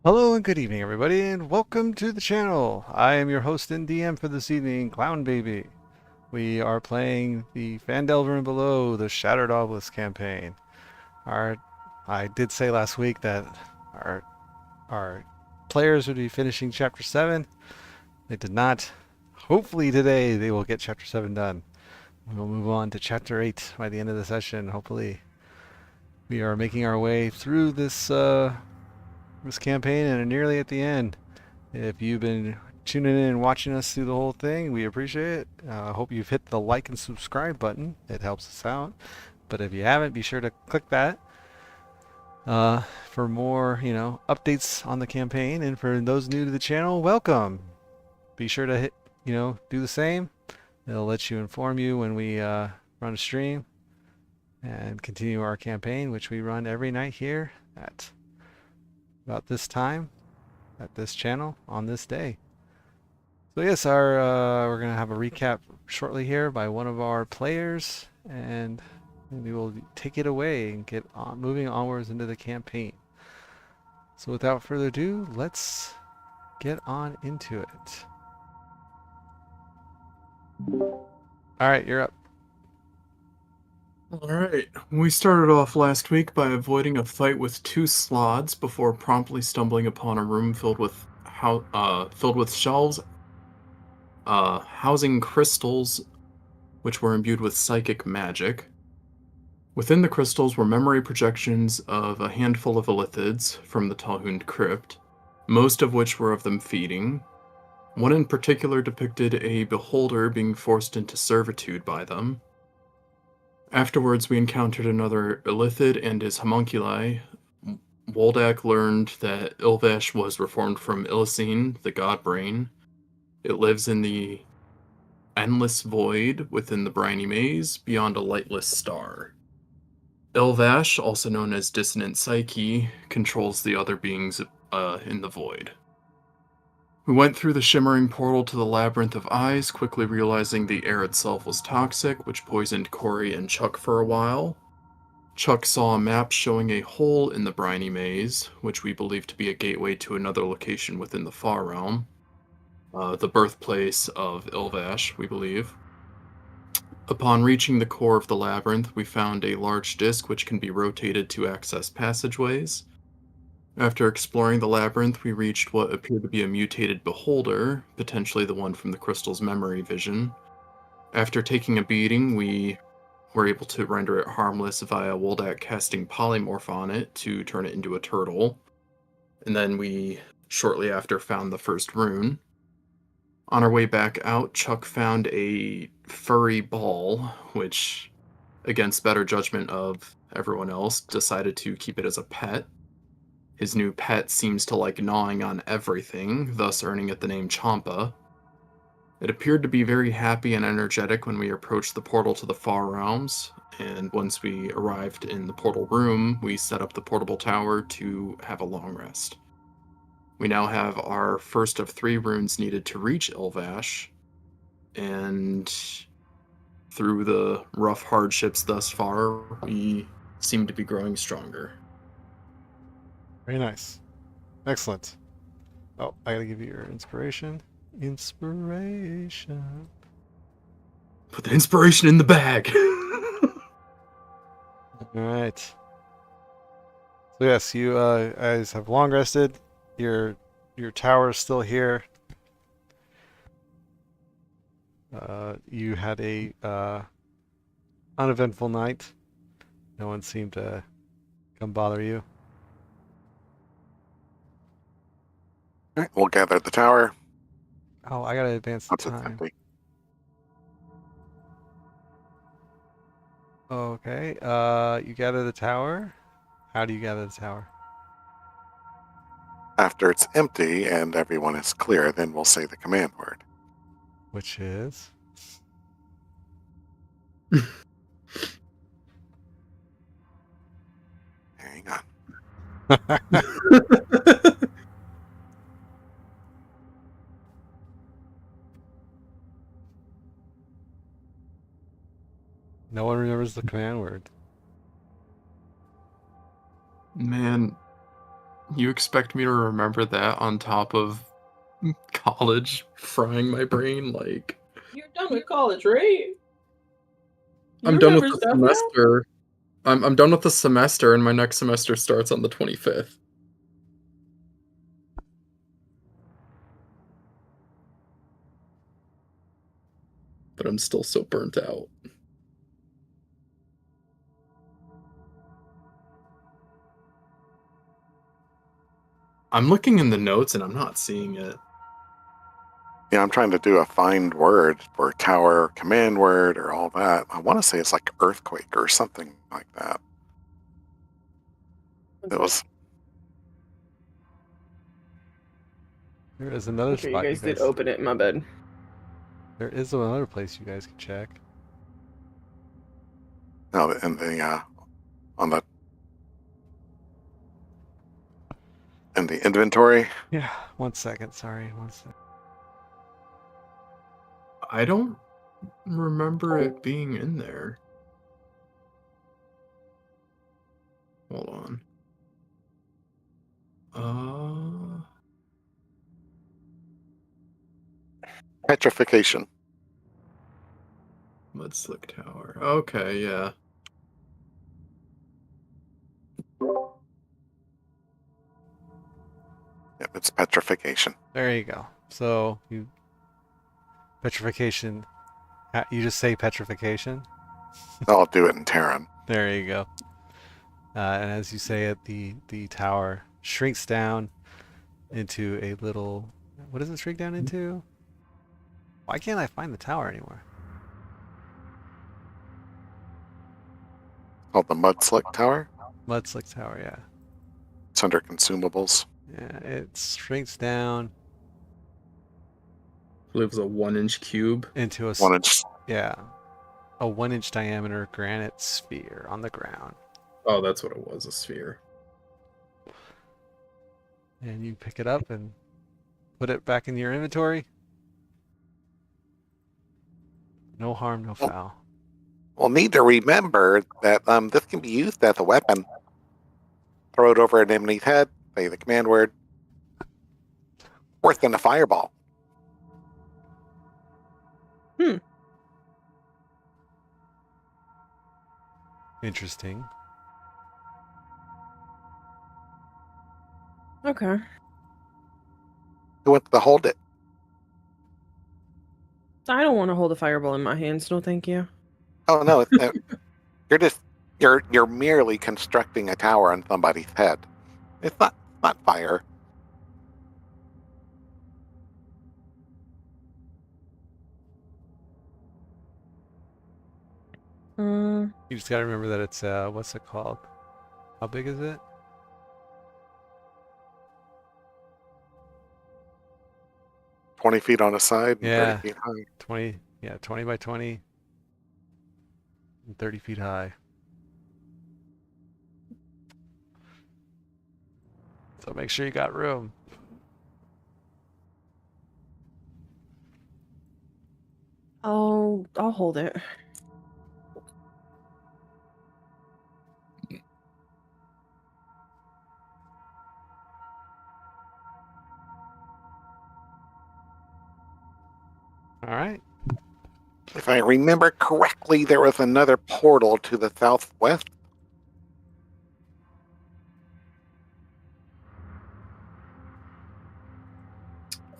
Hello and good evening, everybody, and welcome to the channel. I am your host and DM for this evening, Clown Baby. We are playing the Phandalin Below, the Shattered Obelisk campaign. Our, I did say last week that our our players would be finishing Chapter 7. They did not. Hopefully today they will get Chapter 7 done. We'll move on to Chapter 8 by the end of the session. Hopefully we are making our way through this campaign and are nearly at the end. If you've been tuning in and watching us through the whole thing, we appreciate it. I hope you've hit the like and subscribe button. It helps us out. But if you haven't, be sure to click that for more, updates on the campaign. And for those new to the channel, welcome. Be sure to hit, do the same. It'll let you inform you when we run a stream and continue our campaign, which we run every night here at about this time at this channel on this day. So yes, we're gonna have a recap shortly here by one of our players, and we will take it away and get on, moving onwards into the campaign. So without further ado, let's get on into it. All right, you're up. Alright, we started off last week by avoiding a fight with two sloths before promptly stumbling upon a room filled with shelves housing crystals which were imbued with psychic magic. Within the crystals were memory projections of a handful of illithids from the Talhund crypt, most of which were of them feeding. One in particular depicted a beholder being forced into servitude by them. Afterwards, we encountered another illithid and his homunculi. Wuldak learned that Ilvash was reformed from Illicine, the god brain. It lives in the endless void within the briny maze beyond a lightless star. Ilvash, also known as Dissonant Psyche, controls the other beings in the void. We went through the shimmering portal to the labyrinth of eyes, quickly realizing the air itself was toxic, which poisoned Corey and Chuck for a while. Chuck saw a map showing a hole in the briny maze, which we believe to be a gateway to another location within the Far Realm. The birthplace of Ilvash, we believe. Upon reaching the core of the labyrinth, we found a large disc which can be rotated to access passageways. After exploring the labyrinth, we reached what appeared to be a mutated beholder, potentially the one from the crystal's memory vision. After taking a beating, we were able to render it harmless via Wuldak casting polymorph on it to turn it into a turtle. And then we, shortly after, found the first rune. On our way back out, Chuck found a furry ball, which, against better judgment of everyone else, decided to keep it as a pet. His new pet seems to like gnawing on everything, thus earning it the name Champa. It appeared to be very happy and energetic when we approached the portal to the Far Realms, and once we arrived in the portal room, we set up the portable tower to have a long rest. We now have our first of 3 runes needed to reach Ilvash, and through the rough hardships thus far, we seem to be growing stronger. Very nice. Excellent. Oh, I gotta give you your inspiration. Inspiration. Put the inspiration in the bag! All right. So yes, you guys have long rested. Your tower is still here. You had a uneventful night. No one seemed to come bother you. All right, we'll gather the tower Oh, I gotta advance the once it's time. empty. Okay. You gather the tower. How do you gather the tower? After it's empty and everyone is clear, then we'll say the command word. Which is Hang on. no one remembers the command word. Man, You expect me to remember that on top of college frying my brain? Like, You're done with college, right? You I'm done with remember the stuff now? semester. I'm done with the semester, and my next semester starts on the 25th. But I'm still so burnt out. I'm looking in the notes and I'm not seeing it. Yeah, I'm trying to do a find word for tower command word or all that. I want to say it's like earthquake or something like that. It was. There is another Okay, you spot guys did open it, my bad. There is another place you guys can check. No, in the on the in the inventory. Yeah, 1 second. Sorry, 1 second. I don't remember it being in there. Hold on. Petrification. Mud Slick Tower. Okay, yeah. Yep, it's petrification. There you go. So you petrification. You just say petrification. I'll do it in Terran. There you go. And as you say it, the tower shrinks down into a little. What does it shrink down into? Why can't I find the tower anymore? Called the Mud Slick Tower. Mud Slick Tower, yeah. It's under consumables. Yeah, it shrinks down I believe it was a 1-inch cube. into a 1 inch. yeah, a 1-inch diameter granite sphere on the ground. Oh, that's what it was, a sphere. And you pick it up and put it back in your inventory. No harm, no foul. We'll need to remember that this can be used as a weapon. Throw it over an enemy's head, say the command word. Worse than a fireball. Interesting. Okay. Who wants to hold it? I don't want to hold a fireball in my hands, no thank you. Oh no, you're merely constructing a tower on somebody's head. It's not fire. You just gotta remember that it's what's it called? How big is it? — 20 feet on a side and Yeah. 30 feet high. 20 by 20 and 30 feet high. So make sure you got room. I'll hold it. All right. If I remember correctly, there was another portal to the southwest.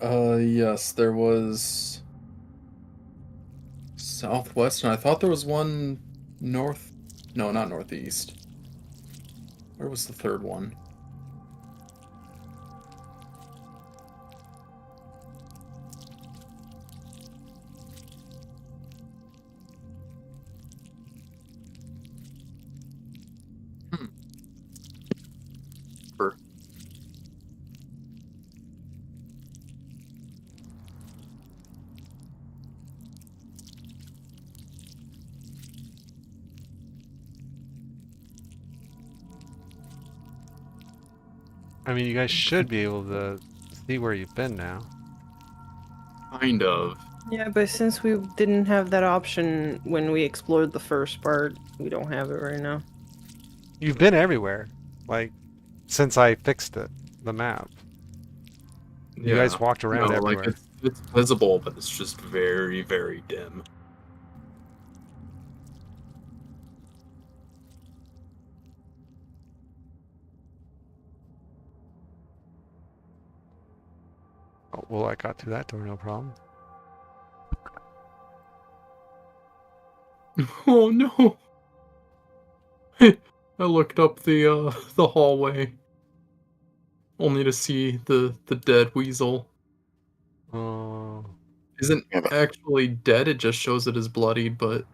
Yes, there was southwest, and I thought there was one north. No, not northeast. Where was the third one? I mean, you guys should be able to see where you've been now. Kind of. Yeah, but since we didn't have that option when we explored the first part, we don't have it right now. You've been everywhere, like, since I fixed it. the map. You guys walked around everywhere. Like it's visible, but it's just very, very dim. Oh, well, I got through that door, no problem. Oh no! I looked up the hallway, only to see the dead weasel. Oh, Isn't Yeah, but actually dead. It just shows it is bloodied, but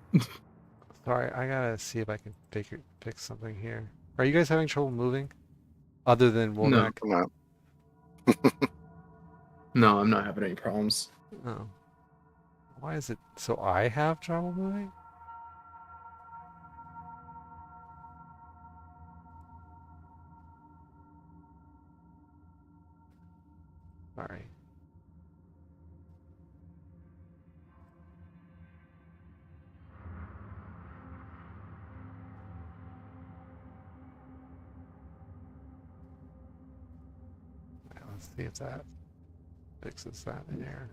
sorry. I gotta see if I can fix something here. Are you guys having trouble moving? Other than no, Wuldak? no. no, I'm not having any problems. Oh. Why is it so I have trouble moving? Sorry. Let's see if that fixes that in here.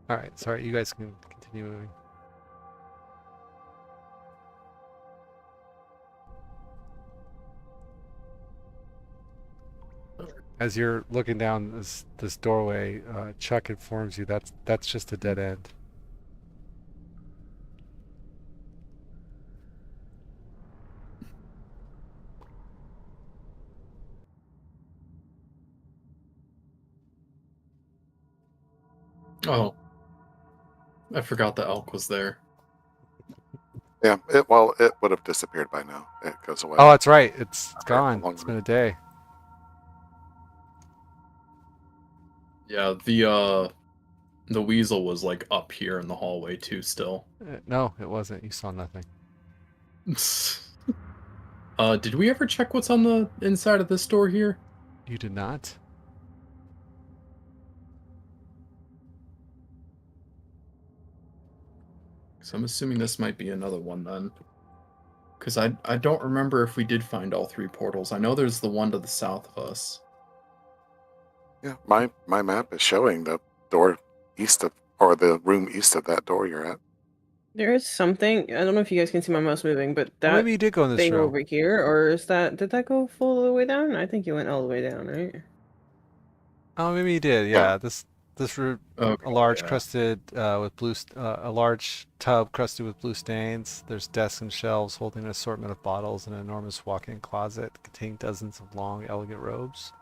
Alright, sorry, you guys can continue moving. As you're looking down this doorway, Chuck informs you that's just a dead end. Oh, I forgot the elk was there. Yeah, it would have disappeared by now. It goes away. Oh, that's right. It's After a gone. long It's been a day. Yeah, the weasel was like up here in the hallway too. Still. No, it wasn't. You saw nothing. Did we ever check what's on the inside of this door here? You did not? So I'm assuming this might be another one then. Because I don't remember if we did find all 3 portals. I know there's the one to the south of us. Yeah, my map is showing the door east of, or the room east of that door you're at. There is something. I don't know if you guys can see my mouse moving, but Well, that maybe you did go in this thing room. over here, or is that, did that go full the way down? I think you went all the way down, right? Oh, maybe you did. Yeah. Yeah, this room, Okay, a large yeah. crusted with blue, a large tub crusted with blue stains. There's desks and shelves holding an assortment of bottles and an enormous walk-in closet containing dozens of long, elegant robes.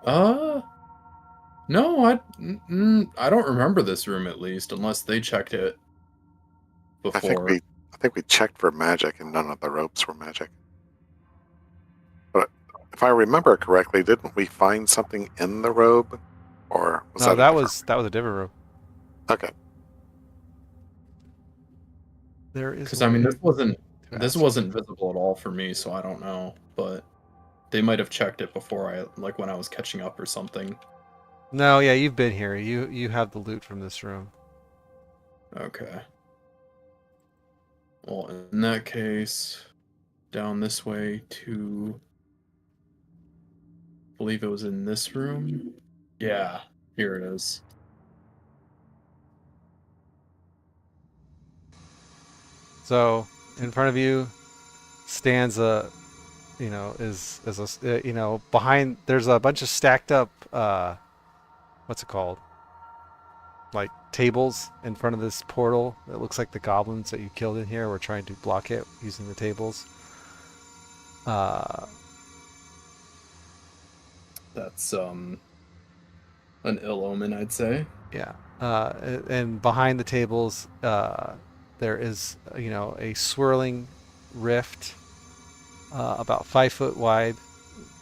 No, I don't remember this room at least, unless they checked it I think before. we checked for magic, and none of the ropes were magic. But if I remember correctly, didn't we find something in the robe, or was No, that that a was a different room. okay? There is. Because a I mean, way to this ask. wasn't visible at all for me, so I don't know. But they might have checked it before when I was catching up or something. No, yeah, you've been here. You have the loot from this room. Okay. Well, in that case, down this way to, I believe it was in this room. Yeah, here it is. So in front of you stands behind. There's a bunch of stacked up. What's it called? Like tables in front of this portal. It looks like the goblins that you killed in here were trying to block it using the tables. That's an ill omen, I'd say. Yeah. And behind the tables, there is a swirling rift, about 5 foot wide,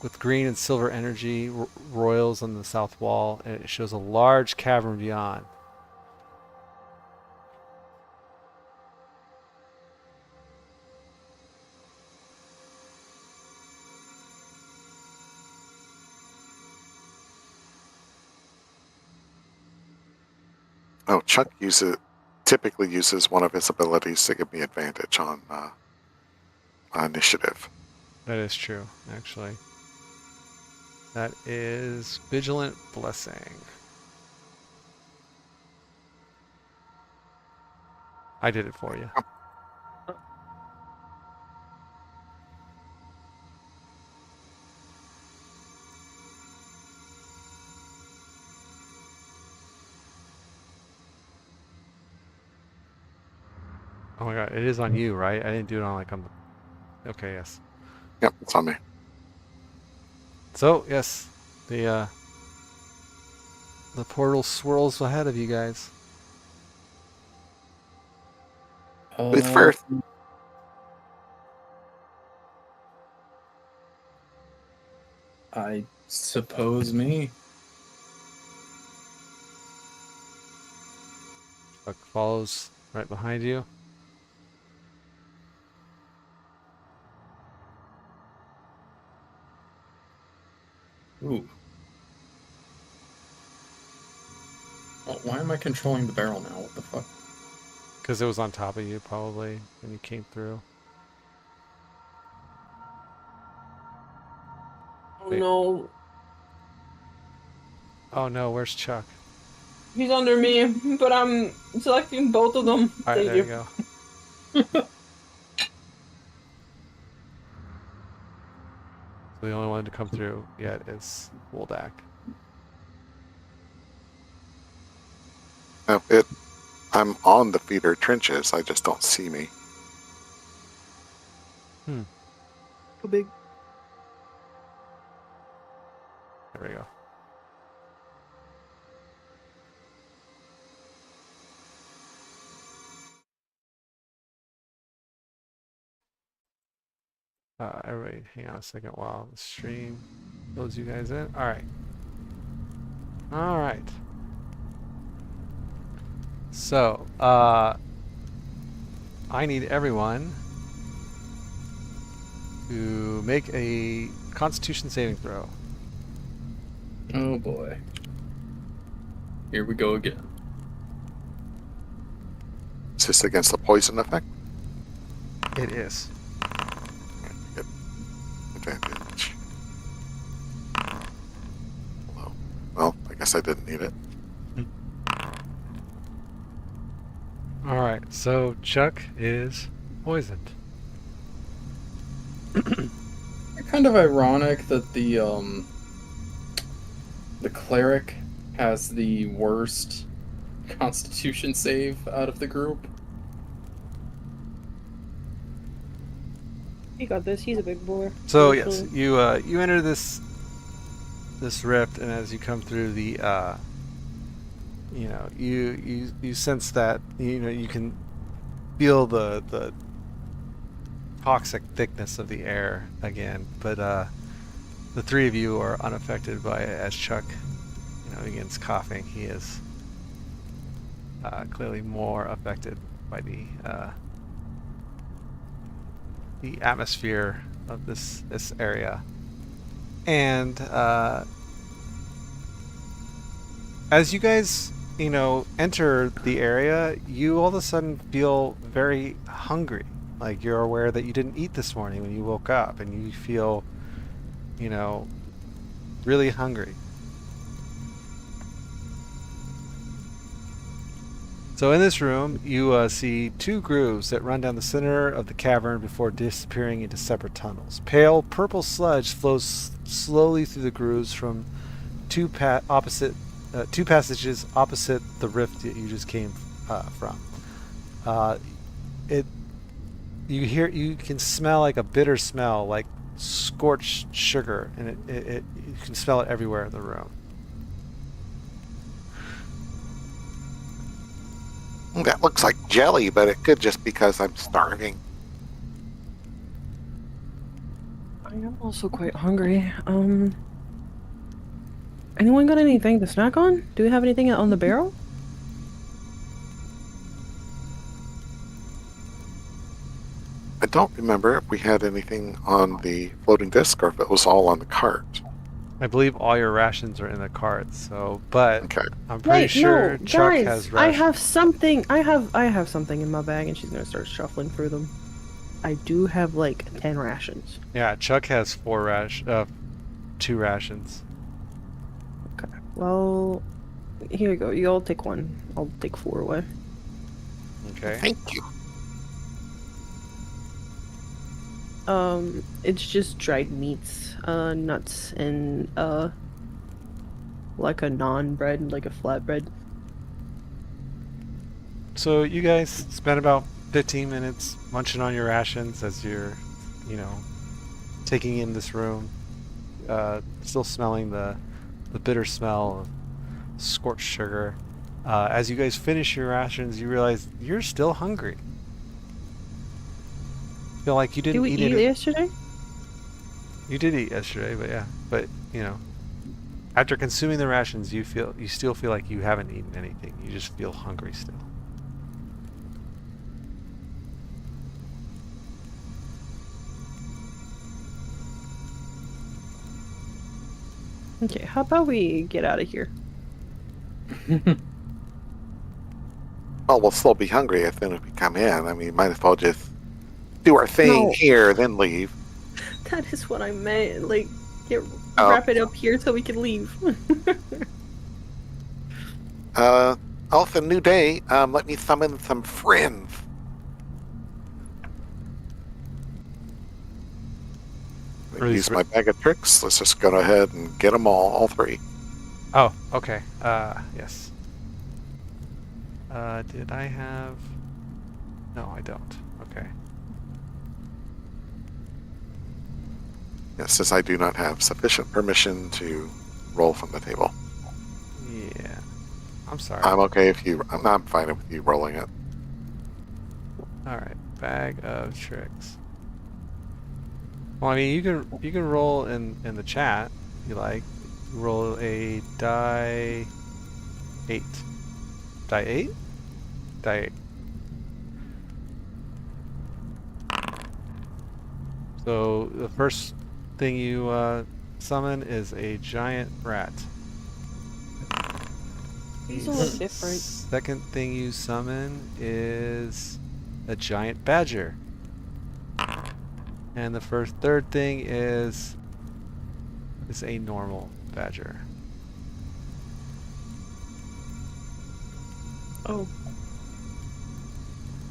with green and silver energy royals on the south wall, and it shows a large cavern beyond. Oh, Chuck typically uses one of his abilities to give me advantage on initiative. That is true, actually. That is Vigilant Blessing. I did it for you. Oh my god, it is on you, right? I didn't do it on like on the... Okay, yes. Yep, it's on me. So, yes, the portal swirls ahead of you guys. Who's first? I suppose me. Chuck follows right behind you. Ooh. Well, why am I controlling the barrel now? What the fuck? Because it was on top of you, probably, when you came through. Oh Wait. no, Oh no, where's Chuck? he's under me, but I'm selecting both of them. Alright, Thank there you go. So the only one to come through yet is Wuldak. No, I'm on the feeder trenches. I just don't see me. How big? There we go. Everybody, hang on a second while the stream loads you guys in. Alright. Alright. So, I need everyone to make a Constitution saving throw. Oh boy. Here we go again. Is this against the poison effect? It is. Good. Advantage. Hello. Well, I guess I didn't need it. Alright, so Chuck is poisoned. Kind of ironic that the cleric has the worst Constitution save out of the group. He got this. He's a big boy. So Actually. yes, you enter this rift, and as you come through the you sense that you can feel the toxic thickness of the air again, but the three of you are unaffected by it. As Chuck begins coughing, he is clearly more affected by the atmosphere of this area. And as you guys enter the area, you all of a sudden feel very hungry. Like you're aware that you didn't eat this morning when you woke up, and you feel really hungry. So in this room, you see two grooves that run down the center of the cavern before disappearing into separate tunnels. Pale purple sludge flows slowly through the grooves from two passages opposite the rift that you just came from. You can smell like a bitter smell, like scorched sugar, and you can smell it everywhere in the room. That looks like jelly, but it could just because I'm starving. I am also quite hungry. Anyone got anything to snack on? Do we have anything on the barrel? I don't remember if we had anything on the floating disc or if it was all on the cart. I believe all your rations are in the cart, but Okay. I'm pretty sure no, Chuck guys, has I rations. have something. I have something in my bag, and she's gonna start shuffling through them. I do have like 10 rations. Yeah, Chuck has 2 rations. Okay. Well, here you go. You all take 1. I'll take 4 away. Okay. Thank you. It's just dried meats, nuts, and like a naan bread, like a flatbread. So you guys spent about 15 minutes munching on your rations as you're, taking in this room. Still smelling the bitter smell of scorched sugar. As you guys finish your rations, you realize you're still hungry. Feel like you Did didn't we eat eat any. yesterday? You did eat yesterday, but yeah. But after consuming the rations, you still feel like you haven't eaten anything. You just feel hungry still. Okay, how about we get out of here? Well, we'll still be hungry as soon as we come in. I mean, might as well just do our thing No. here, then leave. That is what I meant. Like, Oh. wrap it up here so we can leave. Also, new day. Let me summon some friends. Really Use my bag of tricks. Let's just go ahead and get them all 3. Oh, okay. Yes. Did I have... No, I don't. Okay. Yes, since I do not have sufficient permission to roll from the table. Yeah. I'm sorry. I'm okay if you... I'm fine with you rolling it. Alright. Bag of tricks. Well, I mean, you can roll in the chat if you like. Roll a die 8. Die 8? Die 8. So the first thing you summon is a giant rat. These are all different. Second thing you summon is a giant badger. And the third thing is a normal badger. Oh.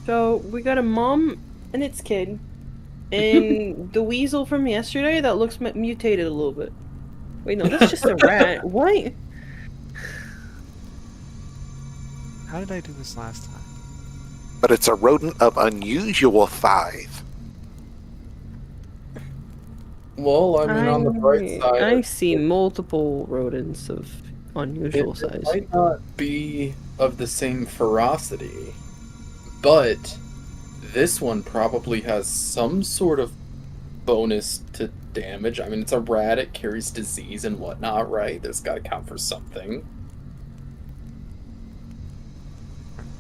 So we got a mom and its kid, and the weasel from yesterday that looks mutated a little bit. Wait, no, that's just a rat. What? How did I do this last time? But it's a rodent of unusual size. Well, I mean, on the bright side, I see multiple rodents of unusual it size. might not be of the same ferocity, but this one probably has some sort of bonus to damage. I mean, it's a rat, it carries disease and whatnot, right? There's got to count for something.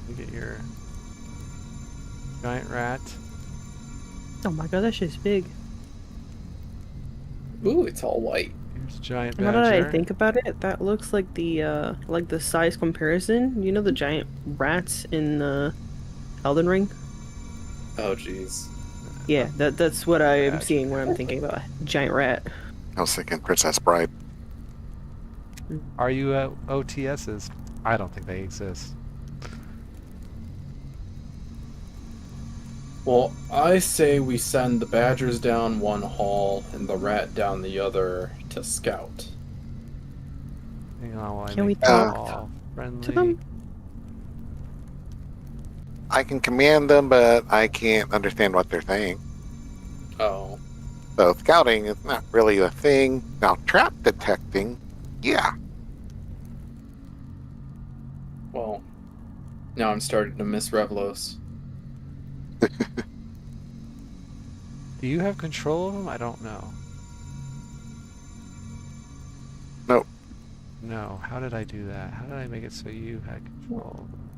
You get your giant rat. Oh my god, that shit's big. Ooh, it's all white. Here's a giant Now badger. that I think about it, that looks like the size comparison. You know the giant rats in Elden Ring? Oh, jeez. Yeah, that's what I am Badger. seeing when I'm thinking about giant rat. I was thinking Princess Bride. Are you OTSs? I don't think they exist. Well, I say we send the badgers down one hall and the rat down the other to scout. Hang on while I Can we make them talk all friendly. to them? I can command them, but I can't understand what they're saying. Oh. So scouting is not really a thing. Now trap detecting, yeah. Well, now I'm starting to miss Revlos. Do you have control of them? I don't know. Nope. No. How did I do that? How did I make it so you had control of them?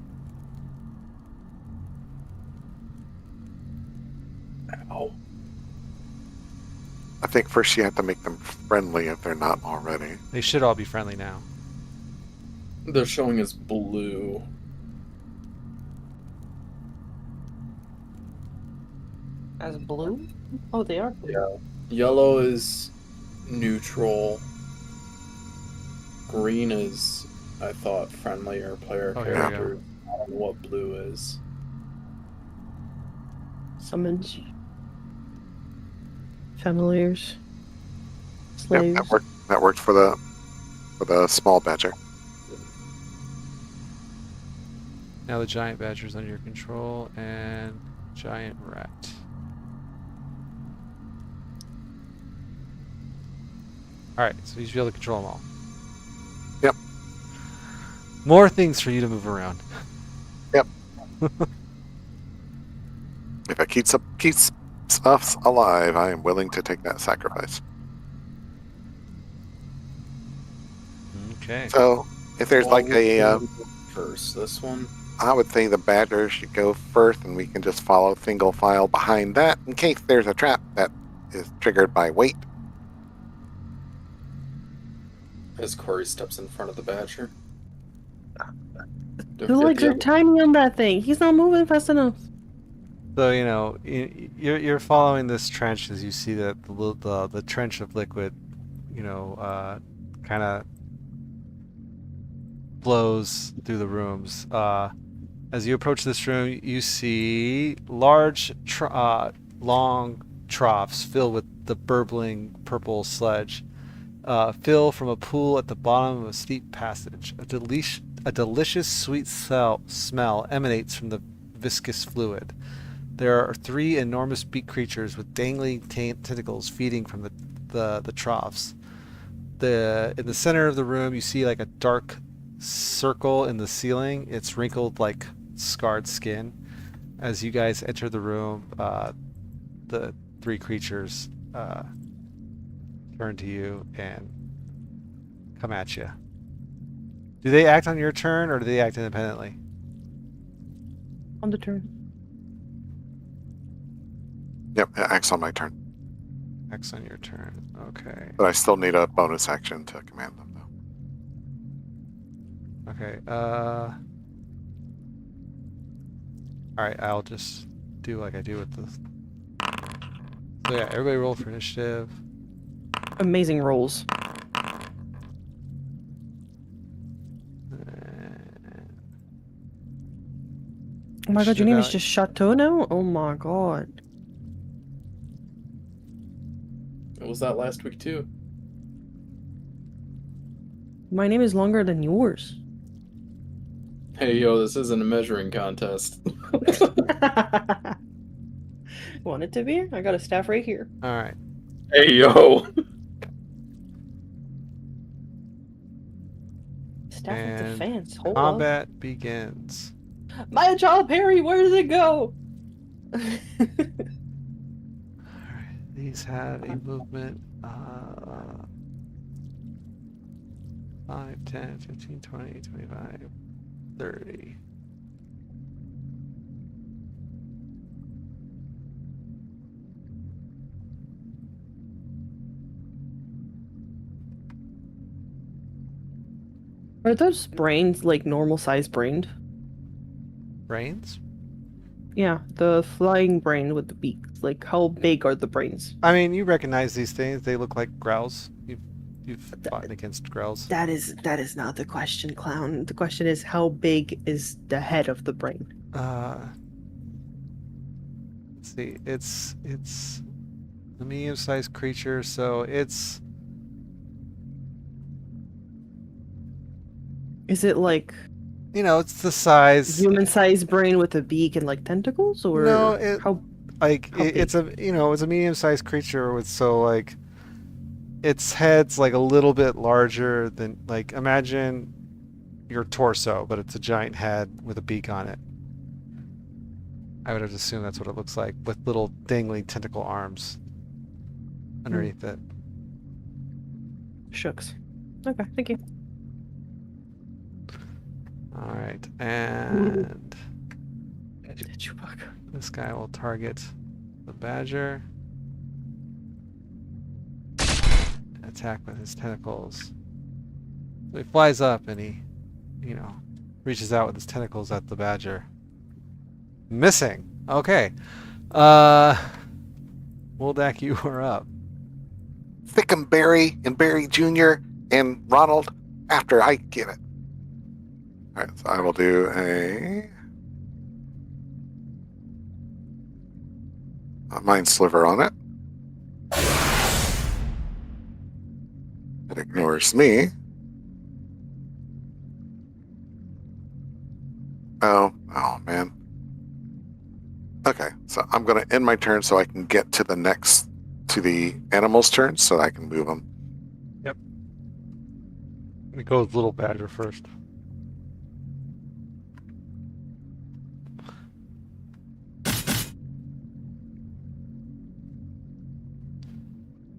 Ow. I think first you have to make them friendly if they're not already. They should all be friendly now. They're showing as blue. As blue? Oh, they are blue. Yeah. Yellow is neutral. Green is, I thought, friendlier player Oh, here we go. character. I don't know what blue is. Summons. Familiars. Yep, Slaves. that worked for the small badger. Now the giant badger's under your control, and giant rat. Alright, so you should be able to control them all. Yep. More things for you to move around. Yep. If it keeps us alive, I am willing to take that sacrifice. Okay. So, if there's Well, like which a, one would go first, this one. I would say the badger should go first, and we can just follow single file behind that in case there's a trap that is triggered by weight. As Corey steps in front of the badger. The legs are tiny on that thing. He's not moving fast enough. So, you know, you're following this trench as you see that the trench of liquid, you know, kind of flows through the rooms. As you approach this room, you see large, long troughs filled with the burbling purple sludge, fill from a pool at the bottom of a steep passage. A delicious sweet smell emanates from the viscous fluid. There are 3 enormous beak creatures with dangling tentacles feeding from the troughs. In the center of the room, you see like a dark circle in the ceiling. It's wrinkled like scarred skin. As you guys enter the room, the 3 creatures turn to you and come at you. Do they act on your turn, or do they act independently? On the turn. Yep, it acts on my turn. Acts on your turn. Okay. But I still need a bonus action to command them, though. Okay. Alright, I'll just do like I do with this. So yeah, everybody roll for initiative. Amazing rolls. Oh my god, your name is just Chateau now? Oh my god. It was that last week too. My name is longer than yours. Hey yo, this isn't a measuring contest. Want it to be? I got a staff right here. Alright. Hey yo. Staff of And defense. Hold combat begins. up. My child Perry, where did it go? Alright. These have a movement 5, 10, 15, 20, 25, 30. Are those brains like normal sized brained? Brains? Yeah, the flying brain with the beak. Like, how big are the brains? I mean, you recognize these things. They look like growls. You've fought against growls. That is not the question, clown. The question is, how big is the head of the brain? Let's see. It's a medium-sized creature, so it's. Is it like You know, it's the size. human-sized brain with a beak and like tentacles, or No, how? Like How it's a it's a medium-sized creature with like its head's like a little bit larger than, like, imagine your torso, but it's a giant head with a beak on it. I would have assumed that's what it looks like, with little dangling tentacle arms underneath it. Shucks. Okay, thank you. All right, and Chewbacca. this guy will target the badger. Attack with his tentacles. So he flies up and he, reaches out with his tentacles at the badger. Missing. Okay. Wuldak, you are up. Thickum Barry and Barry Jr. and Ronald after I get it. All right, so I will do a Mind Sliver on it. It ignores me. Oh man. Okay, so I'm going to end my turn so I can get to the animal's turn so I can move them. It goes little badger first.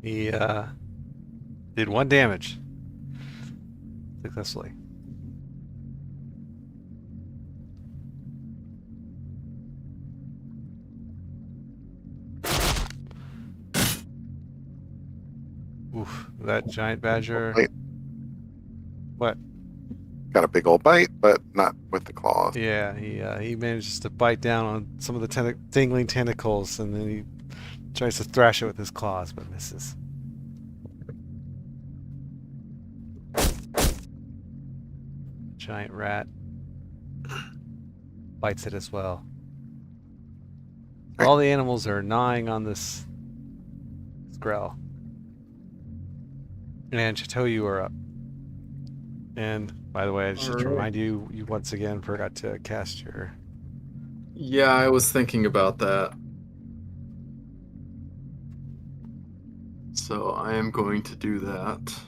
He did 1 damage successfully. Oof, that giant badger. Wait. What? Got a big old bite, but not with the claws. Yeah, he manages to bite down on some of the dangling tentacles, and then he tries to thrash it with his claws, but misses. Giant rat bites it as well. All the animals are gnawing on this Grell. And Chateau, you are up. And by the way, just to remind you, you once again forgot to cast your... Yeah, I was thinking about that. So I am going to do that.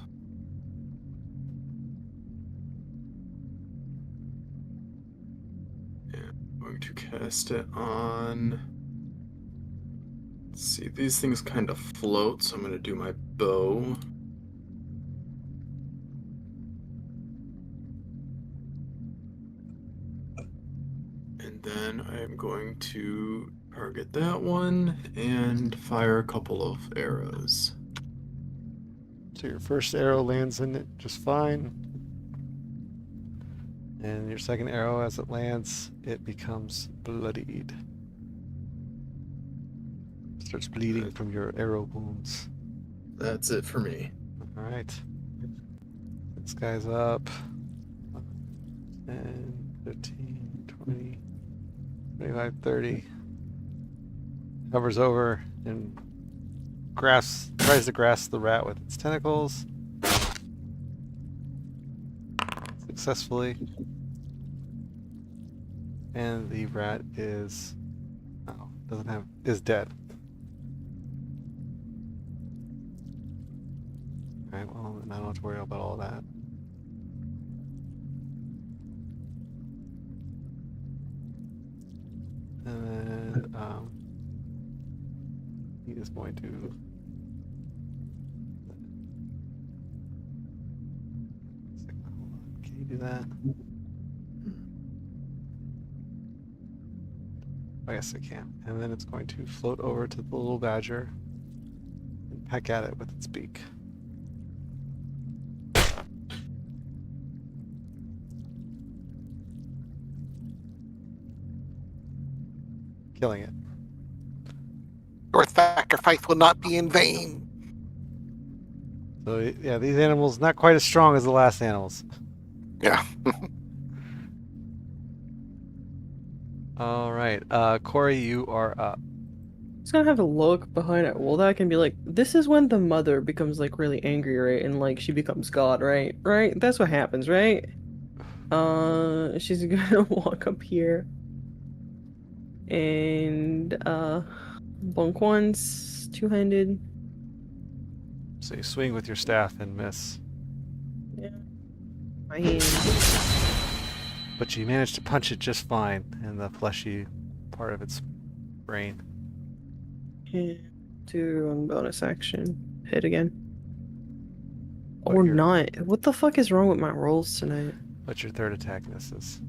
And I'm going to cast it on... Let's see, these things kind of float, so I'm going to do my bow. And then I am going to target that one and fire a couple of arrows. So your first arrow lands in it just fine. And your second arrow, as it lands, it becomes bloodied. Starts bleeding from your arrow wounds. That's it for me. Alright. This guy's up. 10, 15, 20, 25, 30. Hovers over and tries to grasp the rat with its tentacles. Successfully. And the rat is dead. Alright, well, I don't have to worry about all that. And then, he is going to... Can you do that? I guess it can. And then it's going to float over to the little badger and peck at it with its beak. Killing it. Your sacrifice will not be in vain. So yeah, these animals not quite as strong as the last animals. Yeah. All right, Corey, you are up. Just gonna have to look behind at Wuldak and be like, this is when the mother becomes like really angry, right? And like she becomes God, right? Right? That's what happens, right? She's gonna walk up here and bonk once, two-handed. So you swing with your staff and miss. Yeah. My hand. But you managed to punch it just fine in the fleshy part of its brain. And do on bonus action. Hit again. But Or your- not. What the fuck is wrong with my rolls tonight? But your third attack misses.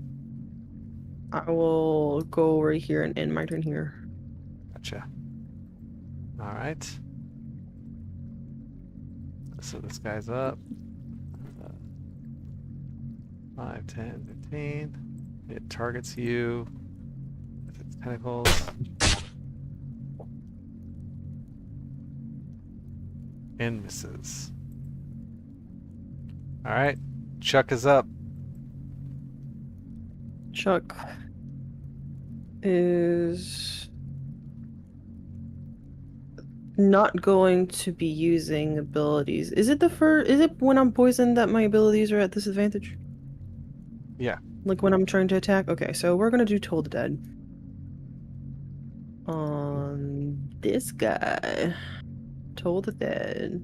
I will go right here and end my turn here. Gotcha. Alright. So this guy's up. 5, 10, 15. It targets you with its tentacles. And misses. Alright. Chuck is up. Chuck is not going to be using abilities. Is it is it when I'm poisoned that my abilities are at disadvantage? Yeah. Like when I'm trying to attack? Okay, so we're gonna do Toll the Dead. On this guy. Toll the Dead.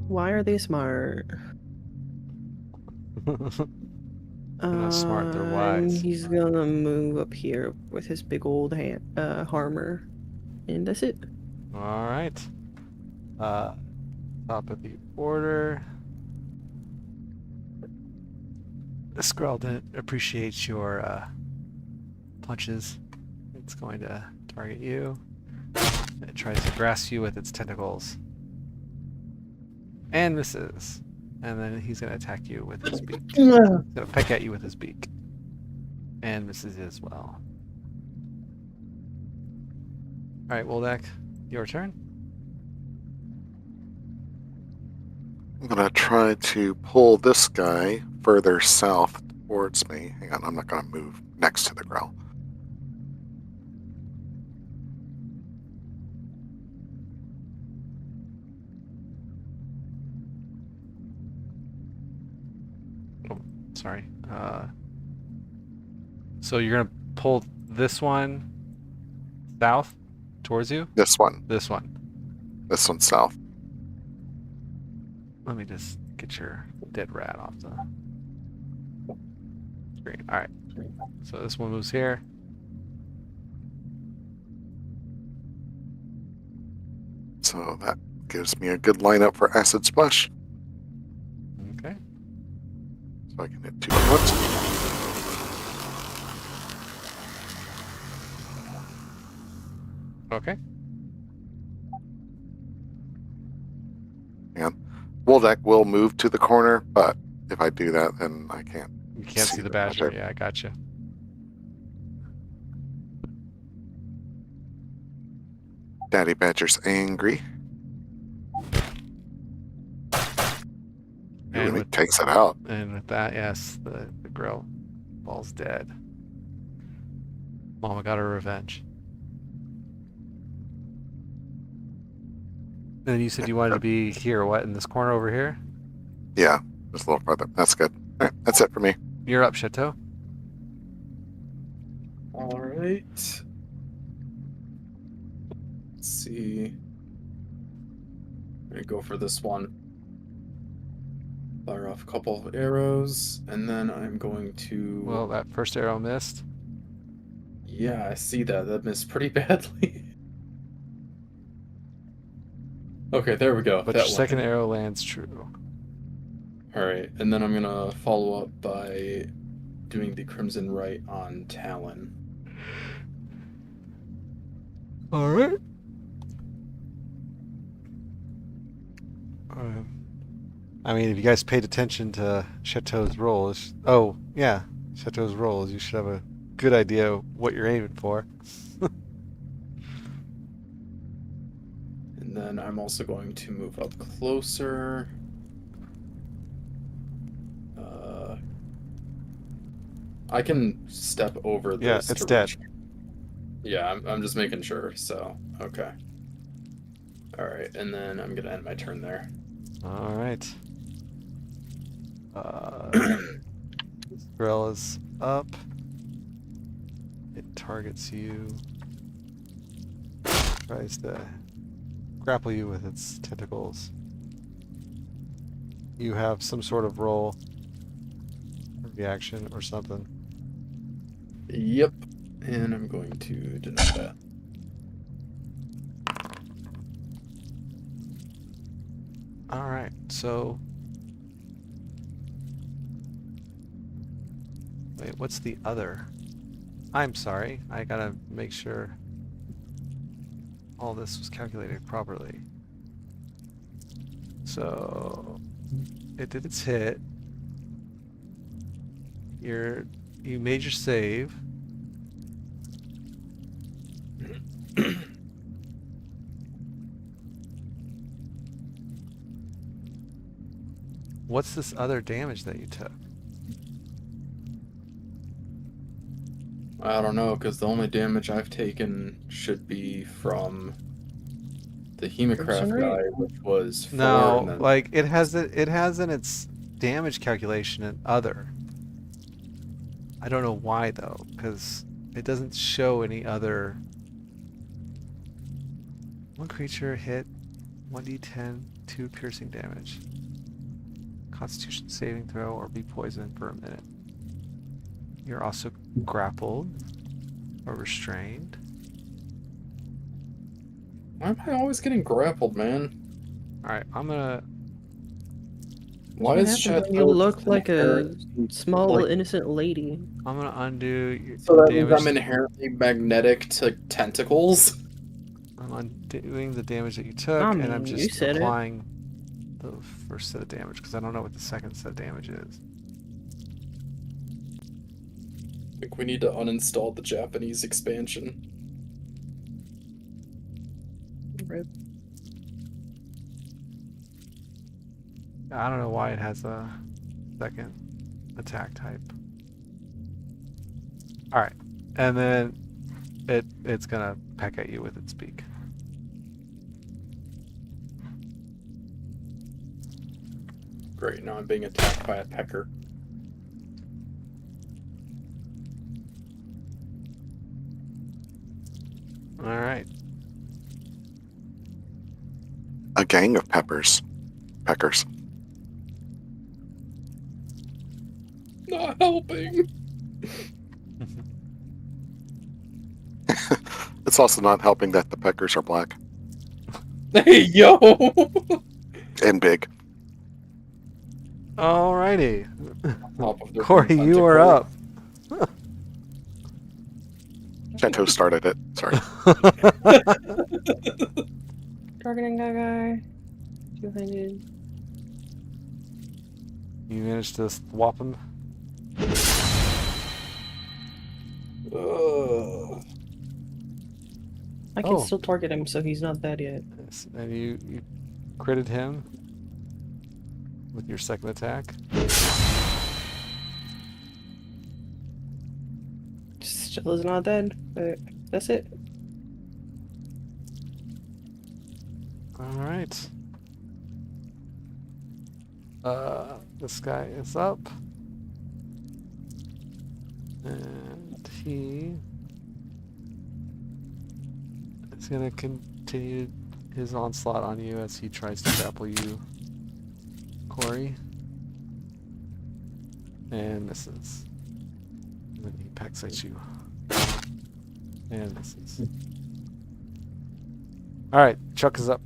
Why are they smart? They're not smart, they're And wise. he's gonna move up here with his big old armor. And that's it. Alright. Top of the order. This girl didn't appreciate your punches. It's going to target you. It tries to grasp you with its tentacles. And misses. And then he's going to attack you with his beak. He's going to peck at you with his beak. And misses as well. Alright, Wuldak, your turn. I'm gonna try to pull this guy further south towards me. Hang on, I'm not gonna move next to the growl. Oh, sorry. So you're gonna pull this one south towards you? This one. This one. This one's south. Let me just get your dead rat off the screen. Alright. So this one moves here. So that gives me a good lineup for Acid Splash. Okay. So I can hit 2 at once. Okay. And Wuldak will move to the corner, but if I do that, then I can't. You can't see the badger. Yeah, I gotcha. Daddy Badger's angry. And And he with, takes it out. and with that, yes, the grill falls dead. Mama got her revenge. And you said you wanted to be here, what, in this corner over here? Yeah, just a little further. That's good. All right, that's it for me. You're up, Chateau. All right. Let's see. I'm gonna go for this one. Fire off a couple of arrows, and then I'm going to. Well, that first arrow missed. Yeah, I see that. That missed pretty badly. Okay, there we go. But that your second one. arrow lands true. Alright, and then I'm gonna follow up by doing the Crimson Rite on Talon. Alright. I mean, if you guys paid attention to Chateau's rolls, Chateau's rolls, you should have a good idea what you're aiming for. And then I'm also going to move up closer. I can step over this. Yeah, it's to dead. reach- Yeah, I'm just making sure, so, okay. Alright, and then I'm gonna end my turn there. Alright. This grill is up. It targets you. Tries to grapple you with its tentacles. You have some sort of roll, reaction, or something. Yep, and I'm going to deny that. Alright, so... Wait, what's the other? I'm sorry, I gotta make sure all this was calculated properly. So... It did its hit. You made your save. what's this other damage that you took? I don't know, because the only damage I've taken should be from the Hemocraft guy, which was 4. And No, then... like it has in its damage calculation an other. I don't know why though, because it doesn't show any other. One creature hit 1d10, 2 piercing damage. Constitution saving throw or be poisoned for a minute. You're also grappled or restrained. Why am I always getting grappled, man? Alright, I'm gonna... Why is chat? You look like a inherently- small, like- innocent lady. I'm gonna undo your So that damage. means I'm inherently magnetic to tentacles? I'm undoing the damage that you took, I and I'm mean, you just said it. applying the first set of damage, because I don't know what the second set of damage is. I think we need to uninstall the Japanese expansion. Rip. I don't know why it has a second attack type. Alright, and then it's gonna peck at you with its beak. Great, now I'm being attacked by a pecker. Alright. A gang of peckers. Not helping! It's also not helping that the peckers are black Hey, yo! and big. Alrighty. Top of their Corey, you are up. Gento started it. Sorry. Targeting that guy. Two-handed. You managed to swap him. Ugh. I can Oh. still target him, so he's not dead yet. Yes, and you critted him with your second attack. Still is not dead, but that's it. Alright. This guy is up. And he is going to continue his onslaught on you as he tries to grapple you, Corey. And misses. And then he pecks at you. And misses. Alright, Chuck is up.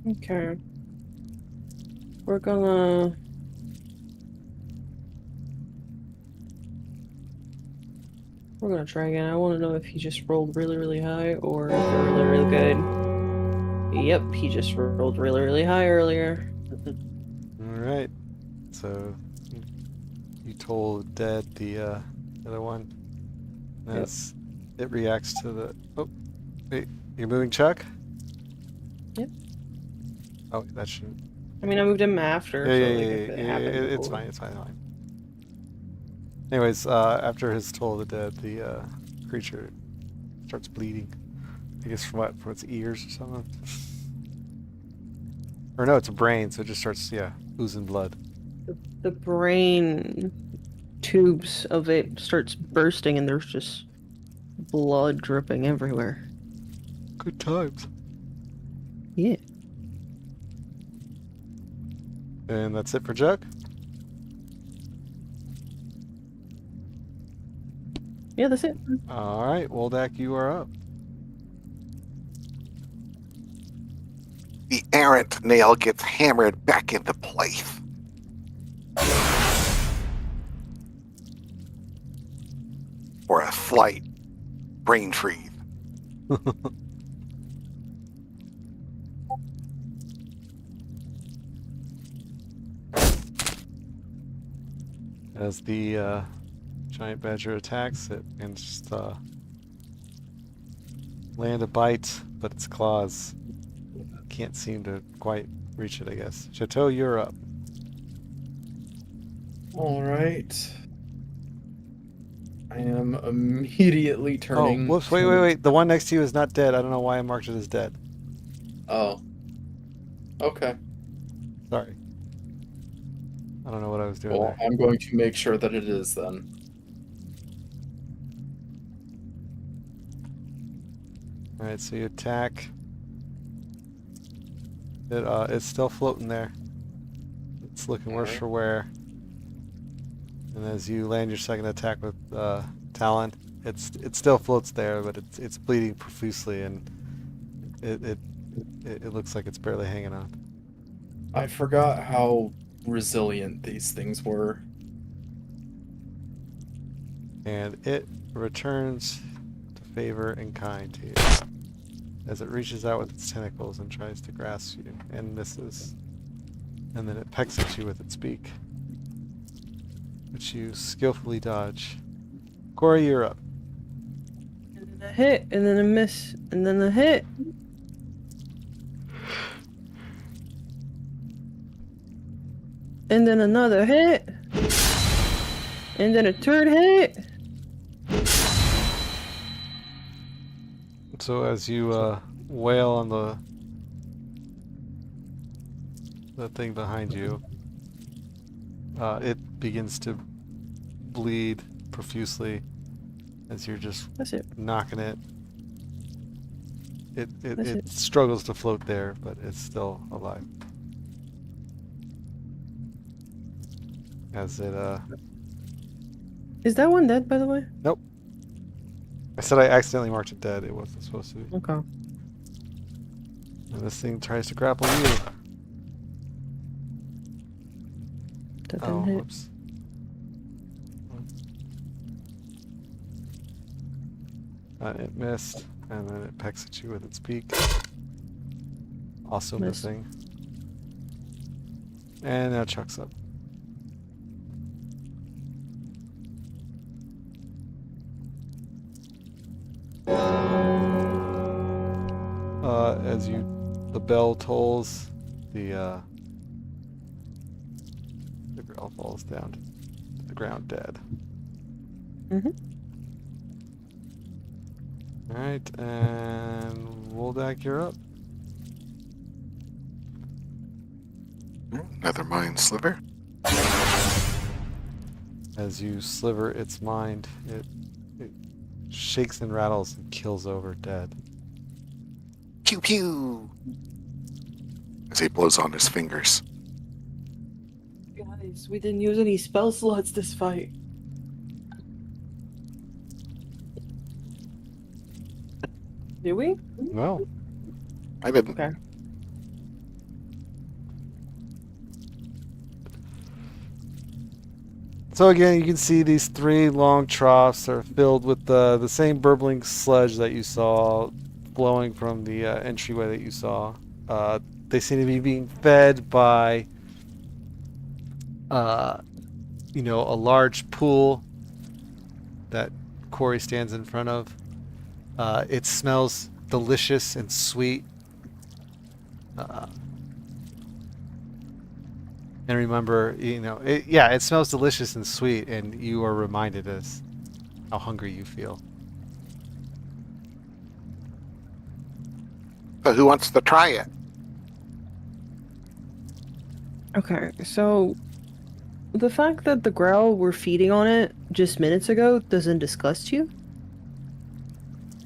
Okay. We're gonna... We're gonna try again. I want to know if he just rolled really, really high or if they're really, really good. Yep, he just rolled really, really high earlier. Alright. So you told dead the other one. As it reacts to the wait, you're moving Chuck? Yep. Oh, that shouldn't. I mean, I moved him after, Yeah, so like, yeah, if it yeah, happened it's before. fine, it's fine. Anyways, after his toll of the dead, the creature starts bleeding. I guess from what? From its ears or something? Or no, it's a brain, so it just starts, oozing blood. The brain tubes of it starts bursting and there's just blood dripping everywhere. Good times. Yeah. And that's it for Chuck? Yeah, that's it. Alright, Wuldak, you are up. The errant nail gets hammered back into place. For a slight brain freeze. As the Giant badger attacks it and just land a bite, but its claws can't seem to quite reach it, I guess. Chateau, you're up. All right. I am immediately turning. Oh, whoops, wait. The one next to you is not dead. I don't know why I marked it as dead. Oh. Okay. Sorry. I don't know what I was doing Well, there. I'm going to make sure that it is then. Alright, so you attack. It's still floating there. It's looking worse for wear. And as you land your second attack with Talon, it still floats there, but it's bleeding profusely, and it looks like it's barely hanging on. I forgot how resilient these things were. And it returns to favor and kind to you as it reaches out with its tentacles and tries to grasp you and misses. And then it pecks at you with its beak, which you skillfully dodge. Corey, you're up. And then a hit, and then a miss, and then a hit. And then another hit. And then a third hit. So as you wail on the thing behind you, it begins to bleed profusely as you're just That's it. knocking it. That's It it. struggles to float there, but it's still alive. As it Is that one dead, by the way? nope. I said I accidentally marked it dead. It wasn't supposed to be. Okay. And this thing tries to grapple you. That Oh, didn't hit. whoops. It missed, and then it pecks at you with its beak. Also Miss. missing. And now Chuck's up. As the bell tolls, the girl falls down to the ground dead. Mhm. Alright, and Wuldak, you're up. Another mind sliver. As you sliver its mind, it shakes and rattles and kills over dead. Pew pew. As he blows on his fingers. Guys, we didn't use any spell slots this fight. Did we? No. I didn't. Okay. So again, you can see these three long troughs are filled with the same burbling sludge that you saw flowing from the entryway that you saw. They seem to be being fed by, a large pool that Corey stands in front of. It smells delicious and sweet. And remember, it smells delicious and sweet, and you are reminded as how hungry you feel. So who wants to try it? Okay, so the fact that the growl were feeding on it just minutes ago doesn't disgust you?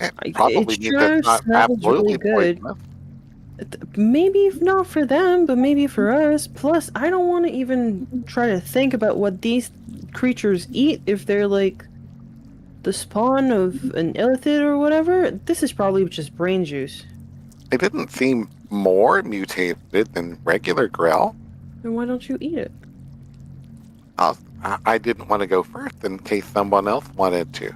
It probably it means sure it's not smells absolutely really good. poisonous. Maybe if not for them, but maybe for us. Plus, I don't want to even try to think about what these creatures eat if they're like the spawn of an illithid or whatever. This is probably just brain juice. It didn't seem more mutated than regular Grell. Then why don't you eat it? I didn't want to go first in case someone else wanted to.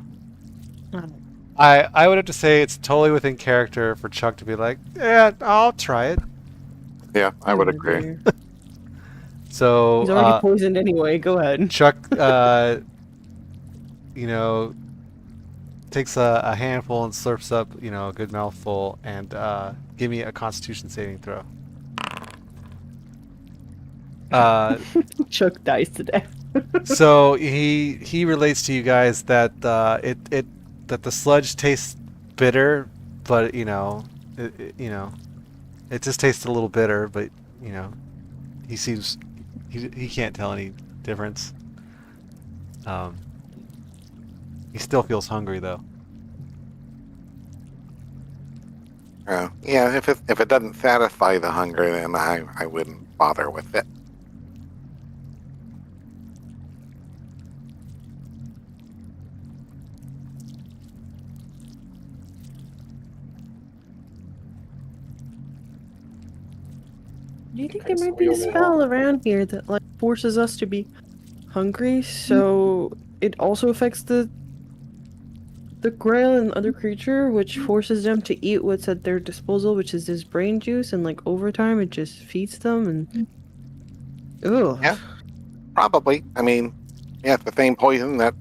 I would have to say it's totally within character for Chuck to be like, yeah, I'll try it. Yeah, I would Oh, agree. dear. So He's already poisoned anyway. Go ahead. Chuck you know, takes a handful and slurps up, you know, a good mouthful, and give me a Constitution saving throw. Chuck dies to death. So he relates to you guys that that the sludge tastes bitter, but you know, it just tastes a little bitter, but you know, he can't tell any difference. He still feels hungry though. Yeah, if it doesn't satisfy the hunger, then I wouldn't bother with it. Do you think there might be a spell around here that like forces us to be hungry, so it also affects the grail and other creature, which forces them to eat what's at their disposal, which is this brain juice, and like over time it just feeds them and ugh. Yeah, probably. I mean, yeah, it's the same poison that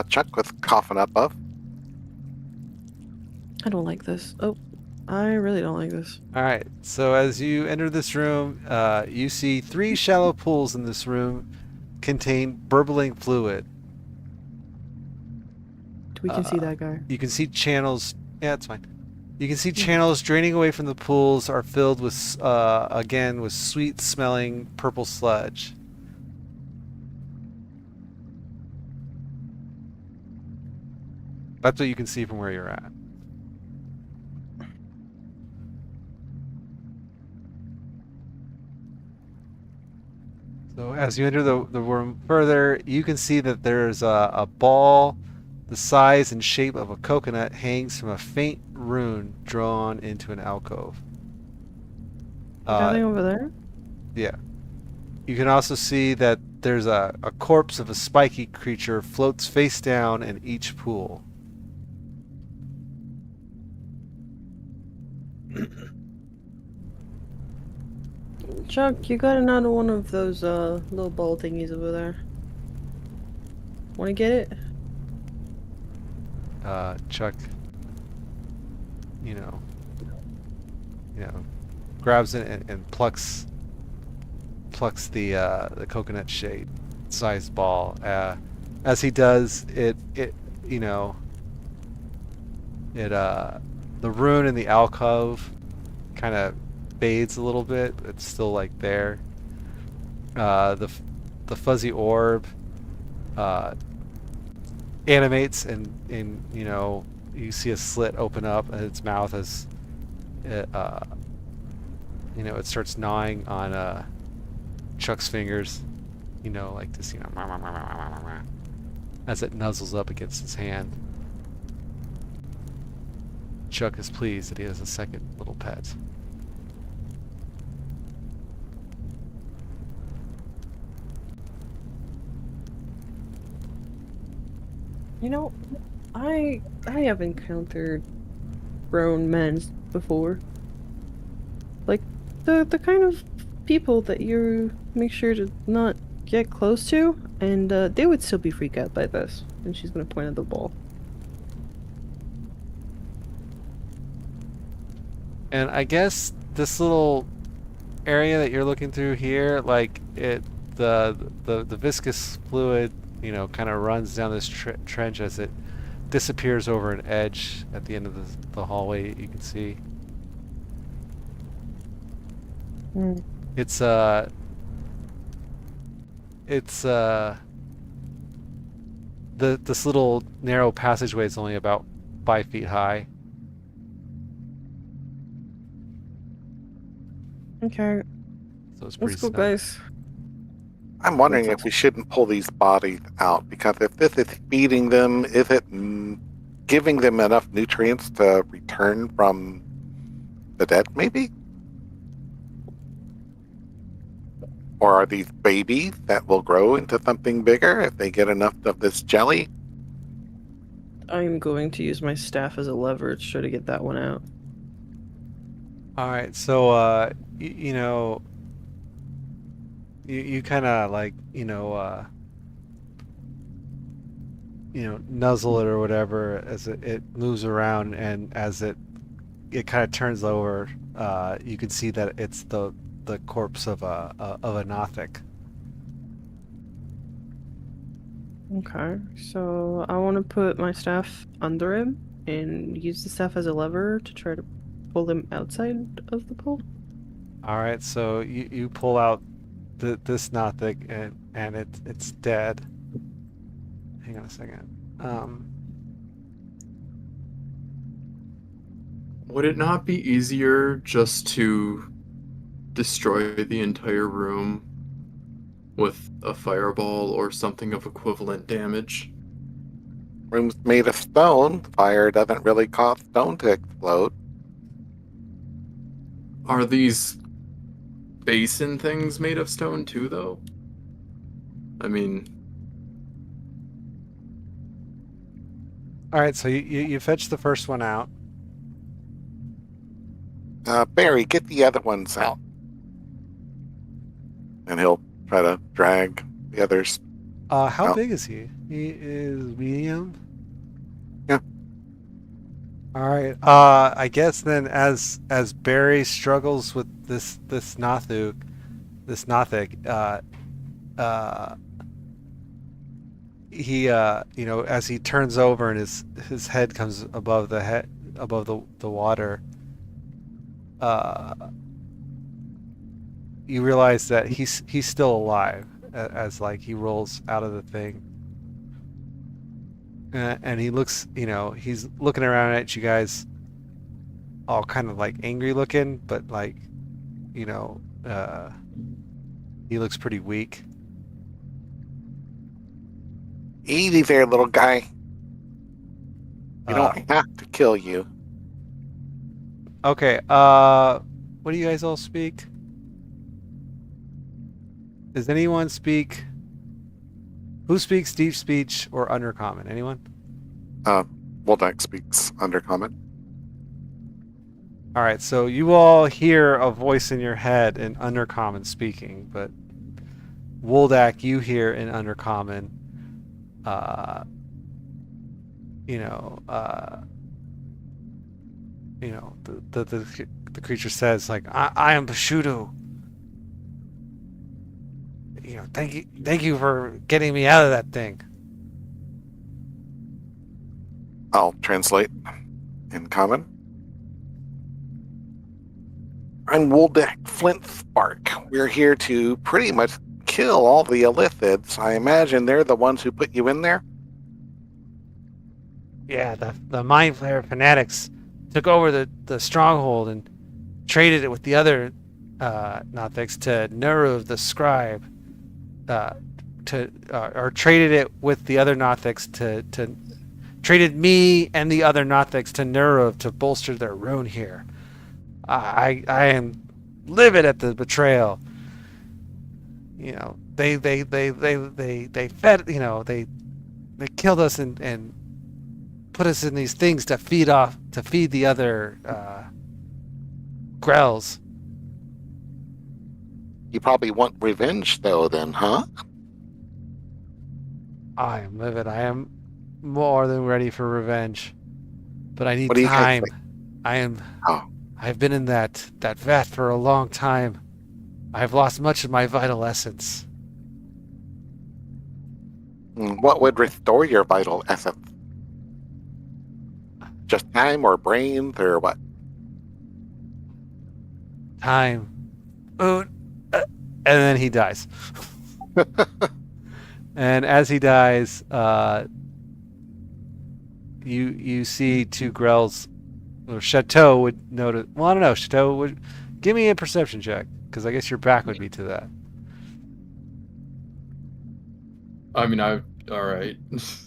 Chuck was coughing up of. I don't like this. Oh, I really don't like this. All right. So as you enter this room, you see 3 shallow pools in this room contain burbling fluid. We can see that guy. You can see channels. Yeah, it's fine. You can see channels draining away from the pools are filled with, again, with sweet-smelling purple sludge. That's what you can see from where you're at. So as you enter the room further, you can see that there's a ball the size and shape of a coconut hangs from a faint rune drawn into an alcove. Nothing over there? Yeah. You can also see that there's a corpse of a spiky creature floats face down in each pool. Chuck, you got another one of those little ball thingies over there. Wanna get it? Chuck, grabs it and plucks the coconut shade sized ball. As he does, the rune in the alcove kind of fades a little bit. It's still like there. The fuzzy orb animates and you see a slit open up in its mouth as it it starts gnawing on Chuck's fingers, like this, as it nuzzles up against his hand. Chuck is pleased that he has a second little pet. I have encountered grown men before. Like the kind of people that you make sure to not get close to, and they would still be freaked out by this. And she's gonna point at the ball. And I guess this little area that you're looking through here, like the viscous fluid, kind of runs down this trench as it disappears over an edge at the end of the hallway. You can see it's this little narrow passageway is only about 5 feet high. Okay, So it's pretty let's go, snug. guys. I'm wondering if we shouldn't pull these bodies out, because if this is feeding them, is it giving them enough nutrients to return from the dead, maybe? Or are these babies that will grow into something bigger if they get enough of this jelly? I'm going to use my staff as a leverage to try to get that one out. All right, so you kind of like nuzzle it or whatever as it moves around, and as it kind of turns over, you can see that it's the corpse of a Nothic. Okay, so I want to put my staff under him and use the staff as a lever to try to pull him outside of the pool. All right, so you pull out this Nothic, and it's dead. Hang on a second. Would it not be easier just to destroy the entire room with a fireball or something of equivalent damage? Room's made of stone. Fire doesn't really cause stone to explode. Are these basin things made of stone too, though? I mean, All right, so you fetch the first one out. Barry, get the other ones out. And he'll try to drag the others. How out. big is he? He is medium. Yeah. All right. I guess then, as Barry struggles with this Nothic, he as he turns over and his head comes above the water, you realize that he's still alive as like he rolls out of the thing, and he looks, he's looking around at you guys, all kind of like angry looking, but like, he looks pretty weak. Easy there, little guy. We don't have to kill you. Okay. What do you guys all speak? Does anyone speak? Who speaks deep speech or undercommon? Anyone? Wuldak speaks undercommon. All right. So you all hear a voice in your head in undercommon speaking, but Wuldak, you hear in undercommon. The creature says, like, I am Bashudu. Thank you for getting me out of that thing. I'll translate in common. I'm Wuldak Flint Spark. We're here to pretty much kill all the Illithids. I imagine they're the ones who put you in there? Yeah, the Mind Flayer fanatics took over the stronghold and traded it with the other Nothics to Nuru the Scribe. Or traded it with the other Nothics to traded me and the other Nothics to Nuru to bolster their rune here. I am livid at the betrayal. They fed, they killed us and put us in these things to feed the other grells. You probably want revenge, though, then, huh? I am livid. I am more than ready for revenge, but I need What do you guys time. think? I've been in that vat for a long time. I've lost much of my vital essence. What would restore your vital essence? Just time or brains or what? Time. And then he dies. And as he dies, you see two grells. Or Chateau would notice. Well, I don't know. Chateau would give me a perception check, because I guess your back would be to that. I mean, all right.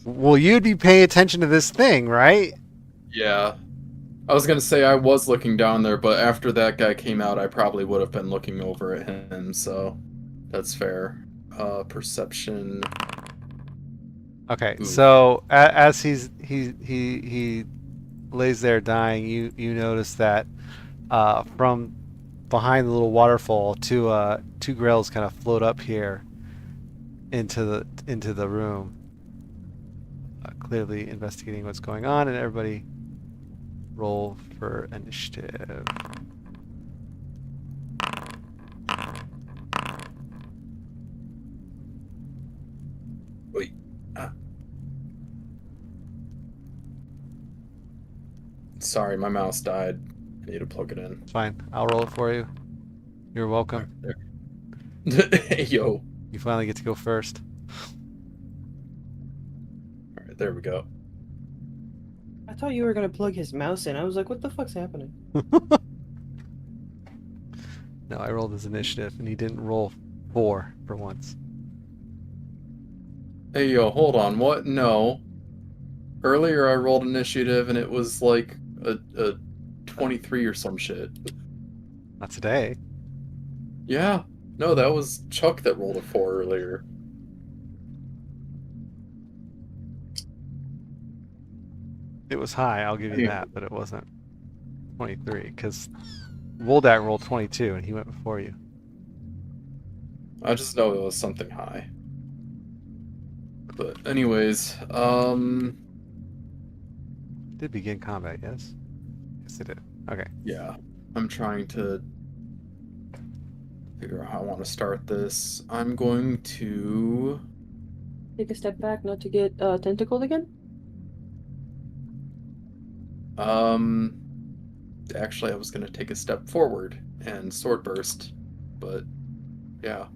Well, you'd be paying attention to this thing, right? Yeah. I was gonna say I was looking down there, but after that guy came out, I probably would have been looking over at him, so that's fair. Perception. Okay, Ooh. so as he lays there dying, you notice that from behind the little waterfall, two grells kind of float up here into the room. clearly investigating what's going on, and everybody roll for initiative. Wait. Sorry, my mouse died. I need to plug it in. It's fine. I'll roll it for you. You're welcome. Hey, yo. You finally get to go first. All right, there we go. I thought you were gonna plug his mouse in. I was like, what the fuck's happening? No, I rolled his initiative, and he didn't roll 4 for once. Hey, yo, hold on. What? No. Earlier I rolled initiative and it was like a 23 or some shit. Not today. Yeah. No, that was Chuck that rolled a 4 earlier. It was high, I'll give you Yeah. that, but it wasn't 23, because Wuldak rolled 22, and he went before you. I just know it was something high. But anyways, Did begin combat, yes? Yes, it did. Okay. yeah. I'm trying to figure out how I want to start this. I'm going to... Take a step back, not to get tentacled again. Actually, I was going to take a step forward and sword burst, but yeah.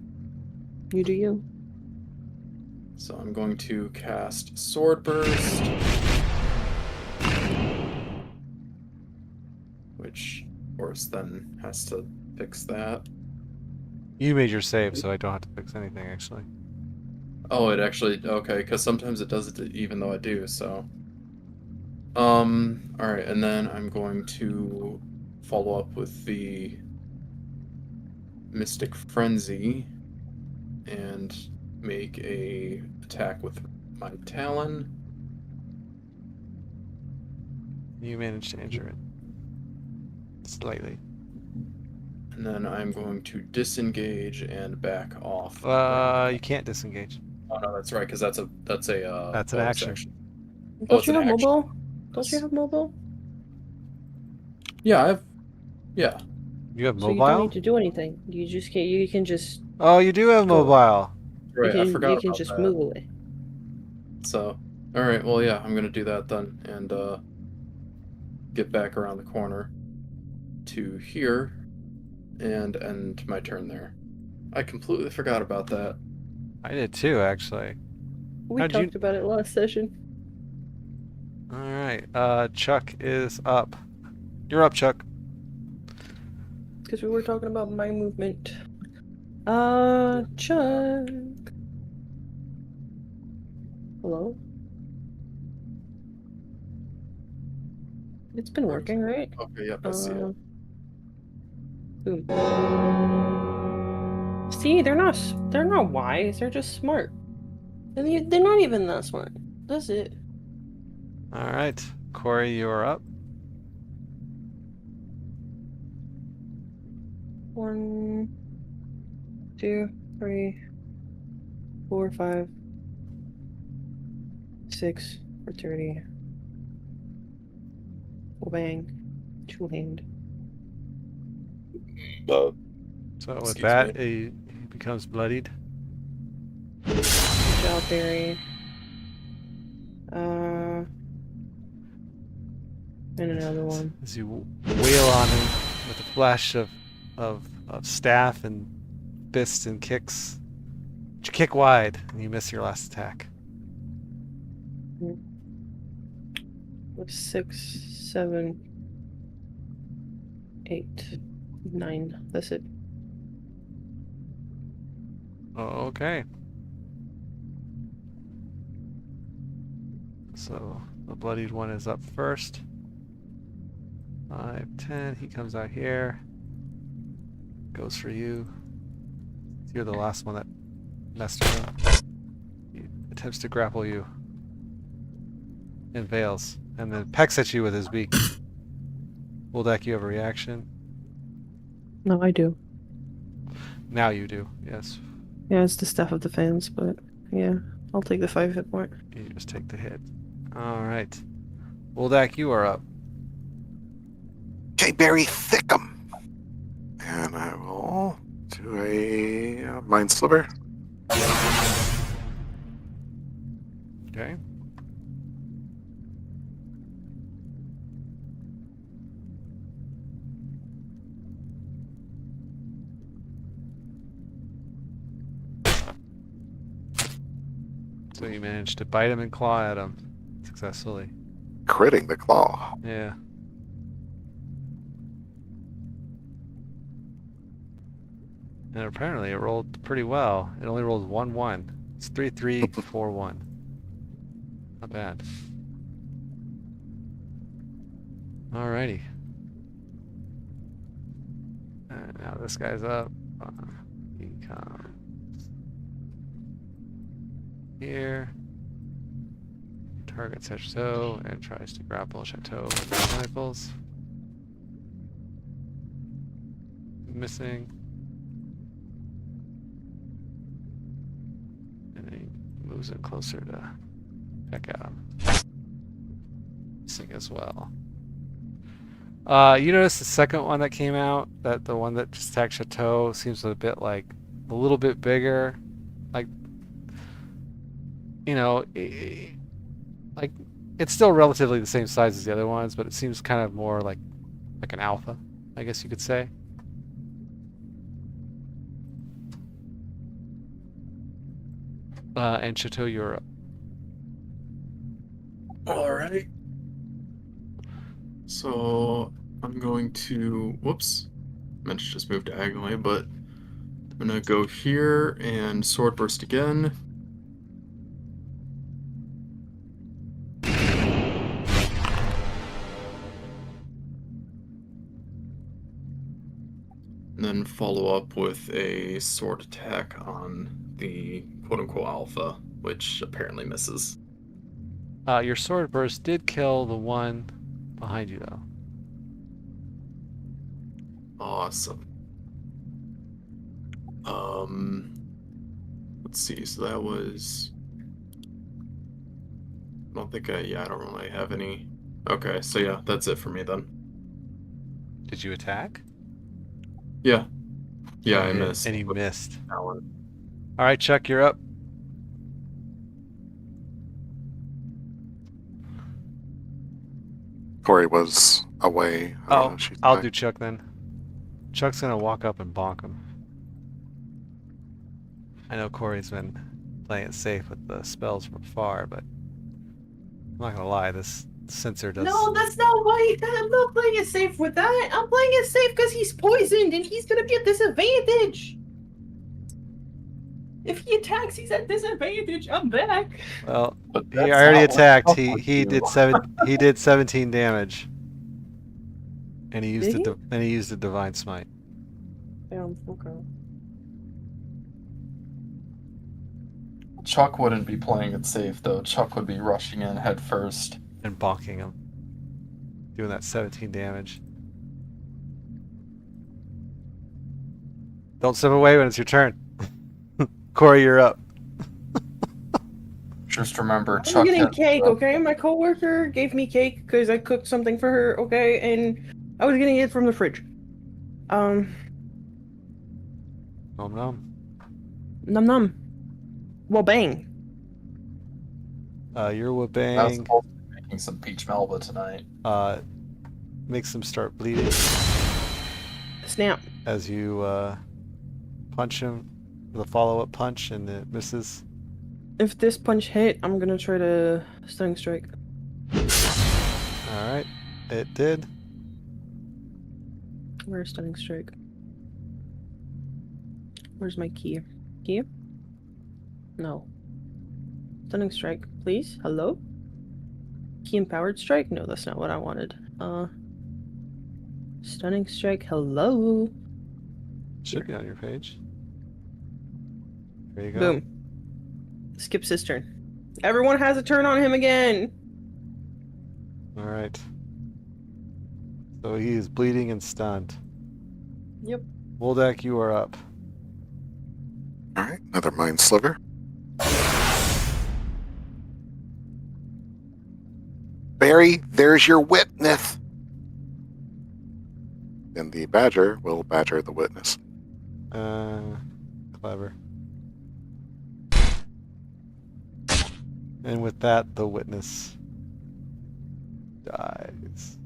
You do you. So I'm going to cast Sword Burst, which, of course, then has to fix that. You made your save, so I don't have to fix anything, actually. Oh, it actually, okay, because sometimes it does it even though I do, so. Alright, and then I'm going to follow up with the Mystic Frenzy and make a attack with my Talon. You managed to injure it. Slightly. And then I'm going to disengage and back off. You can't disengage. Oh no, that's right, because that's a That's an bonus action. Oh, Don't it's you an have action. mobile? Don't you have mobile? Yeah, yeah. You have So you don't mobile? need to do anything. You just can. You can just. Oh, you do have Go. mobile. Right, I forgot You can about just that. move away. So, all right, well, yeah, I'm gonna do that then, and get back around the corner to here, and end my turn there. I completely forgot about that. I did too, actually. We How'd you- talked about it last session. Alright, Chuck is up. You're up, Chuck. Because we were talking about my movement. Chuck. Hello? It's been working, right? Okay, yep, I see it. Boom. See, they're not wise, they're just smart. And they're not even that smart. That's it. Alright, Corey, you are up. 1, 2, 3, 4, 5, 6 for 30. Full bang. Two hand. So with Excuse that, me. he becomes bloodied. Shell berry. And another one. As you wail on him with a flash of staff and fists and kicks. But you kick wide and you miss your last attack. 6, 7, 8, 9. That's it. Okay. So the bloodied one is up first. 5, 10. He comes out here. Goes for you. You're the last one that messed with him. He attempts to grapple you. And fails. And then pecks at you with his beak. Wuldak, you have a reaction. No, I do. Now you do, yes. Yeah, it's the Staff of Defense, but yeah, I'll take the 5 hit point. You just take the hit. Alright. Wuldak, you are up. Okay, Barry Thickum. And I will do a Mind Sliver. Okay. So you managed to bite him and claw at him successfully. Critting the claw. Yeah. And apparently it rolled pretty well. It only rolled 1-1. It's 3-3-4-1. Not bad. Alrighty. And now this guy's up. He comes here. Targets Chateau and tries to grapple Chateau with his tentacles. Missing. And then he moves in closer to peck at him. Missing as well. You notice the second one that came out, that the one that just attacked Chateau seems a bit like a little bit bigger, like, you know, like it's still relatively the same size as the other ones, but it seems kind of more like an alpha, I guess you could say. And Chateau, you're up. Alright. So I'm going to, whoops, meant to just move diagonally, but I'm gonna go here and sword burst again. And then follow up with a sword attack on the quote-unquote alpha, which apparently misses. Your sword burst did kill the one behind you, though. Awesome. Let's see, so that was... I don't really have any... Okay, so yeah, that's it for me then. Did you attack? Yeah. Yeah, I You did, missed. and he missed. That one. All right, Chuck, you're up. Corey was away. I don't know Oh, if she's I'll back. do Chuck then. Chuck's gonna walk up and bonk him. I know Corey's been playing it safe with the spells from far, but I'm not gonna lie, this sensor does. No, that's not why. I'm not playing it safe with that. I'm playing it safe because he's poisoned and he's gonna be at disadvantage. If he attacks, he's at disadvantage. I'm back. Well, But he that's already not what attacked. Chuck He would he do. did 17 damage, and he used Did he? and he used the divine smite. Damn, okay. Chuck wouldn't be playing it safe, though. Chuck would be rushing in head first. And bonking him, doing that 17 damage. Don't step away when it's your turn. Corey, you're up. Just remember, I'm Chuck getting had- cake, okay? My coworker gave me cake because I cooked something for her, okay? And I was getting it from the fridge. Nom nom. Num num. Well, bang. You're I was Wabang. supposed to be making some peach melba tonight. Makes him start bleeding Snap. as you punch him with a follow-up punch, and it misses. If this punch hit, I'm gonna try to stunning strike. All right, it did. Where's stunning strike? Where's my key? Key? No. Stunning strike, please. Hello? Key empowered strike? No, that's not what I wanted. Stunning strike. Hello. Should be on your page. There you go. Boom. Skips his turn. Everyone has a turn on him again. All right. So he is bleeding and stunned. Yep. Wuldak, you are up. All right, another Mind Sliver. Barry, there's your witness. Then the badger will badger the witness. Clever. And with that, the witness dies.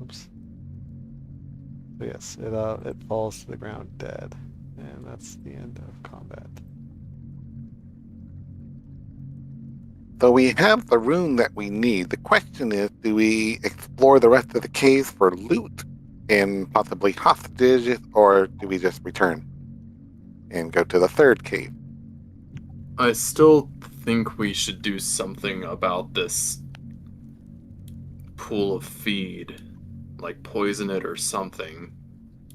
Oops. So yes, it falls to the ground dead, and that's the end of combat. So we have the rune that we need. The question is, do we explore the rest of the caves for loot and possibly hostages, or do we just return and go to the third cave? I still think we should do something about this pool of feed, like poison it or something.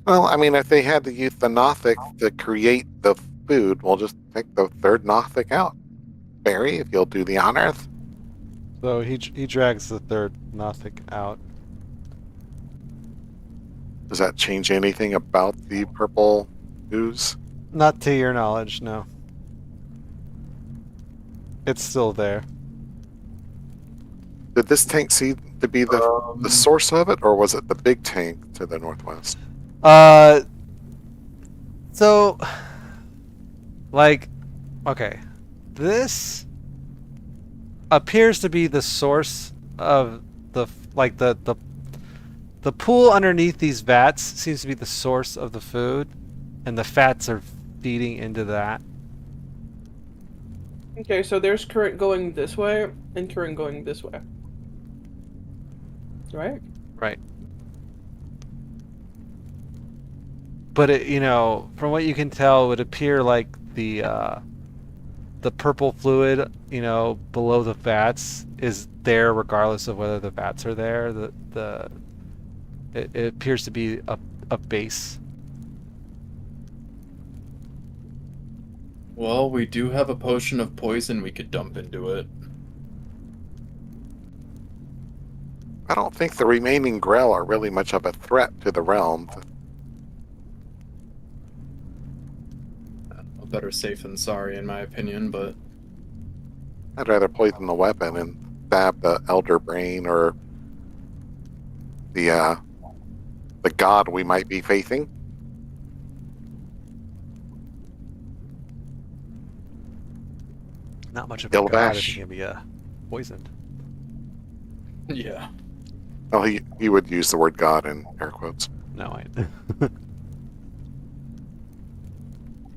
Well, I mean, if they had to use the Nothic to create the food, we'll just take the third Nothic out. Barry, if you'll do the honors. So he drags the third Nothic out. Does that change anything about the purple ooze? Not to your knowledge, no. It's still there. Did this tank seem to be the source of it, or was it the big tank to the northwest? So, like, okay, this appears to be the source of the pool underneath these vats seems to be the source of the food, and the fats are feeding into that. Okay, so there's current going this way and current going this way. Right? Right. But it, you know, from what you can tell, it would appear like the purple fluid, you know, below the vats is there regardless of whether the vats are there. It appears to be a base. Well, we do have a potion of poison we could dump into it. I don't think the remaining Grell are really much of a threat to the realm. Better safe than sorry, in my opinion, but I'd rather poison the weapon and stab the elder brain or the god we might be facing. Not much of a god if Ilvash. he can be poisoned. yeah. Oh, he would use the word god in air quotes. No, I.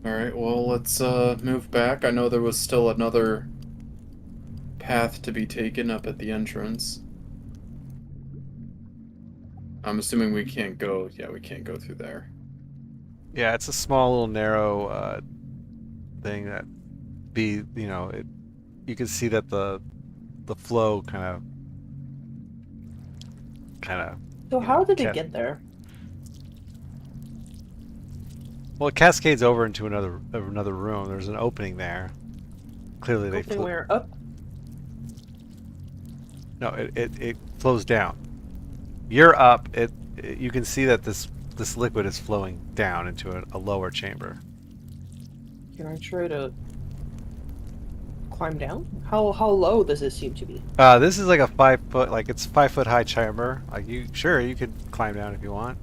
Alright, well, let's move back. I know there was still another path to be taken up at the entrance. I'm assuming we can't go... Yeah, we can't go through there. Yeah, it's a small little narrow thing that you know, you can see that the flow kind of So how did it get there? well, it cascades over into another room. There's an opening there. Clearly they Opening where? Up? No, it flows down. You're up. You can see that this liquid is flowing down into a lower chamber. Can I try to climb down? How low does this seem to be? This is like a 5 foot, like it's 5 foot high chamber. Like you could climb down if you want.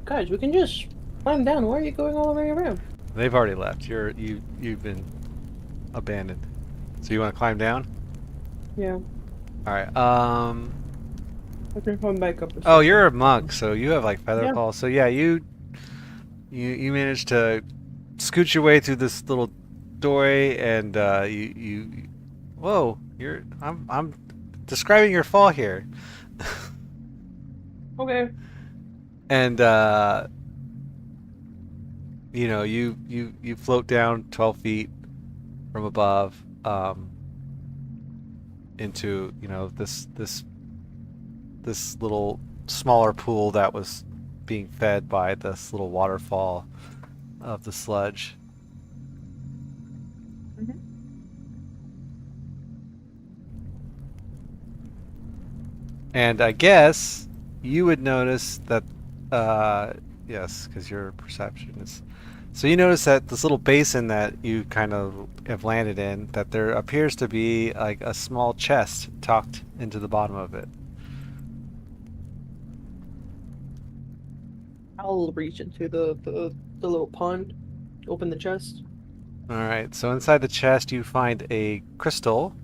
Guys, we can just climb down. Why are you going all the way around? They've already left. You've been abandoned. So you want to climb down? Yeah. All right. I can climb back up. Oh, you're a monk, so you have like feather Yeah. fall. So yeah, you managed to scoot your way through this little doorway, and you. Whoa! I'm describing your fall here. Okay. And you know, you float down 12 feet from above into, you know, this little smaller pool that was being fed by this little waterfall of the sludge. Mhm. And I guess you would notice that yes, because your perception is So you notice that this little basin that you kind of have landed in, that there appears to be like a small chest tucked into the bottom of it. I'll reach into the little pond, open the chest. All right. So inside the chest, you find a crystal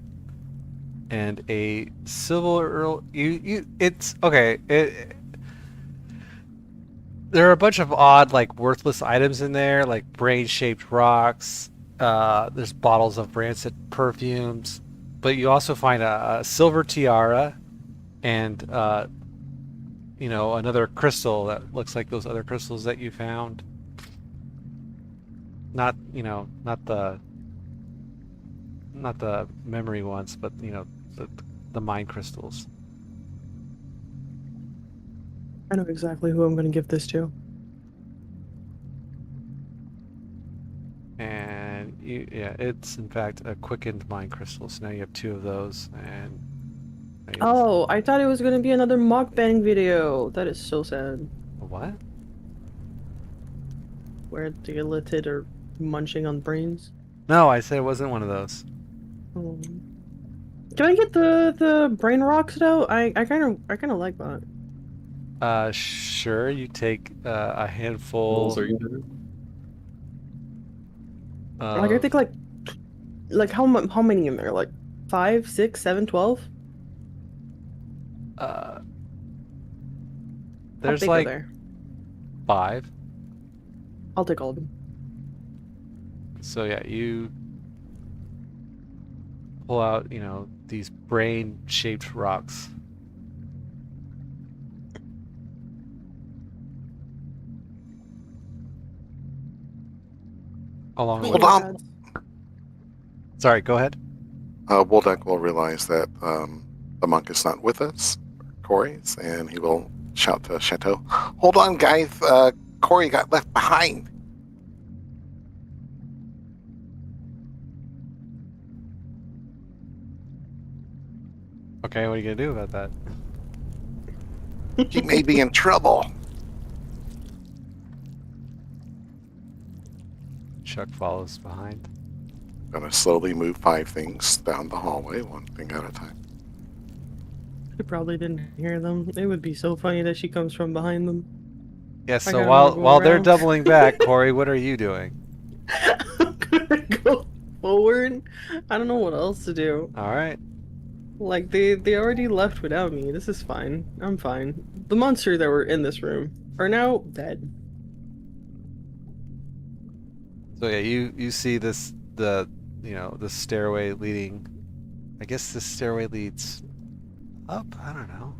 and a silver. It's okay. There are a bunch of odd, like worthless items in there, like brain-shaped rocks. There's bottles of rancid perfumes, but you also find a silver tiara and another crystal that looks like those other crystals that you found. Not the memory ones, but the mind crystals. I know exactly who I'm going to give this to. And it's in fact a quickened mind crystal. So now you have 2 of those, and Oh, I thought it was going to be another mukbang video. That is so sad. what? Where the illithid are munching on brains. No, I said it wasn't one of those. Can I get the brain rocks though? I kind of like that. Sure. You take a handful. Rolls are you doing? Like I think like how many in there? Like 5, 6, 7, 12? There's How big are like there? 5. I'll take all of them. So yeah, you pull out, these brain-shaped rocks. Along with. Hold on. Sorry, go ahead. Wuldak will realize that the monk is not with us, Corey's, and he will shout to Chateau, "Hold on, guys! Corey got left behind." Okay, what are you gonna do about that? He may be in trouble. Chuck follows behind. Gonna slowly move 5 things down the hallway, one thing at a time. She probably didn't hear them. It would be so funny that she comes from behind them. Yeah, I so gotta while go they're around. doubling back, Corey, what are you doing? I'm gonna go forward. I don't know what else to do. All right. Like they already left without me. This is fine. I'm fine. The monster that were in this room are now dead. So yeah, you see the stairway leading. I guess this stairway leads up. I don't know.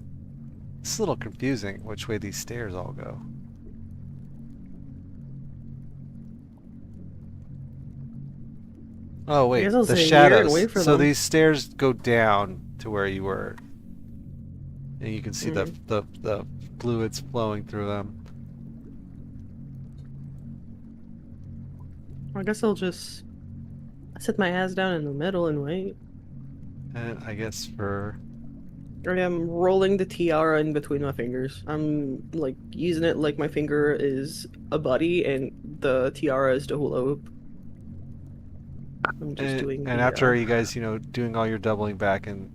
It's a little confusing which way these stairs all go. Oh wait, guess I'll the say here and shadows. wait for So them. these stairs go down to where you were, and you can see the fluids flowing through them. I guess I'll just sit my ass down in the middle and wait. And I guess for I'm rolling the tiara in between my fingers. I'm like using it like my finger is a body and the tiara is the hula hoop. I'm just doing and the, after you guys, doing all your doubling back and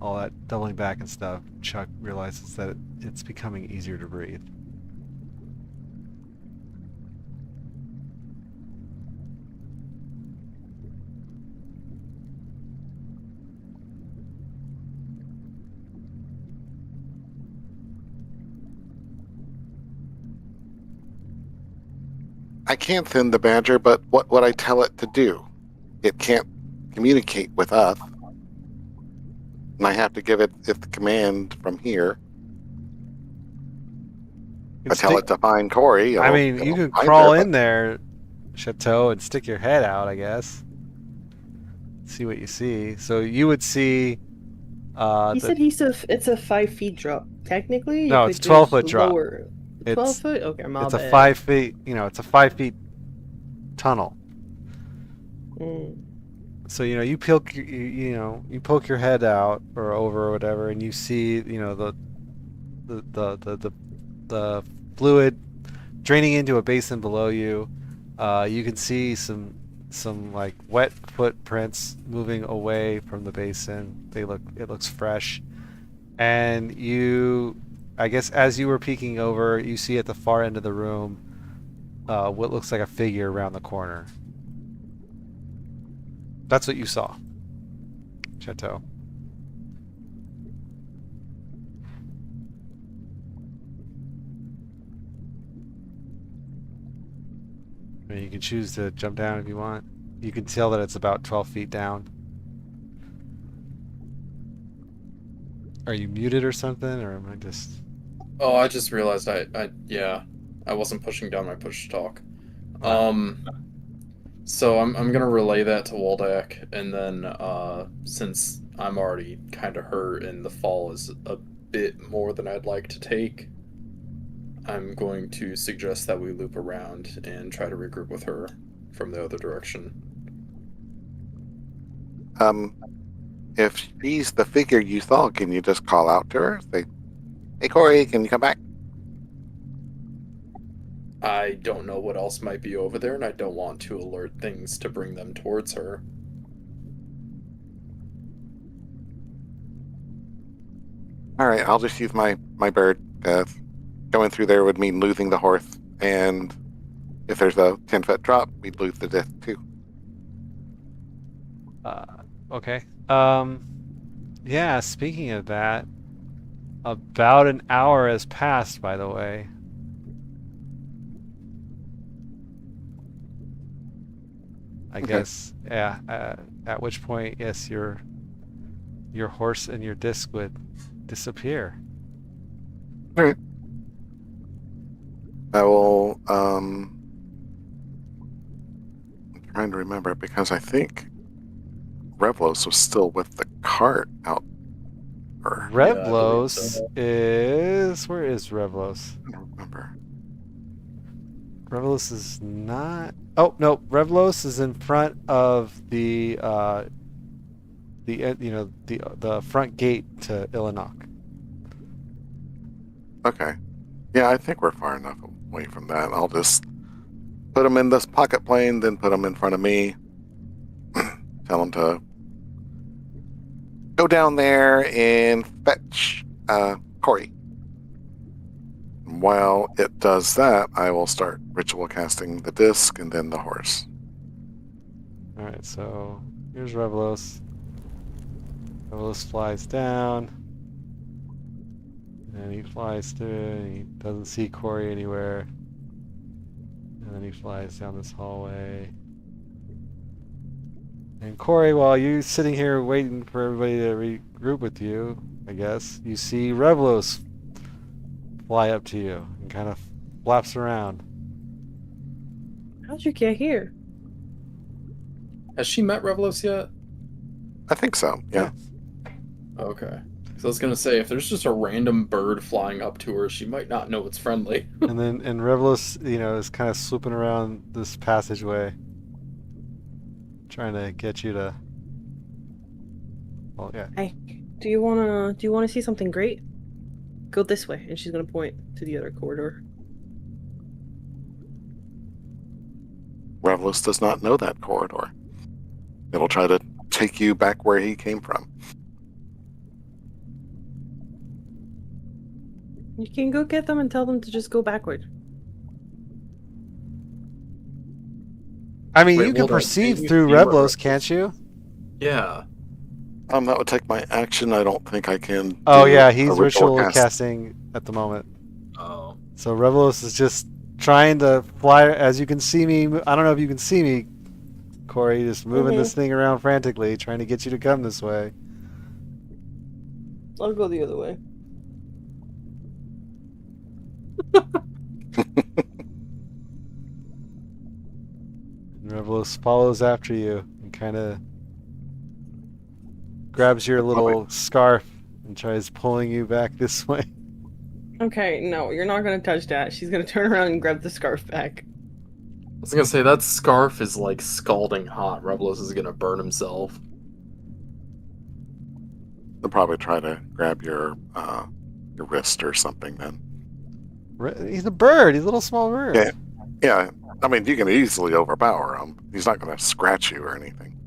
all that doubling back and stuff, Chuck realizes that it's becoming easier to breathe. I can't send the badger, but what would I tell it to do? It can't communicate with us. And I have to give it the command from here. I tell it to find Corey. I mean, you can crawl in there, Chateau, and stick your head out, I guess. See what you see. So you would see. He said it's a 5 feet drop. Technically, No, you it's could 12-foot just drop. lower- 12 foot? Okay, my It's bad. a 5 feet. It's a 5 feet tunnel. Mm. So you poke you poke your head out or over or whatever, and you see the fluid draining into a basin below you. You can see some like wet footprints moving away from the basin. It looks fresh, and I guess as you were peeking over, you see at the far end of the room what looks like a figure around the corner. That's what you saw, Chateau. I mean, you can choose to jump down if you want. You can tell that it's about 12 feet down. Are you muted or something, or am I just... Oh, I just realized I wasn't pushing down my push to talk. So I'm gonna relay that to Wuldak, and then since I'm already kind of hurt and the fall is a bit more than I'd like to take, I'm going to suggest that we loop around and try to regroup with her from the other direction. If she's the figure you saw, can you just call out to her? Say, "Hey, Corey, can you come back?" I don't know what else might be over there, and I don't want to alert things to bring them towards her. All right, I'll just use my bird. Going through there would mean losing the horse, and if there's a 10-foot drop, we'd lose the disc too. Okay. Yeah, speaking of that, about an hour has passed, by the way. I guess, yeah, at which point, yes, your horse and your disc would disappear. All right. I will, I'm trying to remember, because I think Revlos was still with the cart out. Revlos is... Where is Revlos? I don't remember. Revlos is not... Oh, no, Revlos is in front of the front gate to Illithinoch. Okay. Yeah, I think we're far enough away from that. I'll just put them in this pocket plane, then put them in front of me. Tell them to go down there and fetch Corey. While it does that, I will start ritual casting the disc and then the horse. Alright, so here's Revlos. Revlos flies down. And he flies through, and he doesn't see Corey anywhere. And then he flies down this hallway. And Corey, while you're sitting here waiting for everybody to regroup with you, I guess, you see Revlos fly up to you and kind of flaps around. How'd you get here? Has she met Revlos yet? I think so, yeah. Okay. So I was gonna say, if there's just a random bird flying up to her, she might not know it's friendly. And Revlos, is kind of swooping around this passageway, trying to get you to... Well, yeah. Hey, do you wanna see something great? Go this way, and she's gonna point to the other corridor. Revlos does not know that corridor. It'll try to take you back where he came from. You can go get them and tell them to just go backward. I mean, Wait, you can hold on. perceive Can you through see where Revlos, Revlos can't you? Yeah. That would take my action. I don't think I can. Oh do yeah, a he's ritual ritual cast. casting at the moment. Oh. So Revlos is just trying to fly. As you can see me, I don't know if you can see me, Corey, just moving this thing around frantically, trying to get you to come this way. I'll go the other way. And Revlos follows after you and kind of grabs your little scarf and tries pulling you back this way. Okay, no, you're not gonna touch that. She's gonna turn around and grab the scarf back. I was gonna say, that scarf is like scalding hot. Revlos is gonna burn himself. They'll probably try to grab your wrist or something then. He's a bird. He's a little small bird. Yeah. Yeah, I mean, you can easily overpower him. He's not going to scratch you or anything.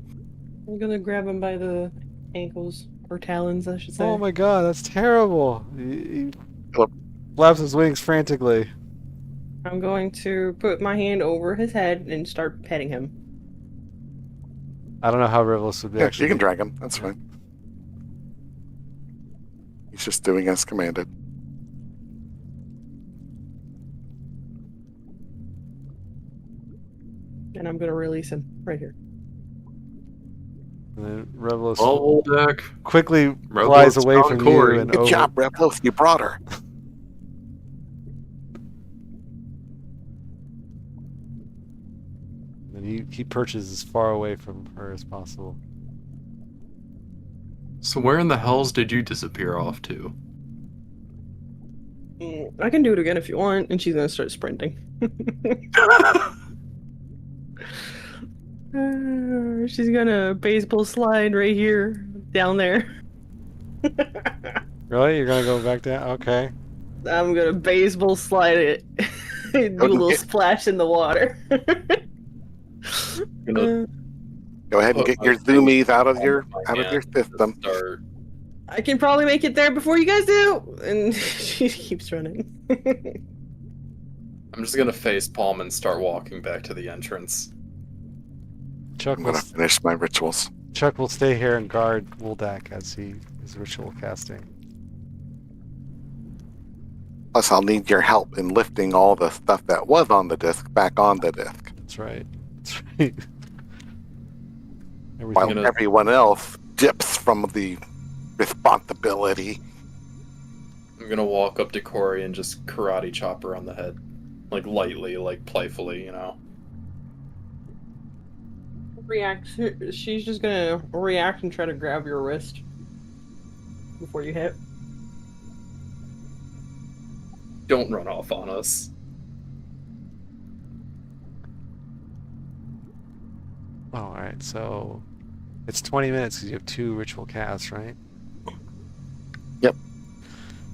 I'm gonna grab him by the ankles, or talons, I should say. Oh my god, that's terrible. He Look. flaps his wings frantically. I'm going to put my hand over his head and start petting him. I don't know how Revelous would be Yeah, actually. you can drag him. That's fine. He's just doing as commanded. And I'm gonna release him right here. And then Revelous Wuldak. quickly Revelous flies away found from Corey. you and Good over. job, Replos. You brought her. And he perches as far away from her as possible. So where in the hells did you disappear off to? I can do it again if you want, and she's gonna start sprinting. She's gonna baseball slide right here, down there. Really? You're gonna go back down? Okay. I'm gonna baseball slide it. Do a little splash in the water. Gonna Go ahead and put get my your zoomies out of your hand system. to start. I can probably make it there before you guys do. And she keeps running. I'm just gonna face palm and start walking back to the entrance. Chuck I'm will, going to finish my rituals. Chuck will stay here and guard Wuldak as he is ritual casting. Plus, I'll need your help in lifting all the stuff that was on the disc back on the disc. That's right. That's right. While Everything. everyone else dips from the responsibility. I'm gonna walk up to Corey and just karate chop her on the head. Like lightly, like playfully, you know. React. She's just gonna react and try to grab your wrist before you hit. Don't run off on us. Oh, alright, so it's 20 minutes because you have 2 ritual casts, right? Yep.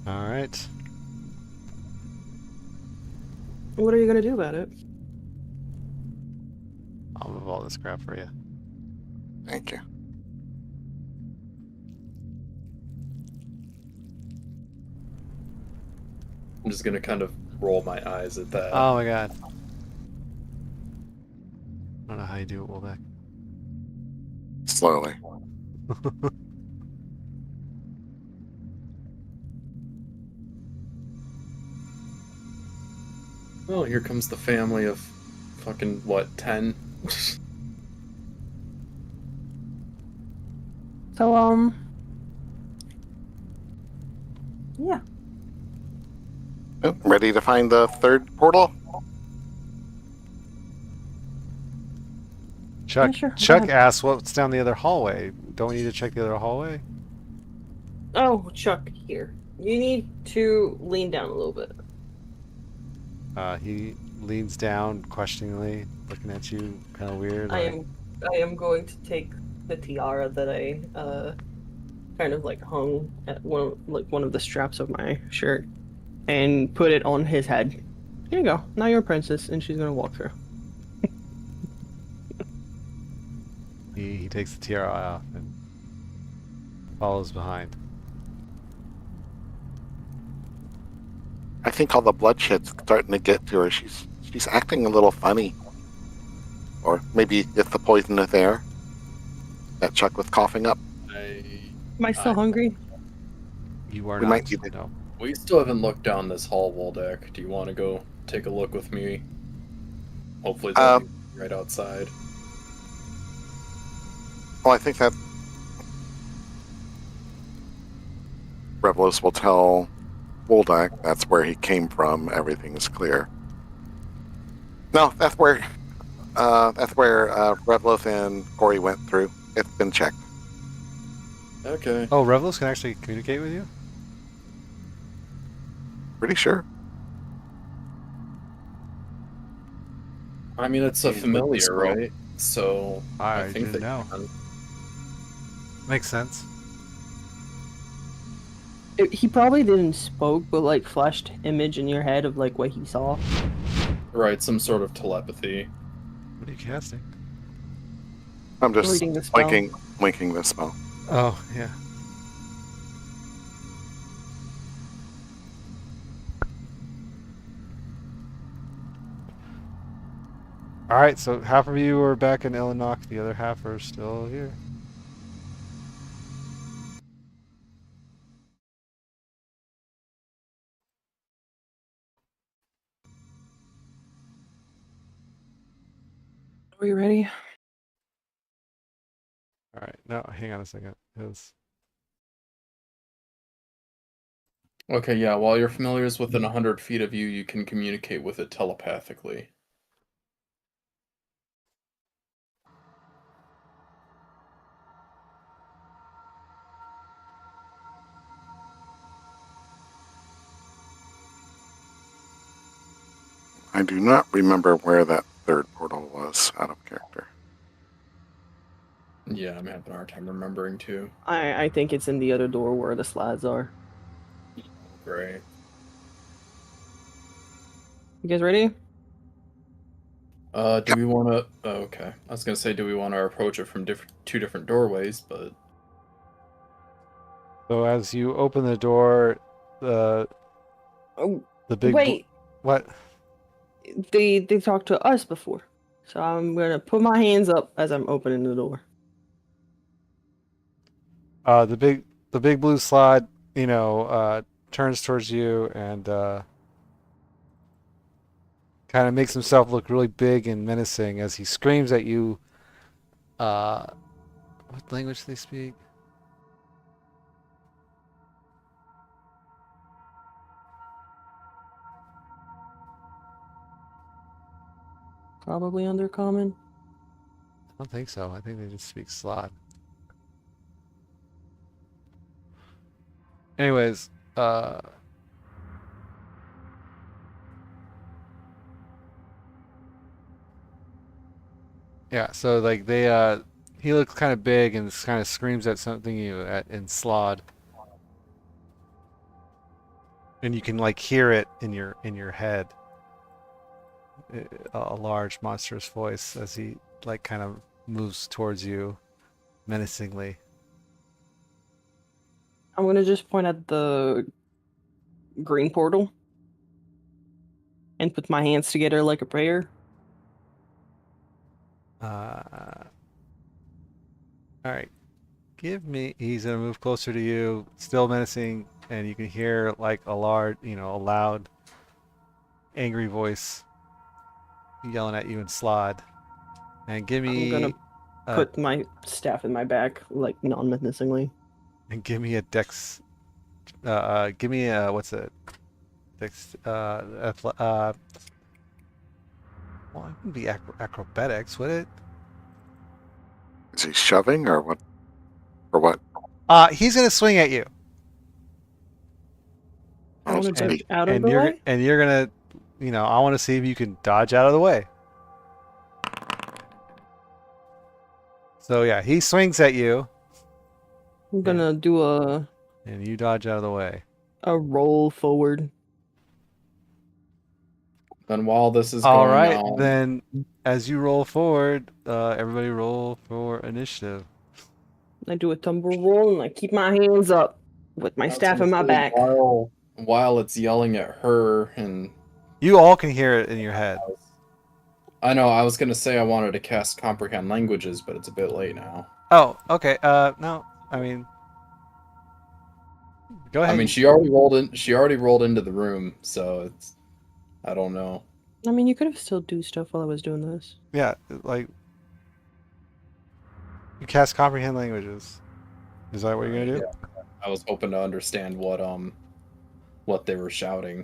Alright. What are you gonna do about it? I'll move all this crap for you. Thank you. I'm just gonna kind of roll my eyes at that. Oh my god. I don't know how you do it, Wuldak. Slowly. Well, here comes the family of fucking, what, 10? So, yeah. Oh, ready to find the third portal? Chuck, Yeah, sure, go Chuck ahead. asks what's down the other hallway. Don't we need to check the other hallway? Oh, Chuck, here. You need to lean down a little bit. He leans down questioningly, looking at you, kind of weird. I am going to take the tiara that I kind of like hung at one of the straps of my shirt and put it on his head. Here you go. Now you're a princess, and she's gonna walk through. He takes the tiara off and follows behind. I think all the bloodshed's starting to get to her. She's acting a little funny. Or maybe it's the poison in the air that Chuck was coughing up. Am I still hungry? You are We not. might need to- No. We still haven't looked down this hall, Wuldak. Do you want to go take a look with me? Hopefully they'll be right outside. Well, I think that Revelos will tell Wuldak that's where he came from. Everything is clear. No, that's where Revelos and Corey went through. It's been checked. Okay. Oh, Revelos can actually communicate with you? Pretty sure. I mean, it's a He's familiar, with the right? So I think didn't they know. can. Makes sense. He probably didn't spoke, but like flashed image in your head of like what he saw. Right, some sort of telepathy. What are you casting? I'm just Reading the spell. linking the spell. Oh, yeah. Alright, so half of you are back in Illinoch, the other half are still here. Are we ready? Alright, no, hang on a second. Okay, yeah, while your familiar is within 100 feet of you, you can communicate with it telepathically. I do not remember where that third portal was out of character. Yeah, I'm having a hard time remembering too. I think it's in the other door where the slides are. Great. You guys ready? Do we want to... Oh, okay. I was going to say, do we want to approach it from two different doorways, but... So as you open the door, the big... Wait, what? they talked to us before, so I'm gonna put my hands up as I'm opening the door. The big blue slide, turns towards you and kind of makes himself look really big and menacing as he screams at you. What language do they speak? Probably undercommon. I don't think so. I think they just speak slot. Anyways, yeah, so like he looks kind of big and kind of screams at something in Slod. And you can like hear it in your head. A large monstrous voice as he like kind of moves towards you menacingly. I'm gonna just point at the green portal and put my hands together like a prayer. All right. He's gonna move closer to you, still menacing, and you can hear like a loud, angry voice yelling at you in Slod. And give me. I'm gonna put my staff in my back, like non-menacingly. And give me a dex. Give me a what's it? Dex. Well, it wouldn't be acrobatics, would it? Is he shoving or what? Or what? He's gonna swing at you. I want to And- dodge out of the way. And you're gonna, I want to see if you can dodge out of the way. So yeah, he swings at you, I'm gonna do and you dodge out of the way. a roll forward. Then while this is All going right, on... then as you roll forward, everybody roll for initiative. I do a tumble roll and I keep my hands up with my I was staff gonna in my say, back. While it's yelling at her and... You all can hear it in your head. I know, I was going to say I wanted to cast Comprehend Languages, but it's a bit late now. Oh, okay. No, I mean, go ahead. I mean, she already rolled into the room, so it's... I don't know. I mean, you could have still do stuff while I was doing this. Yeah, like you cast comprehend languages. Is that what you're gonna do? Yeah. I was hoping to understand what they were shouting.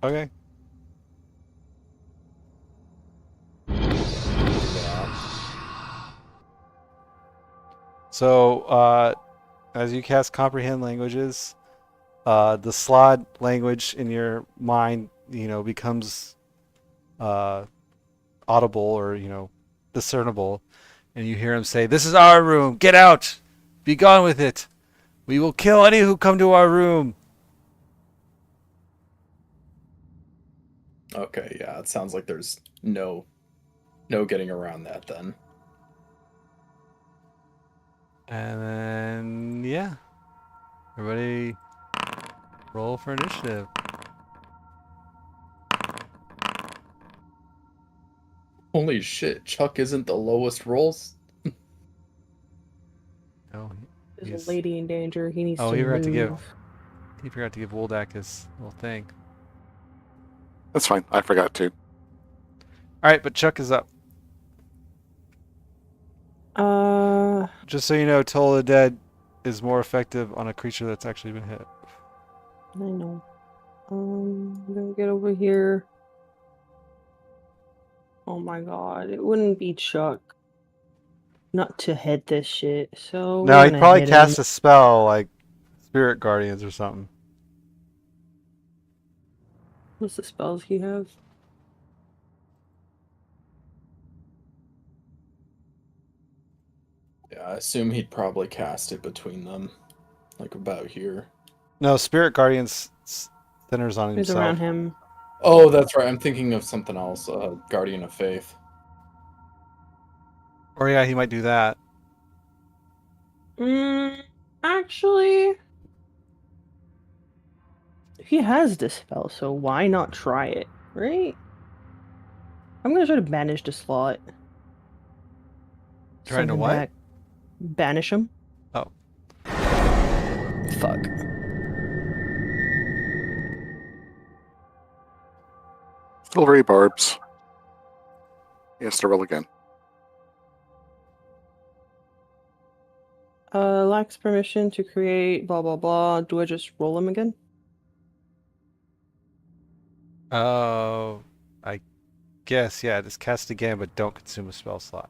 Okay. So, as you cast comprehend languages, the Slod language in your mind, becomes audible or discernible, and you hear him say, "This is our room. Get out. Be gone with it. We will kill any who come to our room. Okay, yeah, it sounds like there's no getting around that then. And then, yeah. Everybody roll for initiative. Holy shit, Chuck isn't the lowest rolls? Oh, There's he's- a lady in danger. He needs Oh, to he move. forgot to give. He forgot to give Wuldak his little thing. That's fine. I forgot to. All right, but Chuck is up. I Just so you know, Toll of the Dead is more effective on a creature that's actually been hit. know. I'm gonna get over here. Oh my god, it wouldn't be Chuck not to hit this shit. So No, we're he'd gonna probably hit cast him. a spell like Spirit Guardians or something. What's the spells he has? Yeah, I assume he'd probably cast it between them, like about here. No, Spirit Guardians centers on It's himself. around him. Oh, that's right. I'm thinking of something else. Guardian of Faith. Or yeah, he might do that. Actually, he has this spell, so why not try it, right? I'm gonna try to banish the slot. Trying Send to him what? back. Banish him. Oh. Fuck. Silvery barbs. He has to roll again. Lacks permission to create blah blah blah. Do I just roll him again? Oh, I guess, yeah, just cast again, but don't consume a spell slot.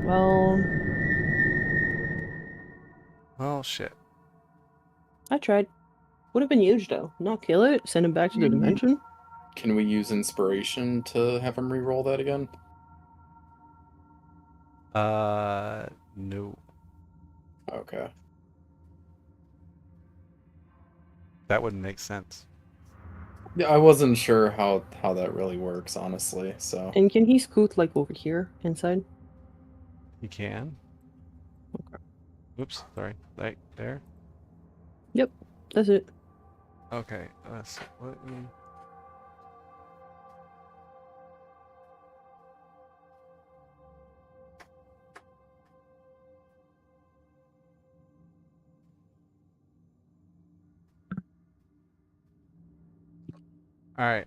Well, Oh, shit. I tried. Would have been huge though. Not kill it. Send him back to the dimension. Can we use inspiration to have him re-roll that again? No. Okay. That wouldn't make sense. Yeah, I wasn't sure how that really works, honestly. So And can he scoot like over here inside? You can. Okay. Oops, sorry. Right there. Yep, that's it. Okay, let me... Alright.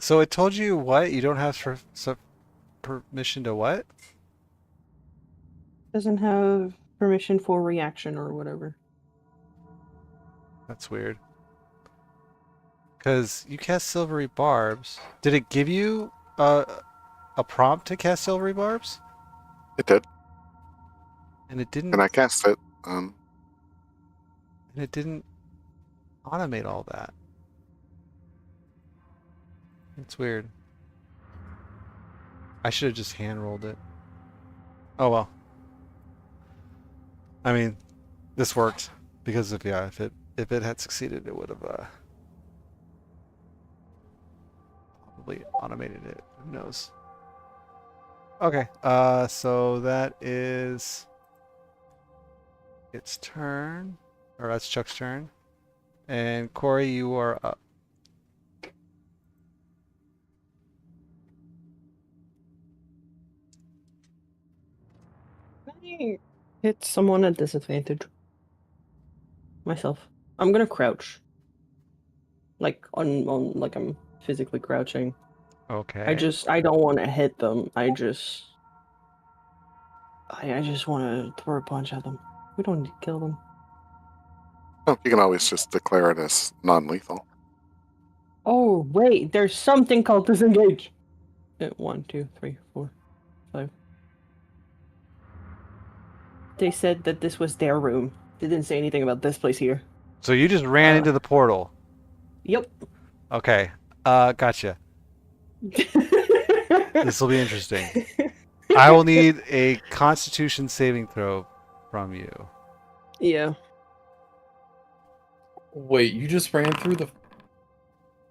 So it told you what? You don't have permission to what? Doesn't have permission for reaction or whatever. That's weird. Because you cast Silvery Barbs. Did it give you a prompt to cast Silvery Barbs? It did. And it didn't... And I cast it. And it didn't automate all that. It's weird. I should have just hand rolled it. Oh well. I mean, this worked because if if it had succeeded, it would have probably automated it. Who knows? Okay. So that is its turn, or that's Chuck's turn, and Corey, you are up. Hit someone at disadvantage. Myself. I'm gonna crouch. Like on like I'm physically crouching. Okay. I don't want to hit them. I just want to throw a punch at them. We don't need to kill them. Oh, you can always just declare it as non-lethal. Oh wait, there's something called disengage. 1, 2, 3, 4, 5. They said that this was their room. They didn't say anything about this place here. So you just ran into the portal. Yep. Okay. Gotcha. This will be interesting. I will need a Constitution saving throw from you. Yeah. Wait, you just ran through the...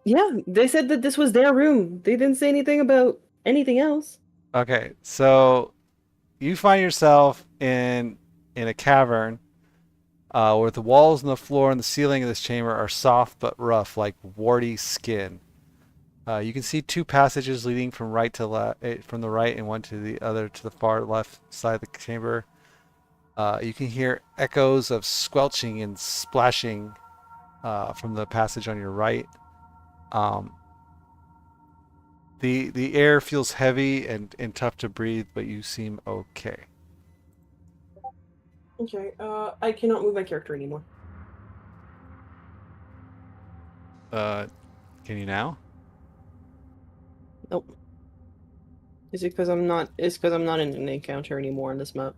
Yeah, they said that this was their room. They didn't say anything about anything else. Okay, so you find yourself in a cavern where the walls and the floor and the ceiling of this chamber are soft but rough, like warty skin. You can see two passages leading from right to left, from the right and one to the other to the far left side of the chamber. You can hear echoes of squelching and splashing from the passage on your right. The air feels heavy and tough to breathe, but you seem okay. Okay, I cannot move my character anymore. Can you now? Nope. Is it because I'm not? It's because I'm not in an encounter anymore on this map.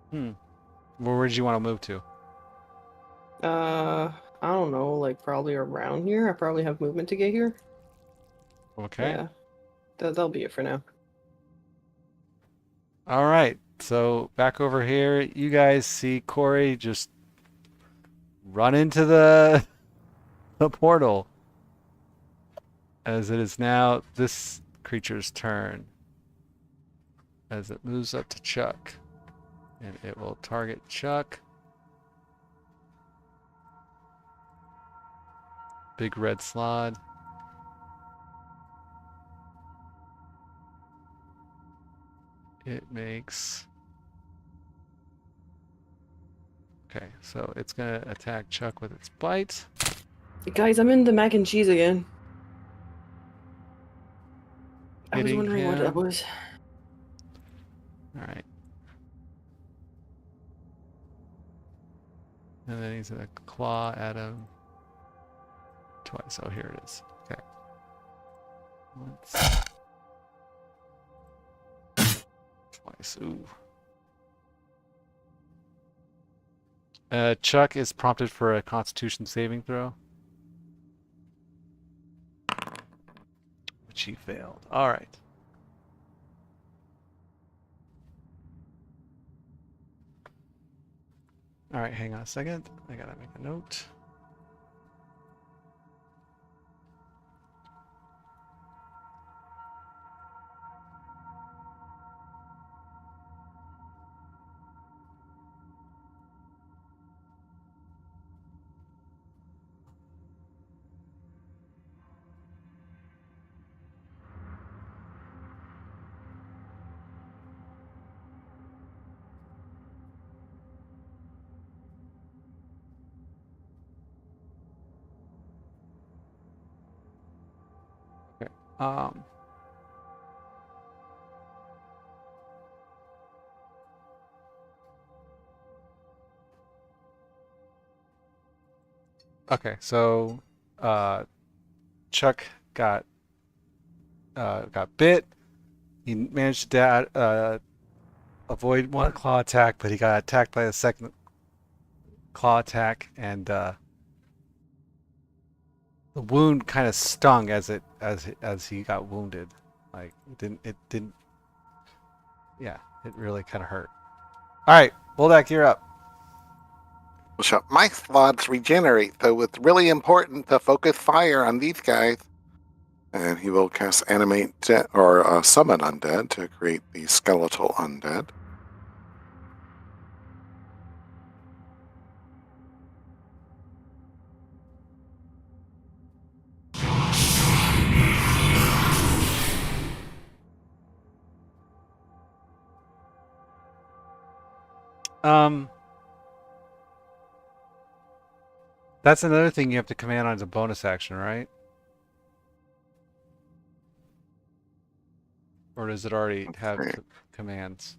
Where did you want to move to? I don't know, like probably around here. I probably have movement to get here. Okay. Yeah, that'll be it for now. All right. So back over here, you guys see Corey just run into the portal, as it is now this creature's turn, as it moves up to Chuck, and it will target Chuck. Big red slot. It makes... Okay, so it's gonna attack Chuck with its bite. Guys, I'm in the mac and cheese again. I was Hitting wondering what that him. was. All right. And then he's gonna claw at him twice. Oh, here it is. Okay. Once. Twice. Ooh. Chuck is prompted for a Constitution saving throw, which he failed. All right. All right, hang on a second. I gotta make a note. Okay. Okay, so Chuck got bit. He managed to avoid one claw attack, but he got attacked by the second claw attack, and the wound kind of stung as he got wounded. Like it didn't. Yeah, it really kind of hurt. All right, Wuldak, you're up. So my slots regenerate, so it's really important to focus fire on these guys. And he will cast animate or summon undead to create the skeletal undead. That's another thing you have to command on as a bonus action, right? Or does it already have Okay. commands?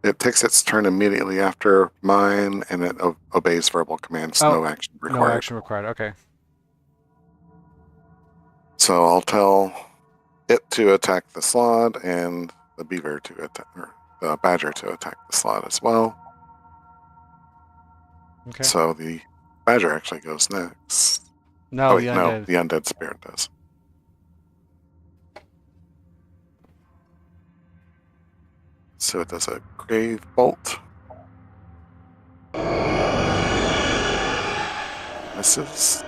It takes its turn immediately after mine, and it obeys verbal commands. Oh, No action required. No action required. Okay. So I'll tell it to attack the slot, and the beaver to attack, or the badger to attack the slot as well. Okay. So the badger actually goes next. No, the undead. The undead spirit does. So it does a grave bolt. Misses.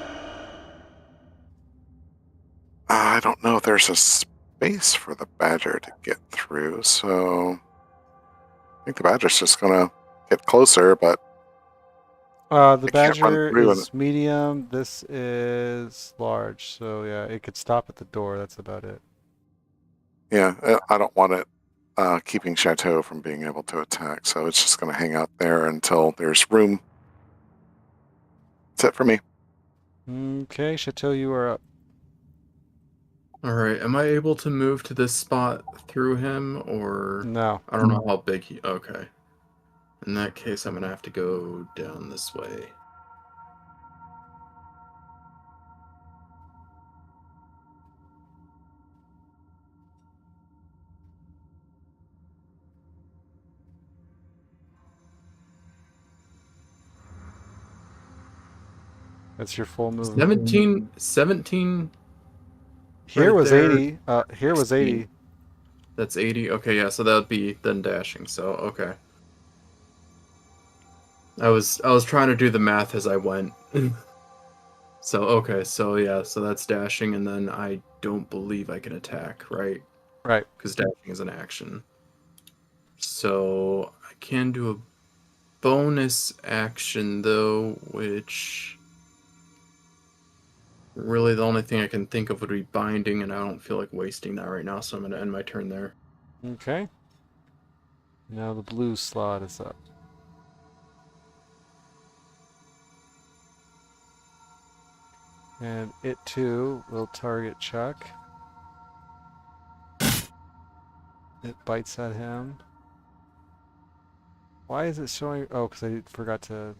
I don't know if there's a space for the badger to get through, so I think the badger's just gonna get closer, but The it can't run badger through. is medium. This is large, so yeah, it could stop at the door. That's about it. Yeah, I don't want it keeping Chateau from being able to attack, so it's just going to hang out there until there's room. That's it for me. Okay, Chateau, you are up. All right. Am I able to move to this spot through him, or No. I don't know how big he? Okay. In that case, I'm gonna have to go down this way. That's your full movement. 17. Here right was there. 80. Here was 80. That's 80. Okay, yeah. So that would be then dashing. So okay. I was trying to do the math as I went. So okay. So yeah. So that's dashing, and then I don't believe I can attack, right? Right. Because dashing is an action. So I can do a bonus action though, which really the only thing I can think of would be binding, and I don't feel like wasting that right now, so I'm gonna end my turn there. Okay. Now the blue slot is up. And it too will target Chuck. It bites at him. Why is it showing? Oh, because I forgot to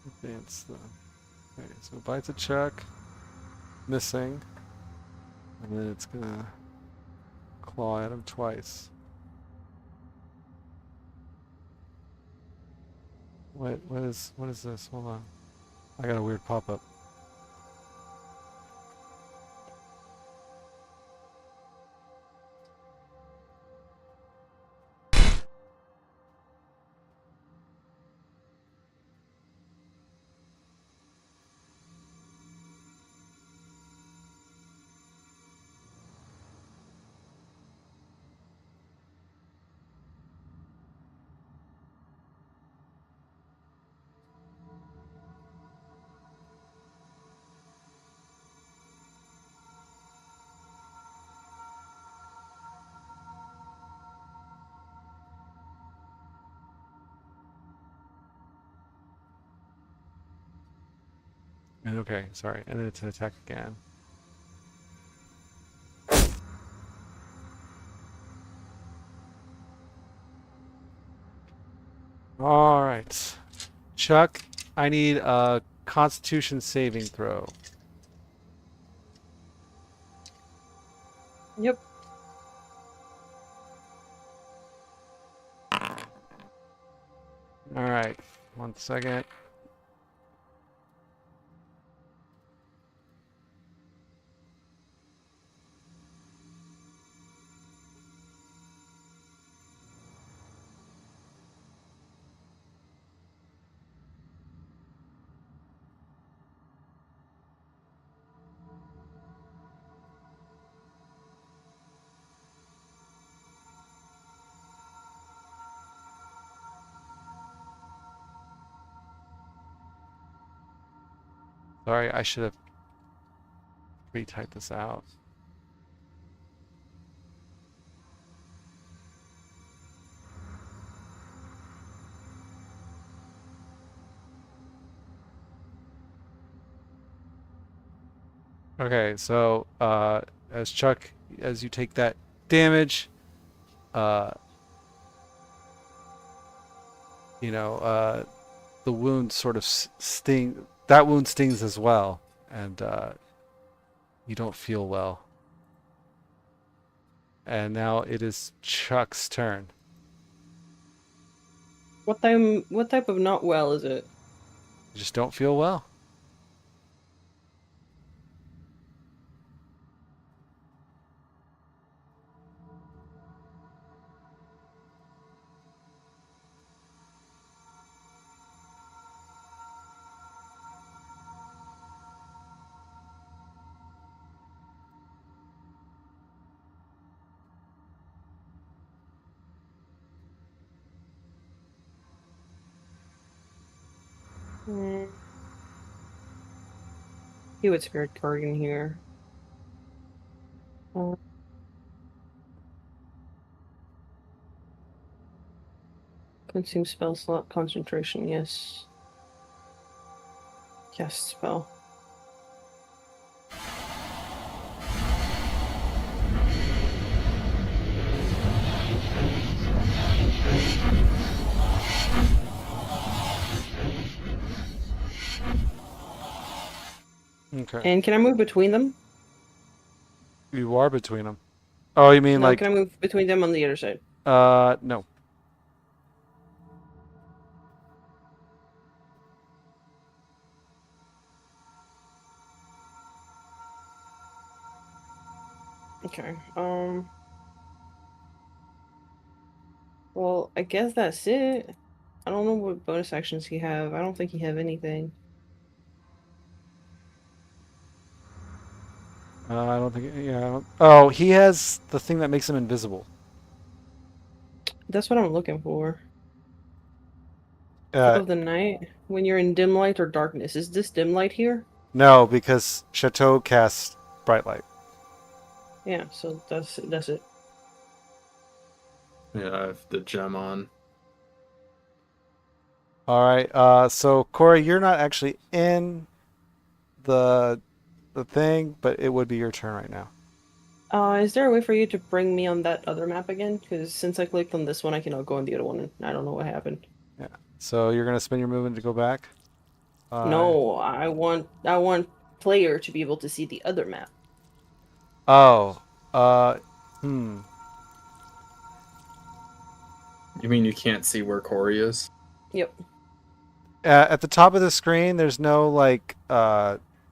advance the. Okay, so it bites at Chuck. Missing. And then it's gonna claw at him twice. What is this? Hold on. I got a weird pop-up. And okay, sorry. And then it's an attack again. All right. Chuck, I need a Constitution saving throw. Yep. All right. 1 second. Sorry, I should have retyped this out. Okay, so as you take that damage, uh, the wound sort of sting. That wound stings as well, and you don't feel well. And now it is Chuck's turn. What type of not well is it? You just don't feel well. Mm. He would spirit card in here. Uh, Consume spell slot concentration, yes. Cast spell. Okay. And can I move between them? You are between them. Oh, you mean No, like, can I move between them on the other side? no. Okay. Well, I guess that's it. I don't know what bonus actions he have. I don't think he have anything. I don't think, yeah. I don't, oh, he has the thing that makes him invisible. That's what I'm looking for. Flow Uh, of the night. When you're in dim light or darkness. Is this dim light here? no, because Chateau casts bright light. Yeah, so that's it. Yeah, I have the gem on. All right. So Corey, you're not actually in the thing, but it would be your turn right now. Is there a way for you to bring me on that other map again? Because since I clicked on this one, I cannot go on the other one, and I don't know what happened. Yeah. So you're gonna spend your movement to go back. No, I want player to be able to see the other map. Oh. Uh. Hmm. You mean you can't see where Corey is? Yep. At the top of the screen, there's no like.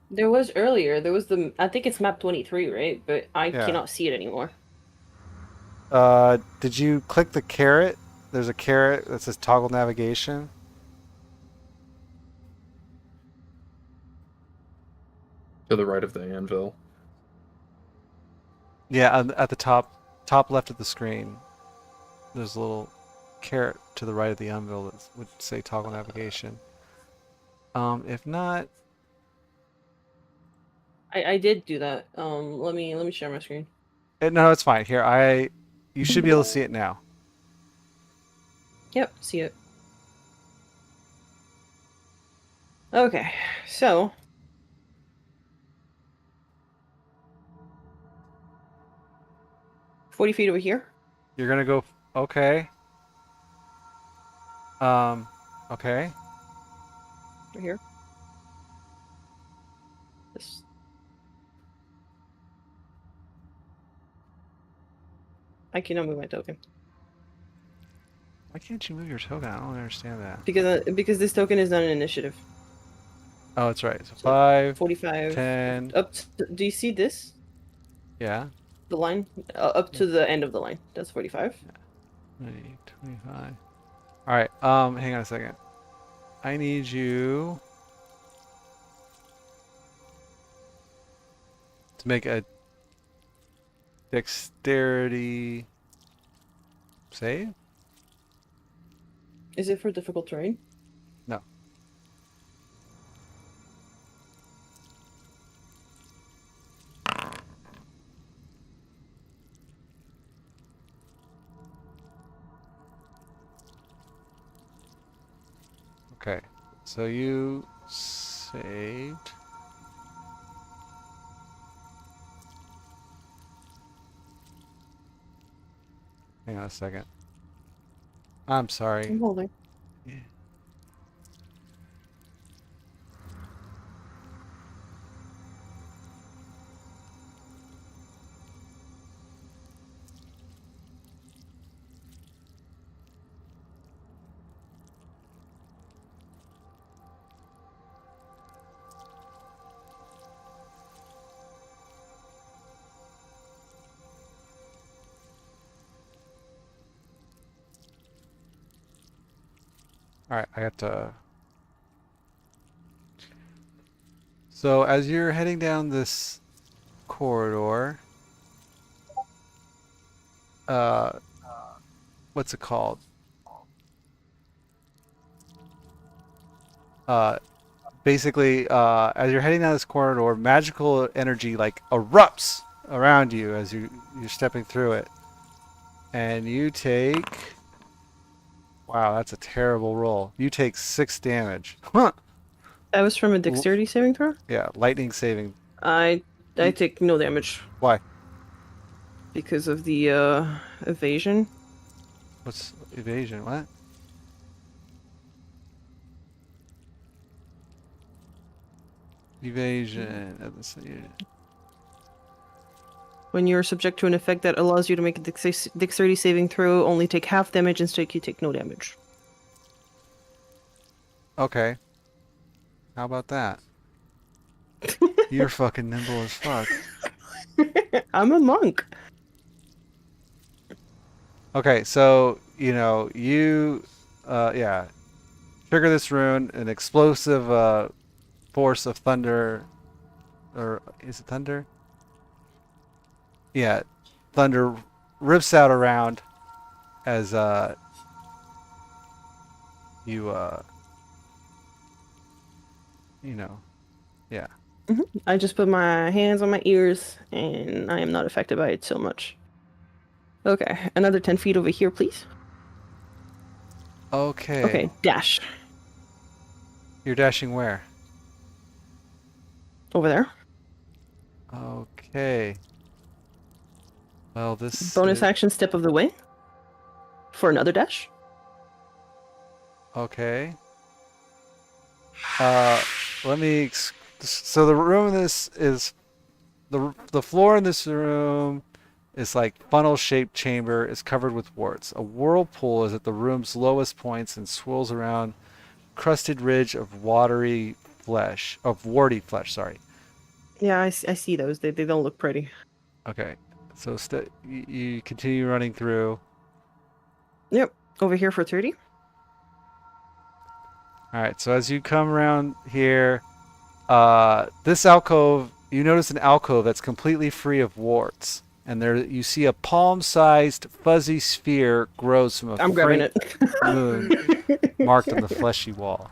There was earlier. There was I think it's map 23, right? But I Yeah. cannot see it anymore. Did you click the caret? There's a caret that says toggle navigation. To the right of the anvil. Yeah, at the top left of the screen, there's a little caret to the right of the anvil that would say toggle navigation. If not, I did do that. Let me share my screen. no, it's fine. Here, you should be able to see it now. Yep, see it. Okay, so 40 feet over here. You're gonna go. Okay. Okay. Right here. This. I cannot move my token Why can't you move your token? I don't understand that. because this token is not an initiative. Oh, that's right. So So 5, 45 10. do you see this? Yeah. The line up to the end of the line. That's 45. 20, 25. All right. Hang on a second. I need you to make a dexterity save. Is it for difficult terrain? No. Okay. So you saved. Hang on a second. I'm sorry. I'm holding. Yeah. All right, I got to. So as you're heading down this corridor, uh, what's it called? basically, as you're heading down this corridor, magical energy like erupts around you as you're stepping through it, and you take. Wow, that's a terrible roll. You take 6 damage. Huh. That was from a dexterity saving throw? Yeah, lightning saving. I take no damage Why? because of the evasion. What's evasion? What? Evasion. Let's see. When you're subject to an effect that allows you to make a dexterity saving throw, only take half damage, instead you take no damage. Okay. How about that? You're fucking nimble as fuck. I'm a monk. Okay, so, you, yeah, trigger this rune, an explosive force of thunder, or is it thunder? Yeah, thunder rips out around as, you, yeah. I just put my hands on my ears, and I am not affected by it so much. Okay, another 10 feet over here, please. Okay. Okay, dash. You're dashing where? Over there. Okay. Well, this Bonus is- action, step of the way. For another dash. Okay. Let me. So the room in this is the floor in this room is like funnel-shaped chamber. Is covered with warts. A whirlpool is at the room's lowest points and swirls around crusted ridge of warty flesh. Sorry. Yeah, I see those. They don't look pretty. Okay. So you continue running through. Yep. Over here for 30. All right. So as you come around here, this alcove, you notice an alcove that's completely free of warts, and there you see a palm-sized fuzzy sphere grows from a I'm grabbing it. moon marked on the fleshy wall.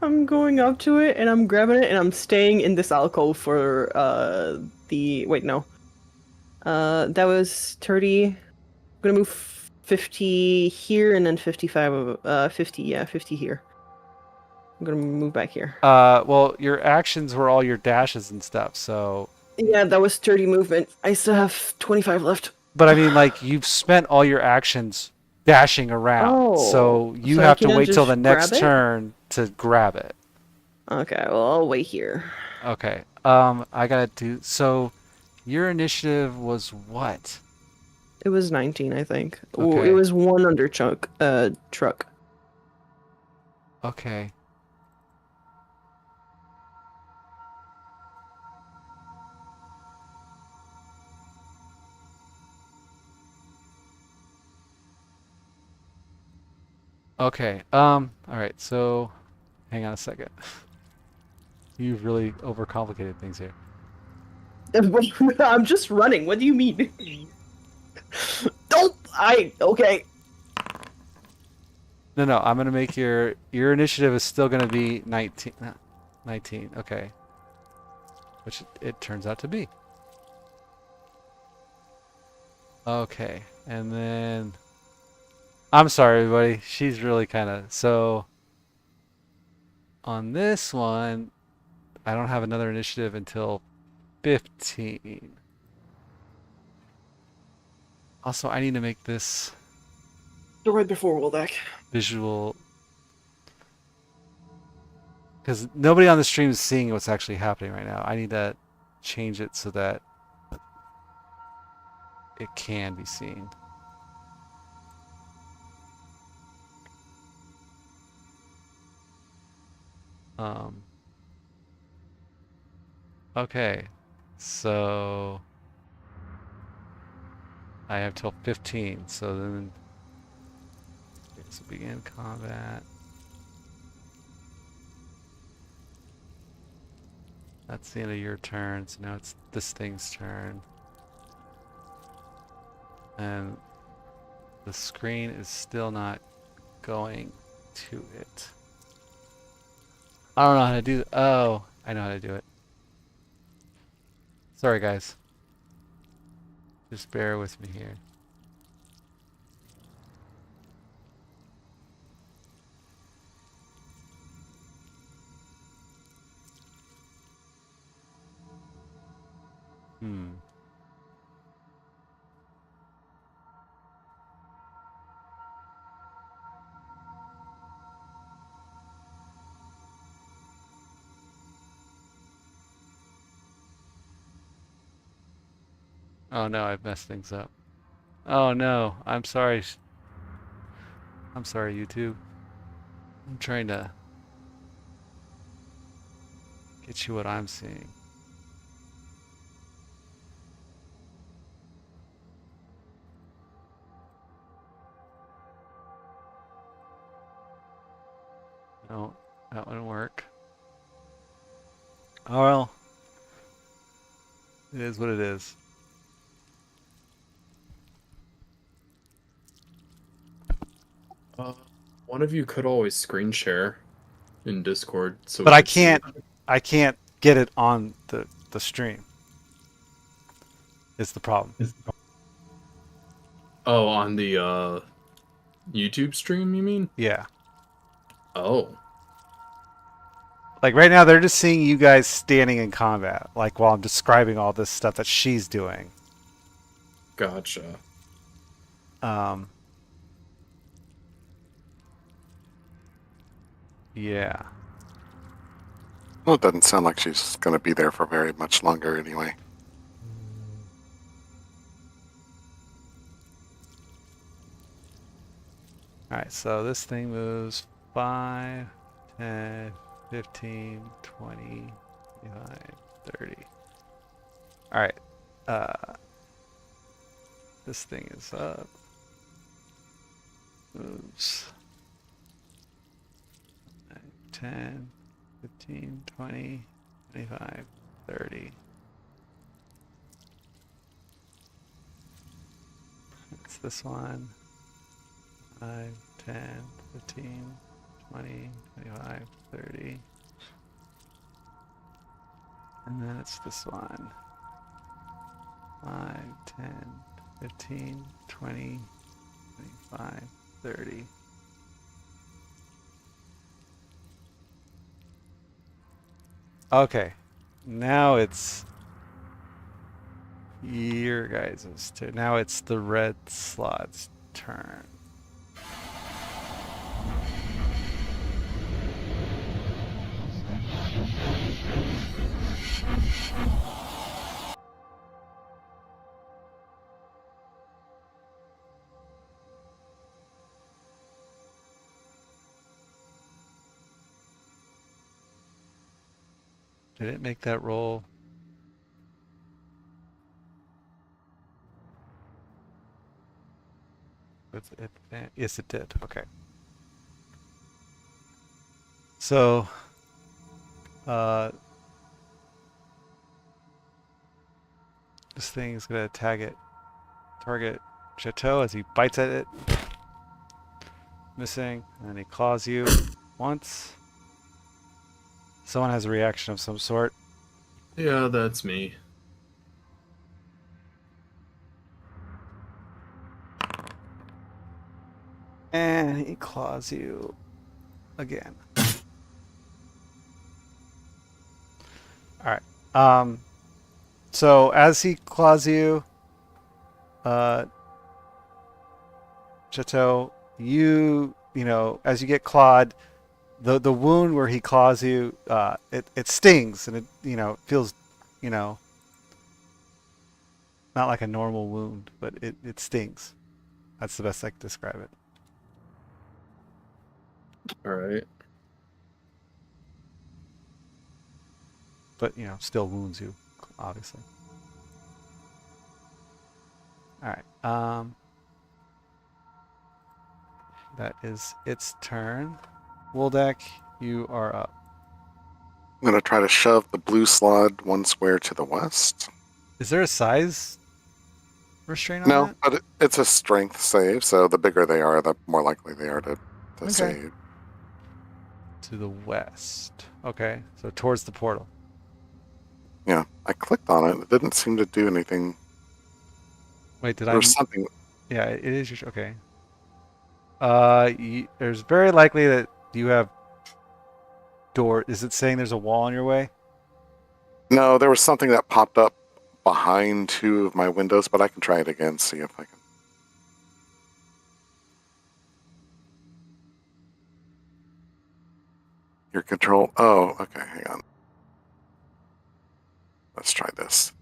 I'm going up to it and I'm grabbing it and I'm staying in this alcove for wait, no. That was 30. I'm gonna move 50 here and then 55 50 here. I'm gonna move back here. Well, your actions were all your dashes and stuff, so. Yeah, that was 30 movement. I still have 25 left. But I mean, like, you've spent all your actions dashing around, so you so have I to wait can't till the just next grab it? turn to grab it. Okay, well I'll wait here. Okay. I gotta do. So, your initiative was what? It was 19, I think. Ooh, Okay. it was one under truck. Okay. Okay. All right. So, hang on a second. You've really overcomplicated things here. I'm just running. What do you mean? Okay. No. I'm gonna make your initiative is still gonna be 19. 19. Okay. Which it turns out to be. Okay. And then. I'm sorry, everybody. She's really kind of so. On this one, I don't have another initiative until 15. Also, I need to make this Right before Wuldak. visual because nobody on the stream is seeing what's actually happening right now. I need to change it so that it can be seen. Okay, so I have till 15, so then let's begin combat. That's the end of your turn, so now it's this thing's turn. And the screen is still not going to it. I don't know how to do. Oh, I know how to do it. Sorry, guys. Just bear with me here. Hmm. Oh no, I've messed things up. Oh no, I'm sorry. I'm sorry, YouTube. I'm trying to get you what I'm seeing. No, that wouldn't work. Oh well, it is what it is. One of you could always screen share in Discord, so But we I could see can't. it. I can't get it on the stream. Is the problem. Oh, on the YouTube stream, you mean? Yeah. Oh, Like right now, they're just seeing you guys standing in combat, like while I'm describing all this stuff that she's doing. gotcha. Yeah. Well, it doesn't sound like she's going to be there for very much longer anyway. Alright, so this thing moves 5, 10, 15, 20, 25, 30. Alright, this thing is up. Moves 10, 15, 20, 25, 30. It's this one. 5, 10, 15, 20, 25, 30. And then it's this one. 5, 10, 15, 20, 25, 30. Okay. Now it's your guys' turn. Now it's the red slot's turn. Did it make that roll? With it? Yes, it did. Okay. So, this thing is gonna target Chateau as he bites at it. Missing, and then he claws you once. Someone has a reaction of some sort. Yeah, that's me. And he claws you again. Alright. So as he claws you, Chateau, you know, as you get clawed, the wound where he claws you, it stings, and it feels, not like a normal wound, but it stings. That's the best I can describe it. All right. But still wounds you, obviously. All right. That is its turn. Wuldak, you are up. I'm going to try to shove the blue slot one square to the west. Is there a size restraint on No, that? but it's a strength save, so the bigger they are, the more likely they are to Okay. save. To the west. Okay, so towards the portal. Yeah, I clicked on it. It didn't seem to do anything. Wait, did There I? was something. Yeah, it is your. Okay. There's very likely that you have door. Is it saying there's a wall in your way? No, there was something that popped up behind two of my windows, but I can try it again, see if I can. Your control. Oh, okay, hang on. Let's try this.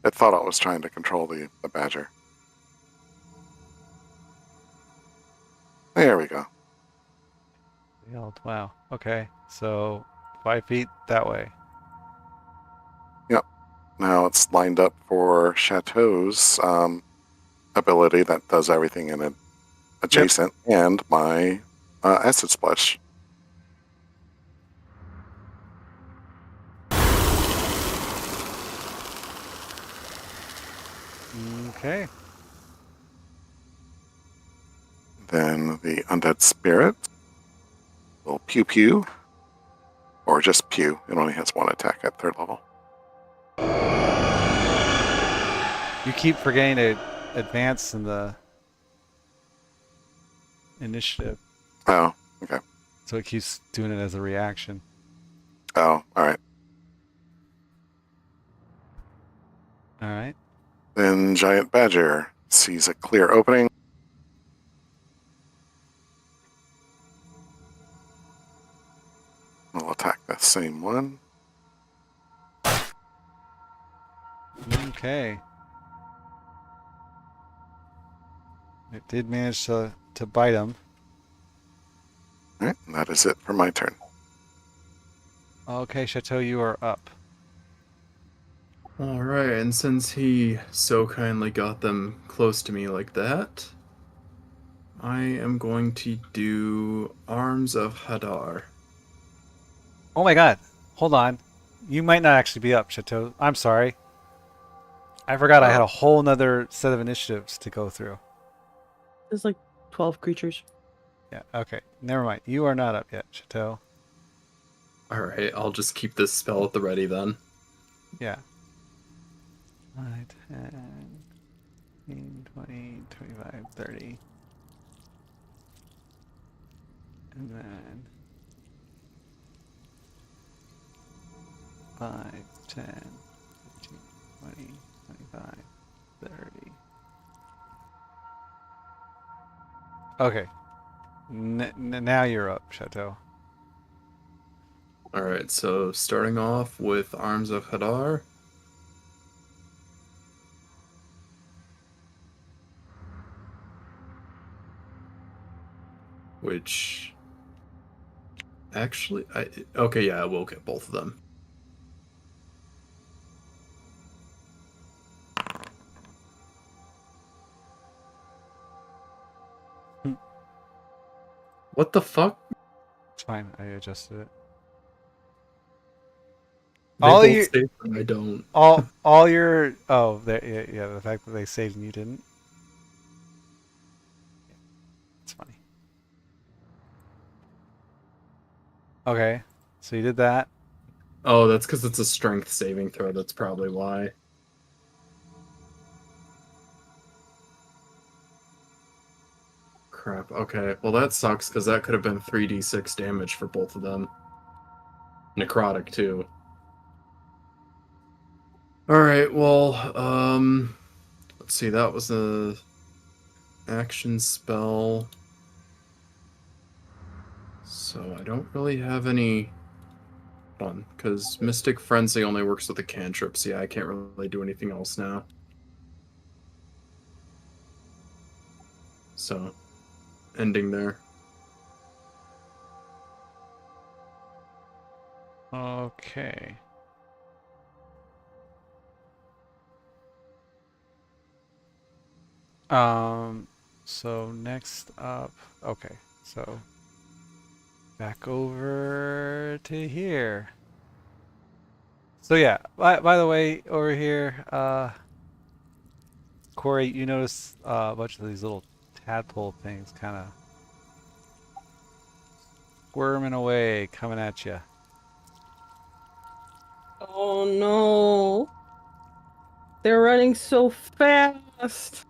It thought I was trying to control the badger. There we go. Wow. Okay, so 5 feet that way. Yep. Now it's lined up for Chateau's ability that does everything in it adjacent, and my acid splash. Okay. Then the undead spirit will pew pew, or just pew. It only has one attack at 3rd level. You keep forgetting to advance in the initiative, Oh, okay. so it keeps doing it as a reaction. Oh, all right. All right. Then Giant Badger sees a clear opening. We'll attack the same one. Okay. It did manage to bite him. All right, and that is it for my turn. Okay, Chateau, you are up. Alright, and since he so kindly got them close to me like that, I am going to do Arms of Hadar. Oh my god. Hold on. You might not actually be up, Chateau. I'm sorry. I forgot I had a whole nother set of initiatives to go through. There's like 12 creatures. Yeah, okay. Never mind. You are not up yet, Chateau. Alright, I'll just keep this spell at the ready then. Yeah. 5, 10, 15, 20, 25, 30. And then 5, 10, 15, 20, 25, 30. Okay. Now you're up, Chateau. Alright, so starting off with Arms of Hadar. Which... Actually, okay, yeah, I will get both of them. What the fuck? It's fine. I adjusted it. They All both you- save and I don't. All your yeah, the fact that they saved and you didn't. It's funny. Okay, so you did that. Oh, that's because it's a strength saving throw. That's probably why. Crap. Okay. Well, that sucks because that could have been 3d6 damage for both of them. Necrotic, too. Alright, well, let's see. That was a action spell. So I don't really have any fun because Mystic Frenzy only works with the cantrips. Yeah, I can't really do anything else now. So, ending there. Okay. So next up, okay, so back over to here. So yeah, by the way, over here, Corey, you notice a bunch of these little tadpole things kind of squirming away, coming at you. Oh no. They're running so fast.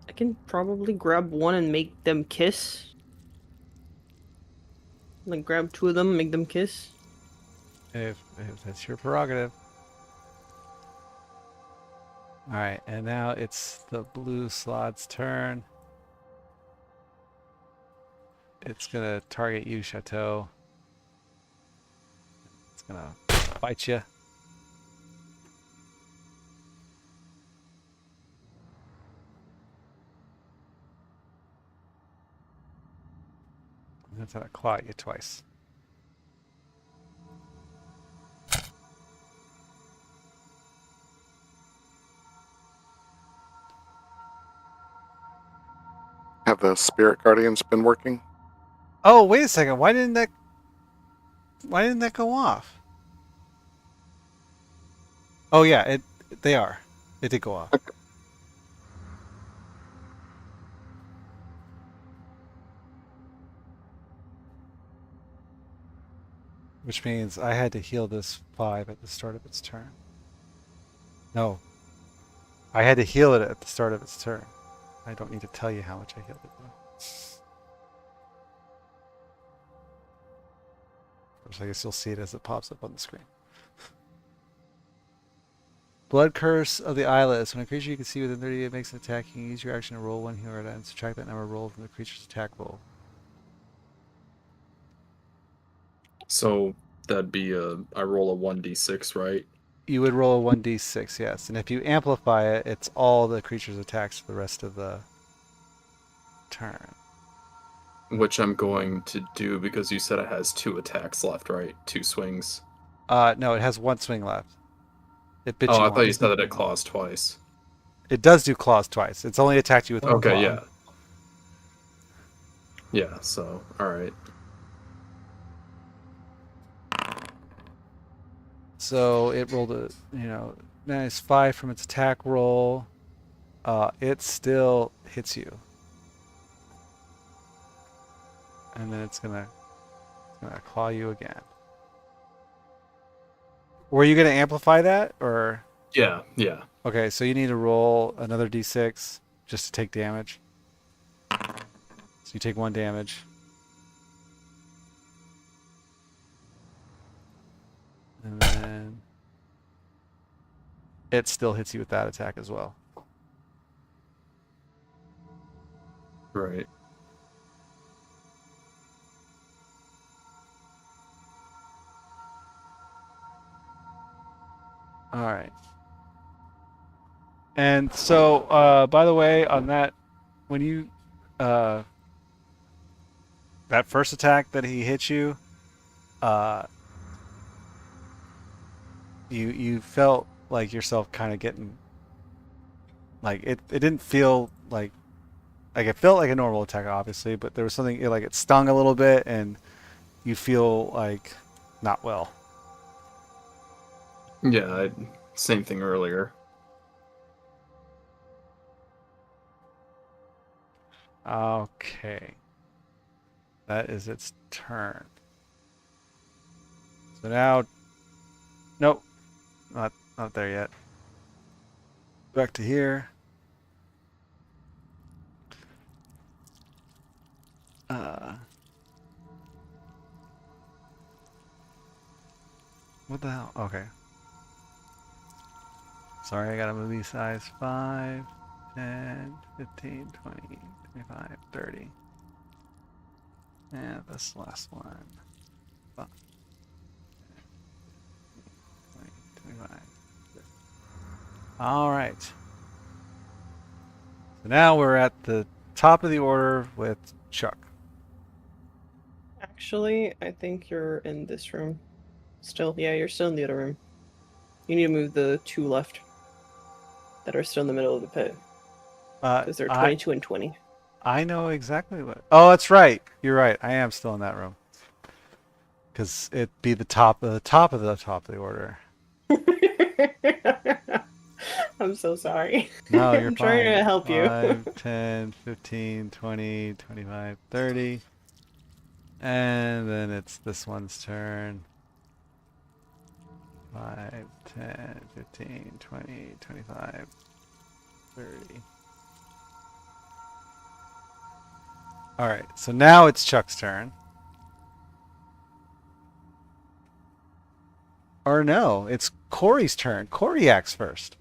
I can probably grab one and make them kiss. Like grab two of them, make them kiss. If that's your prerogative. Alright, and now it's the blue slot's turn. It's gonna target you, Chateau. It's gonna bite you. That's gonna claw at you twice. Have the spirit guardians been working? Oh, wait a second. Why didn't that go off? Oh yeah, they are. It did go off. Which means I had to heal this 5 at the start of its turn. No. I had to heal it at the start of its turn. I don't need to tell you how much I healed it though. Of course, I guess you'll see it as it pops up on the screen. Blood Curse of the Eyeless. When a creature you can see within 30 makes an attack, you can use your action to roll one healer and subtract that number rolled from the creature's attack roll. So that'd be I roll a 1d6, right? You would roll a 1d6, yes. And if you amplify it, it's all the creature's attacks for the rest of the turn. Which I'm going to do because you said it has 2 attacks left, right? 2 swings. No, it has 1 swing left. It bit you I thought you once. said that it claws twice. It does do claws twice. It's only attacked you with 1 Okay, claw. yeah. Yeah, so, alright. So it rolled a, nice 5 from its attack roll. It still hits you. And then it's gonna claw you again. Were you gonna amplify that or? Yeah. Okay, so you need to roll another d6 just to take damage. So you take 1 damage. And then it still hits you with that attack as well. Right. All right. And so, by the way, on that, when you, that first attack that he hit you, you felt like yourself kind of getting, like it didn't feel like it felt like a normal attack, obviously, but there was something like it stung a little bit, and you feel like not well. Yeah, same thing earlier. Okay. That is its turn. So now, nope, not there yet. Back to here. What the hell? Okay. Sorry, I gotta move these size 5, 10, 15, 20, 25, 30. And this last one. 5, 20, 25. All right. So now we're at the top of the order with Chuck. Actually, I think you're in this room. Still, yeah, you're still in the other room. You need to move the 2 left that are still in the middle of the pit. Because they're 22 and 20. I know exactly what. Oh, that's right. You're right. I am still in that room. Because it'd be the top of the top of the order. I'm so sorry. No, you're I'm trying fine. to help you. 5, 10, 15, 20, 25, 30. And then it's this one's turn. 5, 10, 15, 20, 25, 30. Alright, so now it's Chuck's turn. Or no, it's Corey's turn. Corey acts first.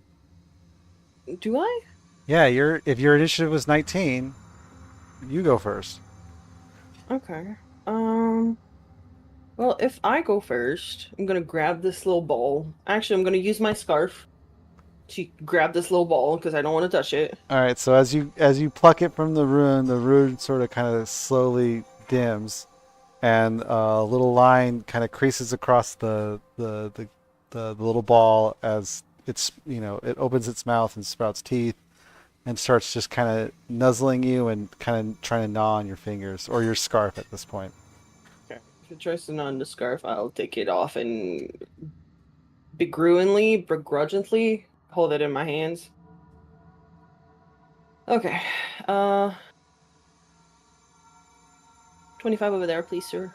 Do I? Yeah, if your initiative was 19, you go first. Okay. Well, if I go first, I'm gonna grab this little ball. Actually, I'm gonna use my scarf to grab this little ball because I don't want to touch it. All right, so as you pluck it from the rune sort of kind of slowly dims, and a little line kind of creases across the little ball as it opens its mouth and sprouts teeth and starts just kind of nuzzling you and kind of trying to gnaw on your fingers or your scarf at this point. Okay. If it tries to gnaw on the scarf, I'll take it off and begrudgingly hold it in my hands. Okay. 25 over there, please, sir.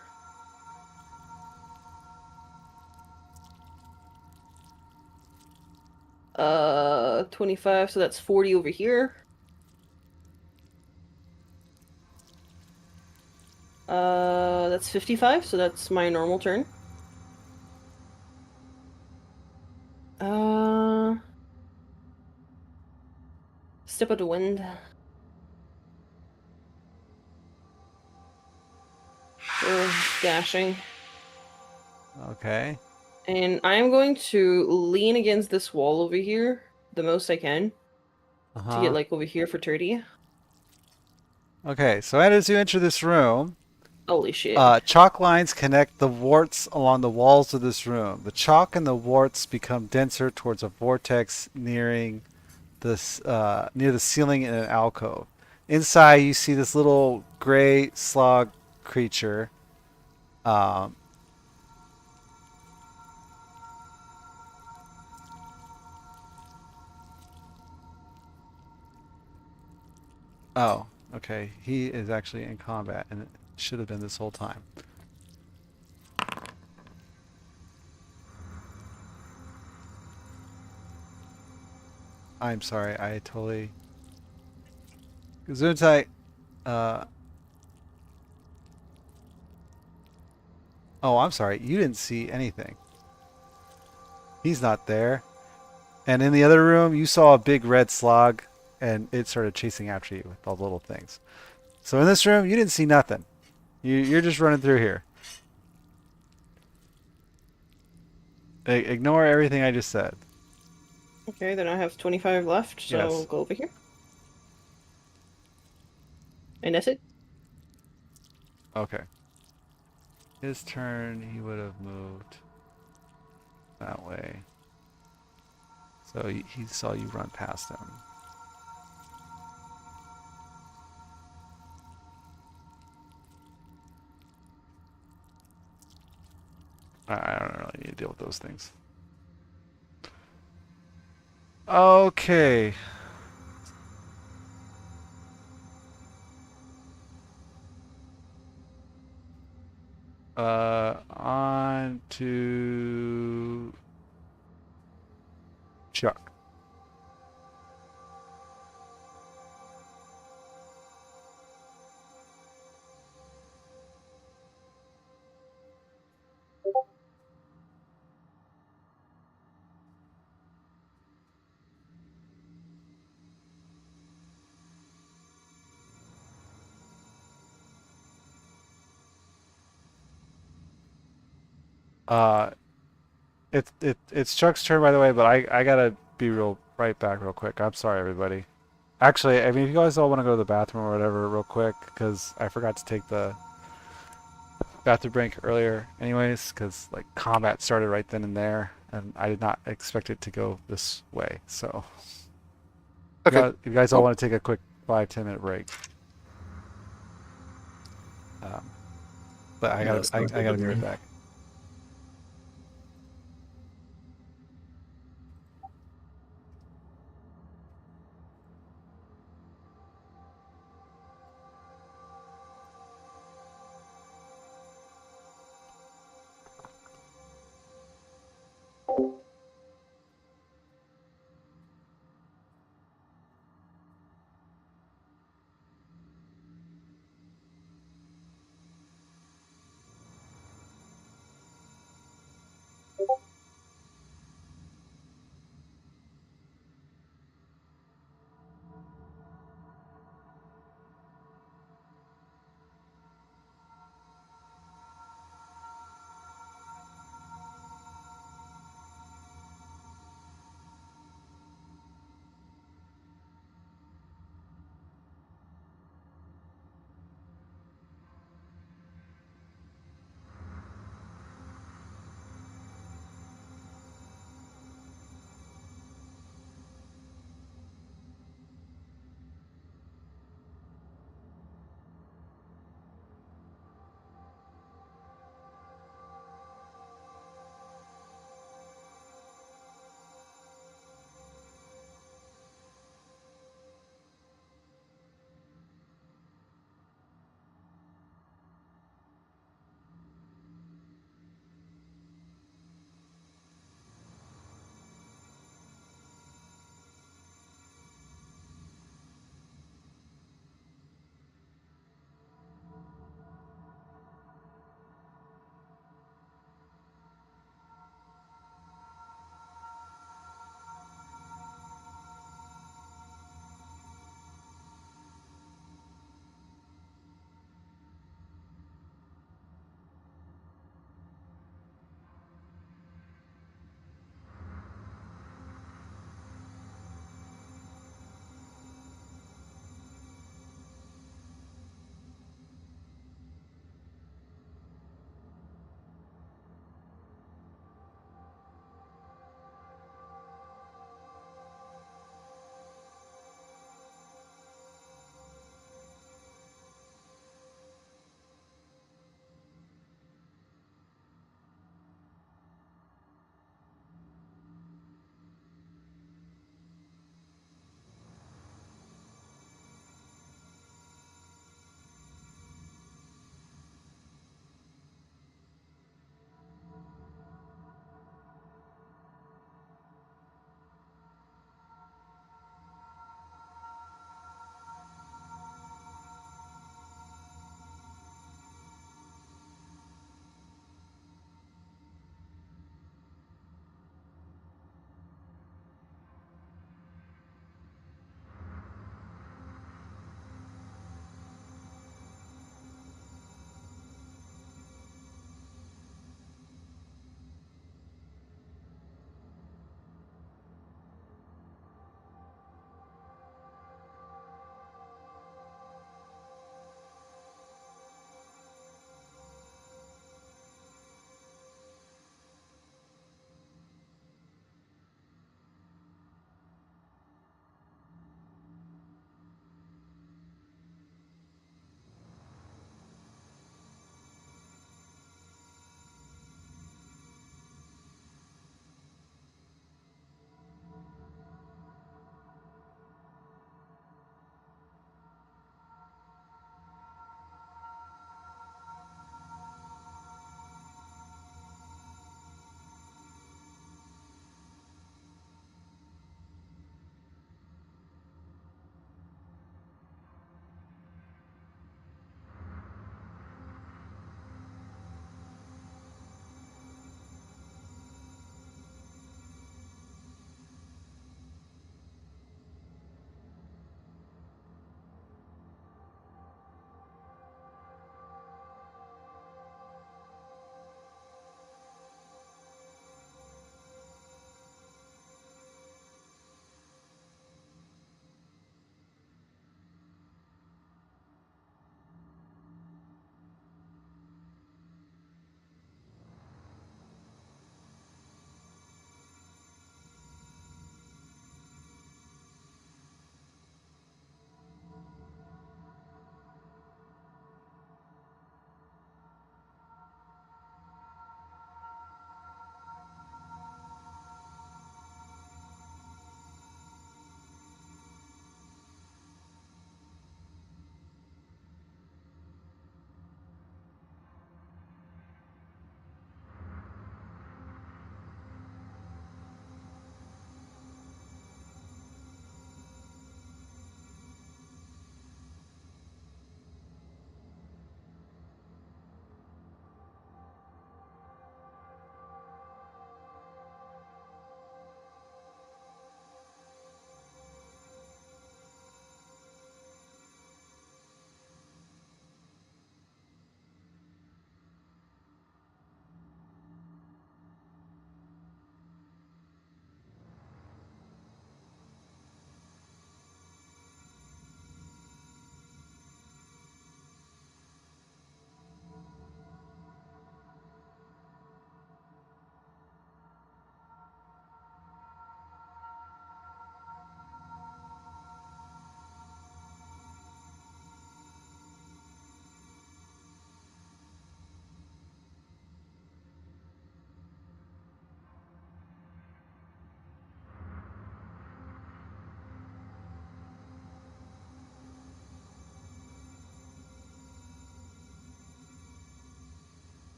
25, so that's 40 over here. That's 55, so that's my normal turn. Step of the wind. Dashing. Okay. And I'm going to lean against this wall over here the most I can to get like over here for 30. Okay, so as you enter this room, Holy shit. chalk lines connect the warts along the walls of this room. The chalk and the warts become denser towards a vortex nearing this near the ceiling in an alcove. Inside, you see this little gray slug creature. Oh, okay. He is actually in combat, and it should have been this whole time. I'm sorry. I totally. Gesundheit. Oh, I'm sorry. You didn't see anything. He's not there. And in the other room, you saw a big red slug, and it started chasing after you with all the little things. So in this room, you didn't see nothing. You're just running through here. Ignore everything I just said. Okay, then I have 25 left, so Yes. I'll go over here. And that's it. Okay. His turn, he would have moved that way. So he saw you run past him. I don't really need to deal with those things. Okay. On to Chuck. Uh, it's Chuck's turn, by the way, but I gotta be right back real quick. I'm sorry, everybody. Actually, I mean, if you guys all want to go to the bathroom or whatever real quick, because I forgot to take the bathroom break earlier anyways, because like combat started right then and there, and I did not expect it to go this way. So, Okay. if you guys all want to take a quick 5-10 minute break. But I gotta be right back.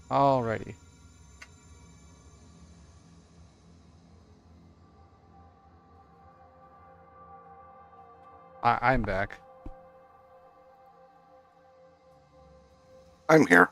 Alrighty. I'm back. I'm here.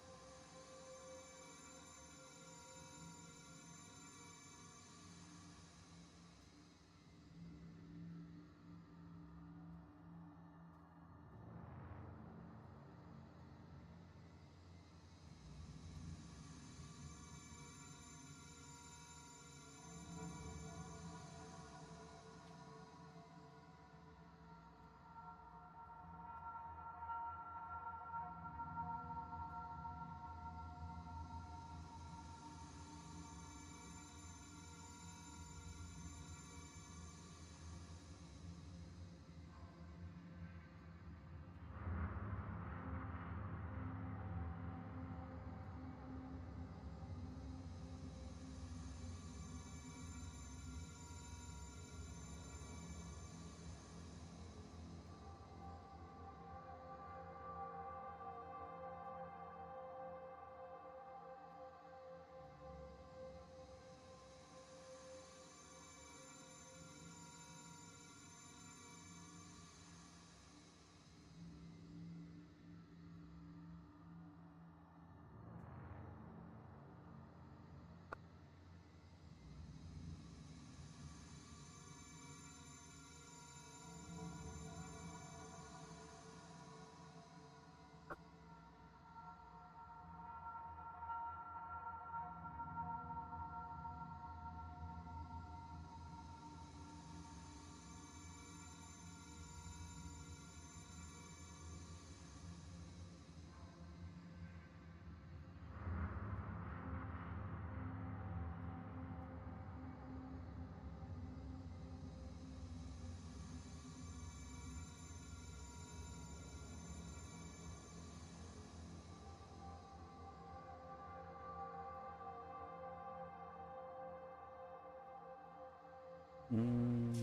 Mm.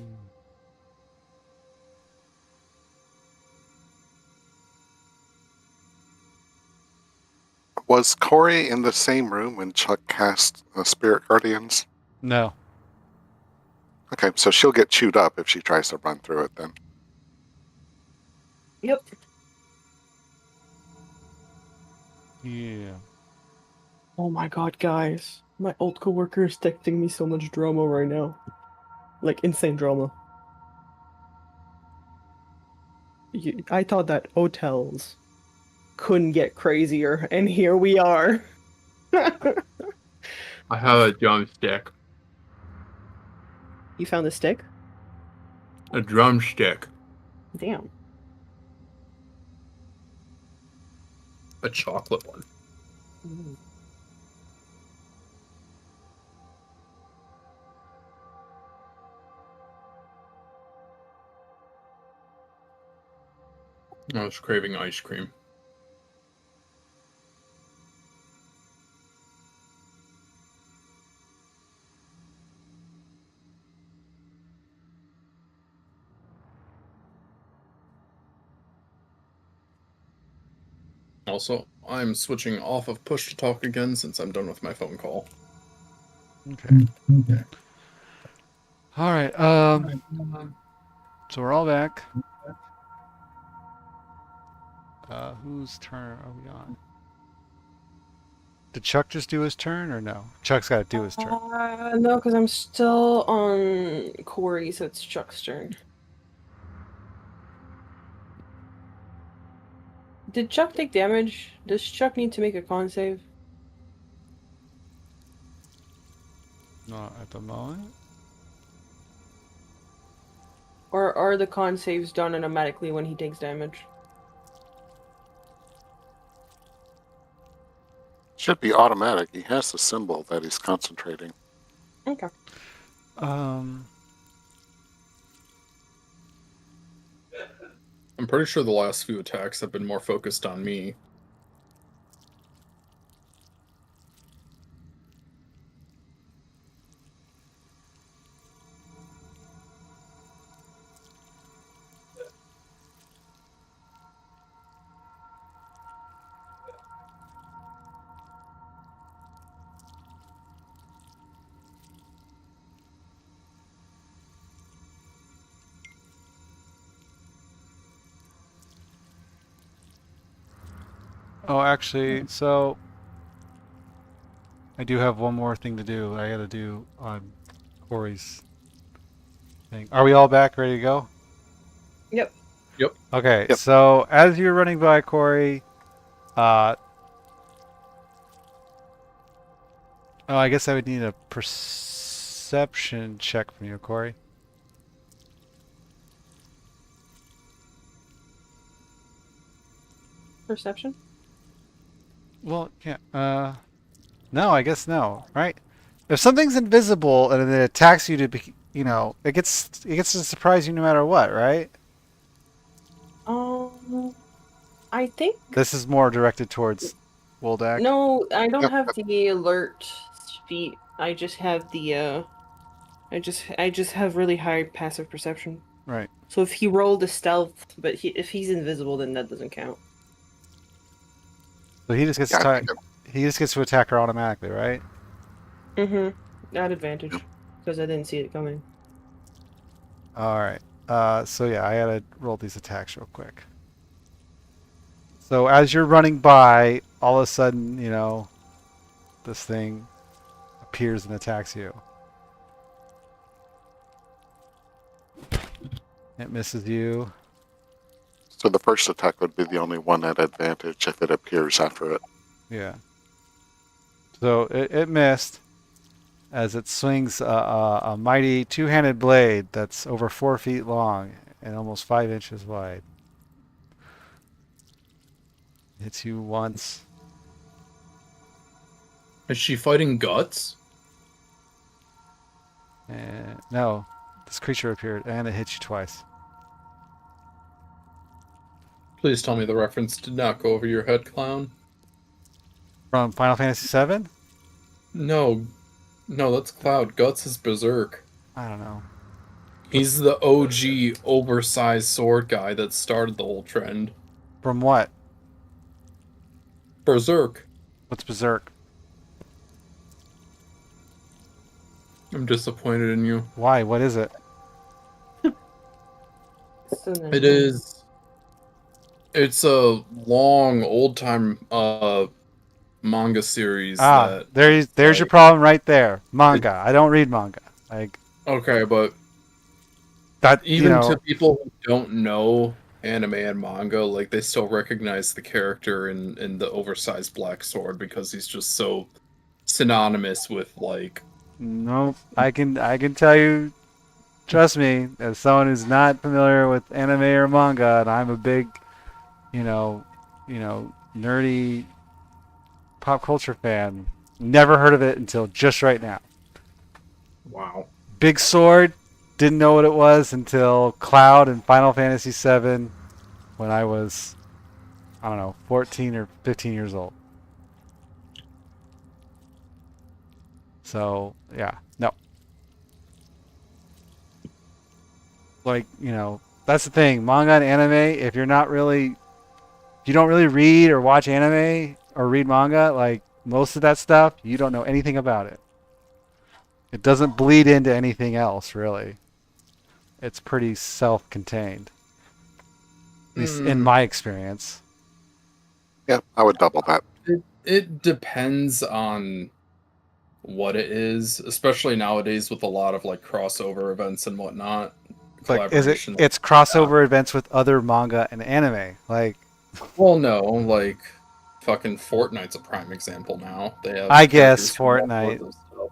Was Corey in the same room when Chuck cast Spirit Guardians? No. Okay, so she'll get chewed up if she tries to run through it then. Yep. Yeah. Oh my god, guys. My old coworker is texting me so much drama right now. Like, insane drama. I thought that hotels couldn't get crazier, and here we are. I have a drumstick. You found a stick? A drumstick. Damn. A chocolate one. Mm. I was craving ice cream. Also, I'm switching off of push to talk again since I'm done with my phone call. Okay. All right. So we're all back. Whose turn are we on? Did Chuck just do his turn or no? Chuck's got to do his turn. No, because I'm still on Corey, so it's Chuck's turn. Did Chuck take damage? Does Chuck need to make a con save? Not at the moment. Or are the con saves done automatically when he takes damage? Should be automatic. He has the symbol that he's concentrating. Okay. I'm pretty sure the last few attacks have been more focused on me. Oh, actually, so I do have one more thing to do. I gotta do on Corey's thing. Are we all back, ready to go? Yep. Yep. Okay, Yep. so as you're running by Corey, oh, I guess I would need a perception check from you, Corey. Perception? Well, yeah. No, I guess no, right? If something's invisible and it attacks you to be, it gets to surprise you no matter what, right? I think This is more directed towards Wuldak. no, I don't Yep. have the alert feat. I just have the I just have really high passive perception. Right. So if he rolled a stealth, but if he's invisible, then that doesn't count. So he just gets Yeah, to I think he just gets to attack her automatically, right? Mm-hmm. At advantage, because I didn't see it coming. All right. So yeah, I gotta roll these attacks real quick. So as you're running by, all of a sudden, this thing appears and attacks you. It misses you. so the first attack would be the only one at advantage if it appears after it. Yeah. So it missed as it swings a mighty two-handed blade that's over 4 feet long and almost 5 inches wide. Hits you once. Is she fighting guts? And no, this creature appeared and it hits you twice. Please tell me the reference did not go over your head, clown. From Final Fantasy VII? No, that's Cloud. Guts is Berserk. I don't know. He's the OG oversized sword guy that started the whole trend. From what? Berserk. What's Berserk? I'm disappointed in you. Why? What is it? It is. It's a long, old-time manga series. There's your like- problem right there. Manga. I don't read manga. Like Okay, but that. even to people who don't know anime and manga, like they still recognize the character in the oversized black sword because he's just so synonymous with like. Nope. I can tell you. Trust me, as someone who's not familiar with anime or manga, and I'm a big, nerdy pop culture fan. Never heard of it until just right now. Wow. Big sword. Didn't know what it was until Cloud in Final Fantasy VII when I was, 14 or 15 years old. So, yeah, no. Like, that's the thing. Manga and anime, if you don't really read or watch anime or read manga, like most of that stuff, you don't know anything about it. It doesn't bleed into anything else, really. It's pretty self-contained. At least in my experience. Yeah, I would double that. It depends on what it is, especially nowadays with a lot of like crossover events and whatnot. Like, Collaboration. it's crossover events with other manga and anime. Like, Well, no, like fucking Fortnite's a prime example now. They have I guess characters from all Fortnite. sorts of stuff.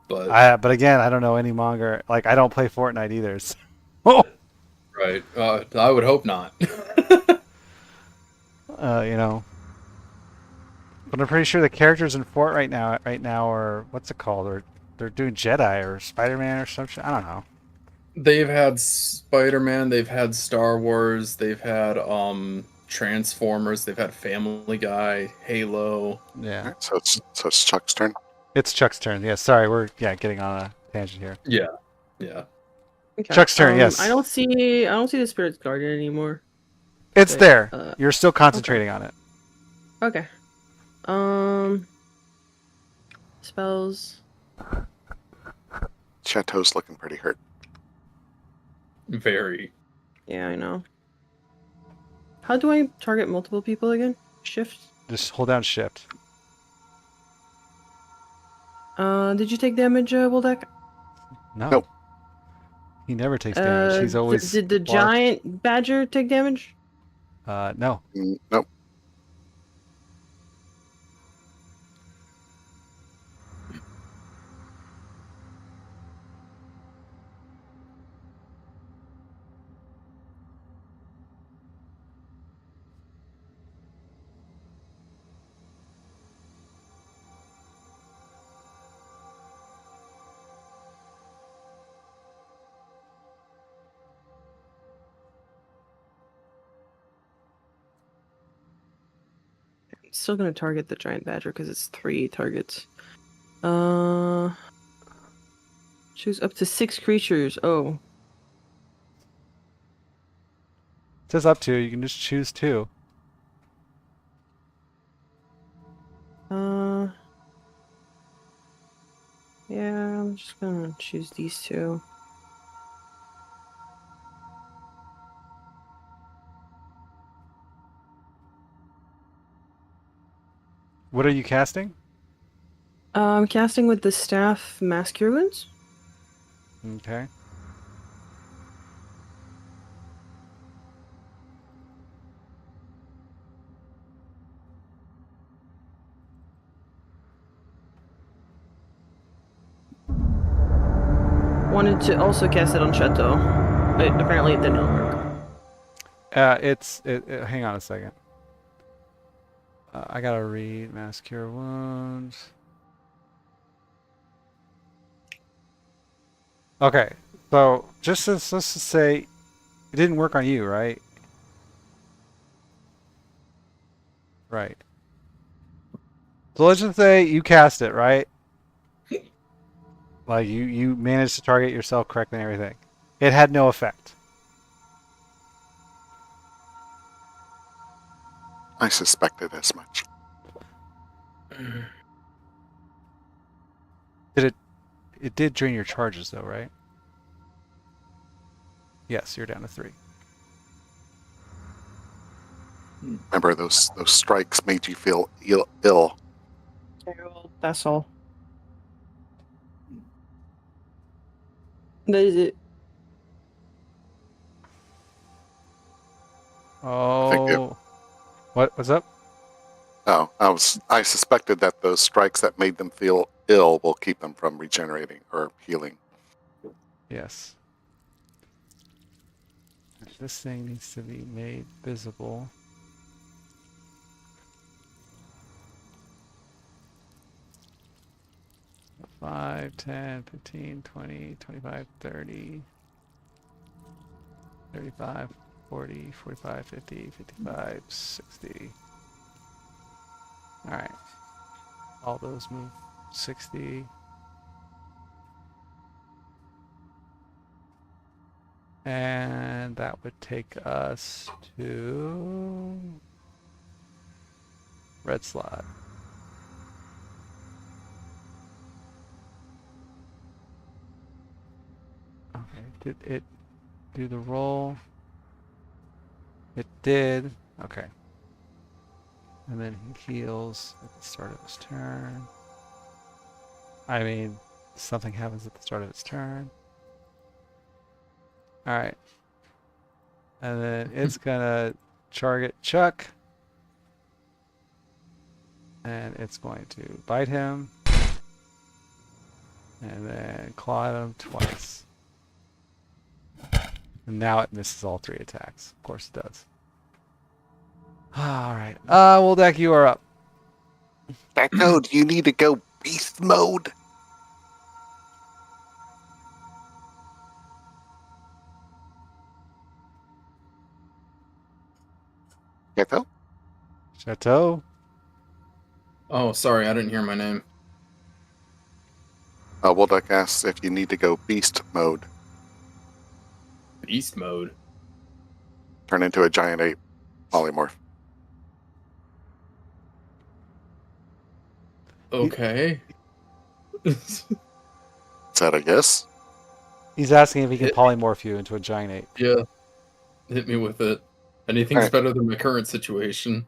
But but again, I don't know any manga. Like, I don't play Fortnite either. So. Oh! right, I would hope not. But I'm pretty sure the characters in Fort right now are, what's it called? They're doing Jedi or Spider-Man or something. I don't know. They've had Spider-Man, they've had Star Wars, they've had Transformers, they've had Family Guy, Halo. Yeah. So it's Chuck's turn. It's Chuck's turn. Yeah, sorry, we're getting on a tangent here. Yeah. Okay. Chuck's turn, yes. I don't see the Spirit's Guardian anymore. It's Wait, there. You're still concentrating on it. Okay. Spells. Chateau's looking pretty hurt. Very. Yeah, I know. How do I target multiple people again? Shift. Just hold down shift. Did you take damage, Wuldak? No. Nope. He never takes damage. He's always Did the barked. giant badger take damage? No. Nope. Still gonna target the giant badger because it's 3 targets. Choose up to 6 creatures. Oh. It says up to. You can just choose 2. Yeah, I'm just gonna choose these 2. What are you casting? I'm casting with the staff Mass Cure Wounds. Okay. Wanted to also cast it on Chateau, but apparently it didn't work. Hang on a second. I gotta read Mass Cure Wounds. Okay, so let's just say it didn't work on you, right? Right. So let's just say you cast it, right? Like you managed to target yourself correctly and everything. It had no effect. I suspected as much. It did drain your charges though, right? Yes, you're down to 3. Remember, those strikes made you feel ill. That's all. That is it. Oh. What's up? Oh, I suspected that those strikes that made them feel ill will keep them from regenerating or healing. Yes. This thing needs to be made visible. Five, 10, 15, 20, 25, 30, 35, 40, 45, 50, 55, 60. Alright. All those move 60. And that would take us to red slot. Okay, did it do the roll? It did. Okay. And then he heals at the start of his turn. I mean, something happens at the start of its turn. Alright. And then it's gonna target Chuck. And it's going to bite him. And then claw at him twice. And now it misses all 3 attacks. Of course it does. Alright. Wuldak, you are up. Echo, do you need to go beast mode? Echo? Chateau. Oh, sorry, I didn't hear my name. Wuldak asks if you need to go beast mode. Beast mode. Turn into a giant ape polymorph. Okay. Is that a yes? He's asking if he can polymorph you into a giant ape. Yeah. Hit me with it. Anything's Alright. better than my current situation.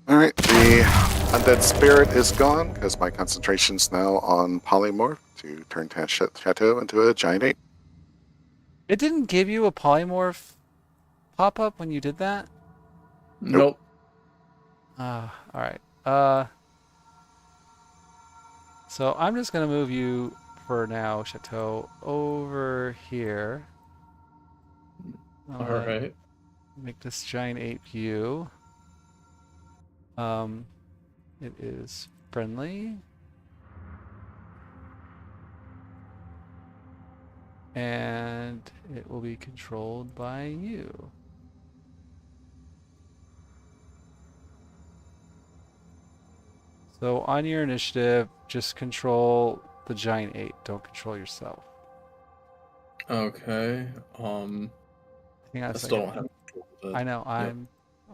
Alright, the undead spirit is gone because my concentration's now on polymorph to turn Chateau into a giant ape. It didn't give you a polymorph pop-up when you did that? Nope. Alright. So I'm just going to move you for now, Chateau, over here. Alright. Make this giant ape you. It is friendly. And it will be controlled by you. So on your initiative, just control the giant ape. Don't control yourself. Okay. Hang on I a still second. don't have control of it. I know. Yep.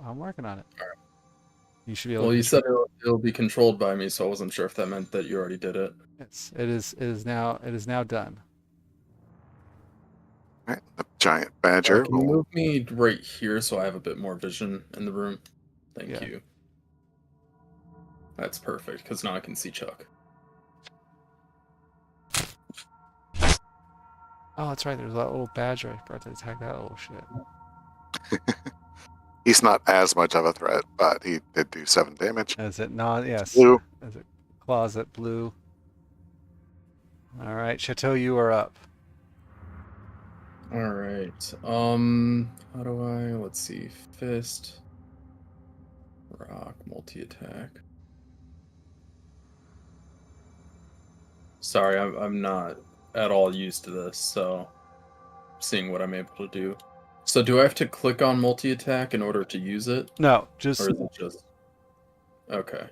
I'm working on it. Alright. You should be able Well, to you control. said it'll be controlled by me, so I wasn't sure if that meant that you already did it. Yes, it is now done. Alright, the giant badger Can you will move me right here so I have a bit more vision in the room? Thank Yeah. you. That's perfect, because now I can see Chuck. Oh, that's right. There's that little badger. I forgot to attack that little shit. He's not as much of a threat, but he did do 7 damage. Is it not? Yes. Blue. Is it closet blue? All right, Chateau, you are up. Alright. How do I... Let's see. Fist. Rock. Multi-attack. Sorry, I'm not at all used to this, so... Seeing what I'm able to do. So do I have to click on multi-attack in order to use it? No, just Or is it just... Okay.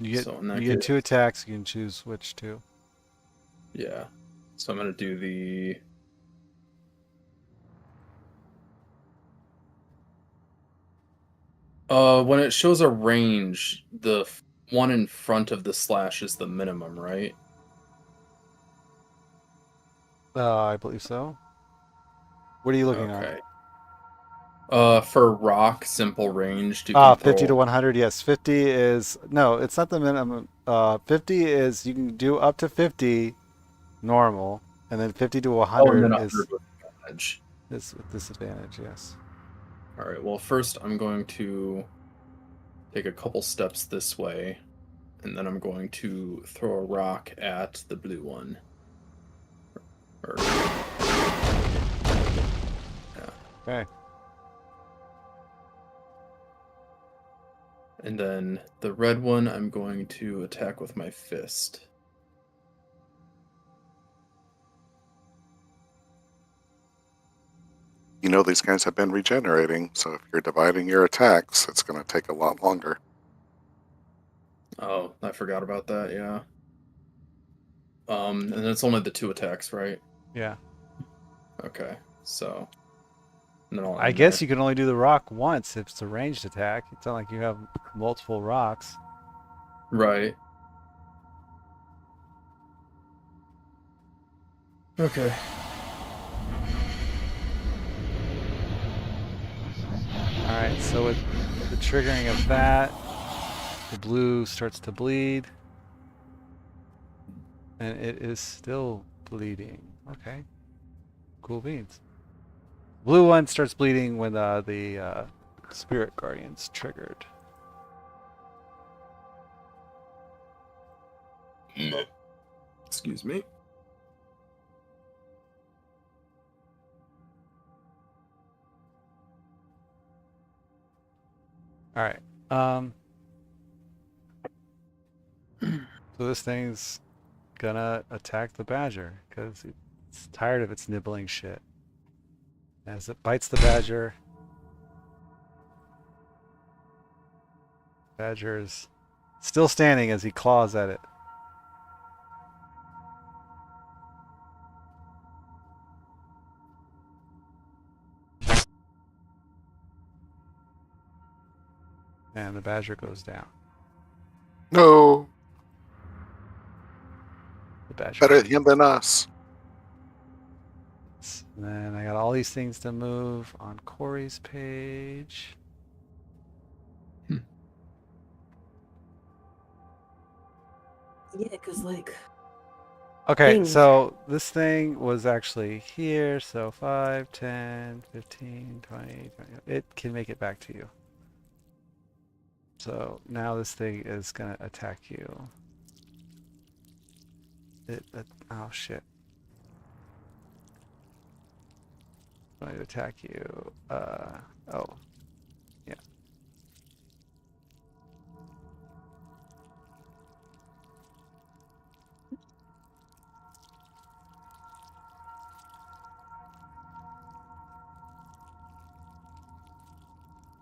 you get So in that you get case- 2 attacks. You can choose which 2. Yeah. So I'm going to do the... when it shows a range, the one in front of the slash is the minimum, right? I believe so. What are you looking at? Okay. For rock, simple range, you Ah, can 50 to throw... 100. Yes, 50 is no. It's not the minimum. 50 is you can do up to 50 normal, and then 50 to Oh, and 100 then 100 with advantage. is with disadvantage. Yes. Alright, well, first I'm going to take a couple steps this way, and then I'm going to throw a rock at the blue one. Or... Okay. And then the red one I'm going to attack with my fist. You know these guys have been regenerating, so if you're dividing your attacks, it's going to take a lot longer. Oh, I forgot about that, yeah. And it's only the 2 attacks, right? Yeah. Okay, so... and then I'll I end guess there. you can only do the rock once if it's a ranged attack. It's not like you have multiple rocks. Right. Okay. Alright, so with the triggering of that, the blue starts to bleed. And it is still bleeding. Okay. Cool beans. Blue one starts bleeding when the Spirit Guardian's triggered. Excuse me. Alright. So this thing's gonna attack the badger because it's tired of its nibbling shit. As it bites the badger, badger is still standing as he claws at it. And the badger goes down. No. The Pleasure. Better him than us. And then I got all these things to move on Corey's page. Yeah, because, like... Okay, Things. so this thing was actually here, so 5, 10, 15, 20, 20. It can make it back to you. So now this thing is going to attack you. Oh shit. Going to attack you. Oh. Yeah.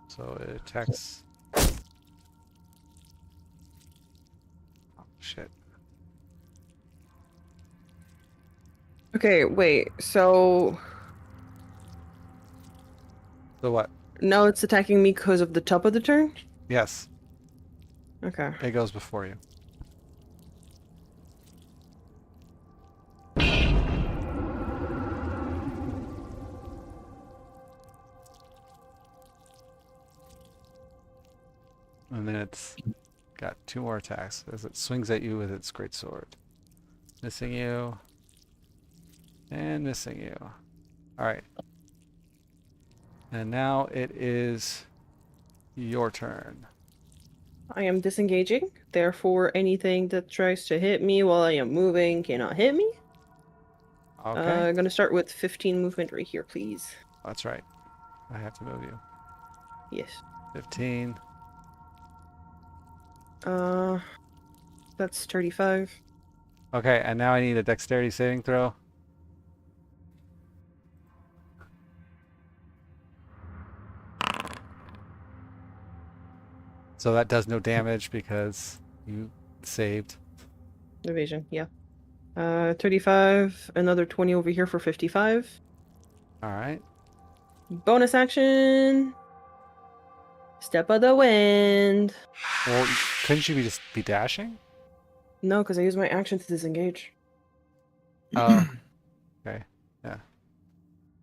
So it attacks. Oh shit. Okay, wait, so... So what? Now it's attacking me because of the top of the turn? Yes, Okay. it goes before you. And then it's got 2 more attacks as it swings at you with its greatsword. Missing you. And missing you. Alright. And now it is your turn. I am disengaging, therefore anything that tries to hit me while I am moving cannot hit me. Okay. I'm gonna start with 15 movement right here, please. That's right. I have to move you. Yes. 15. That's 35. Okay, and now I need a dexterity saving throw. So that does no damage because you saved. Evasion, yeah. 35, another 20 over here for 55. Alright. Bonus action. Step of the wind. Well, couldn't you just be dashing? No, because I used my action to disengage. Oh. Okay. Yeah.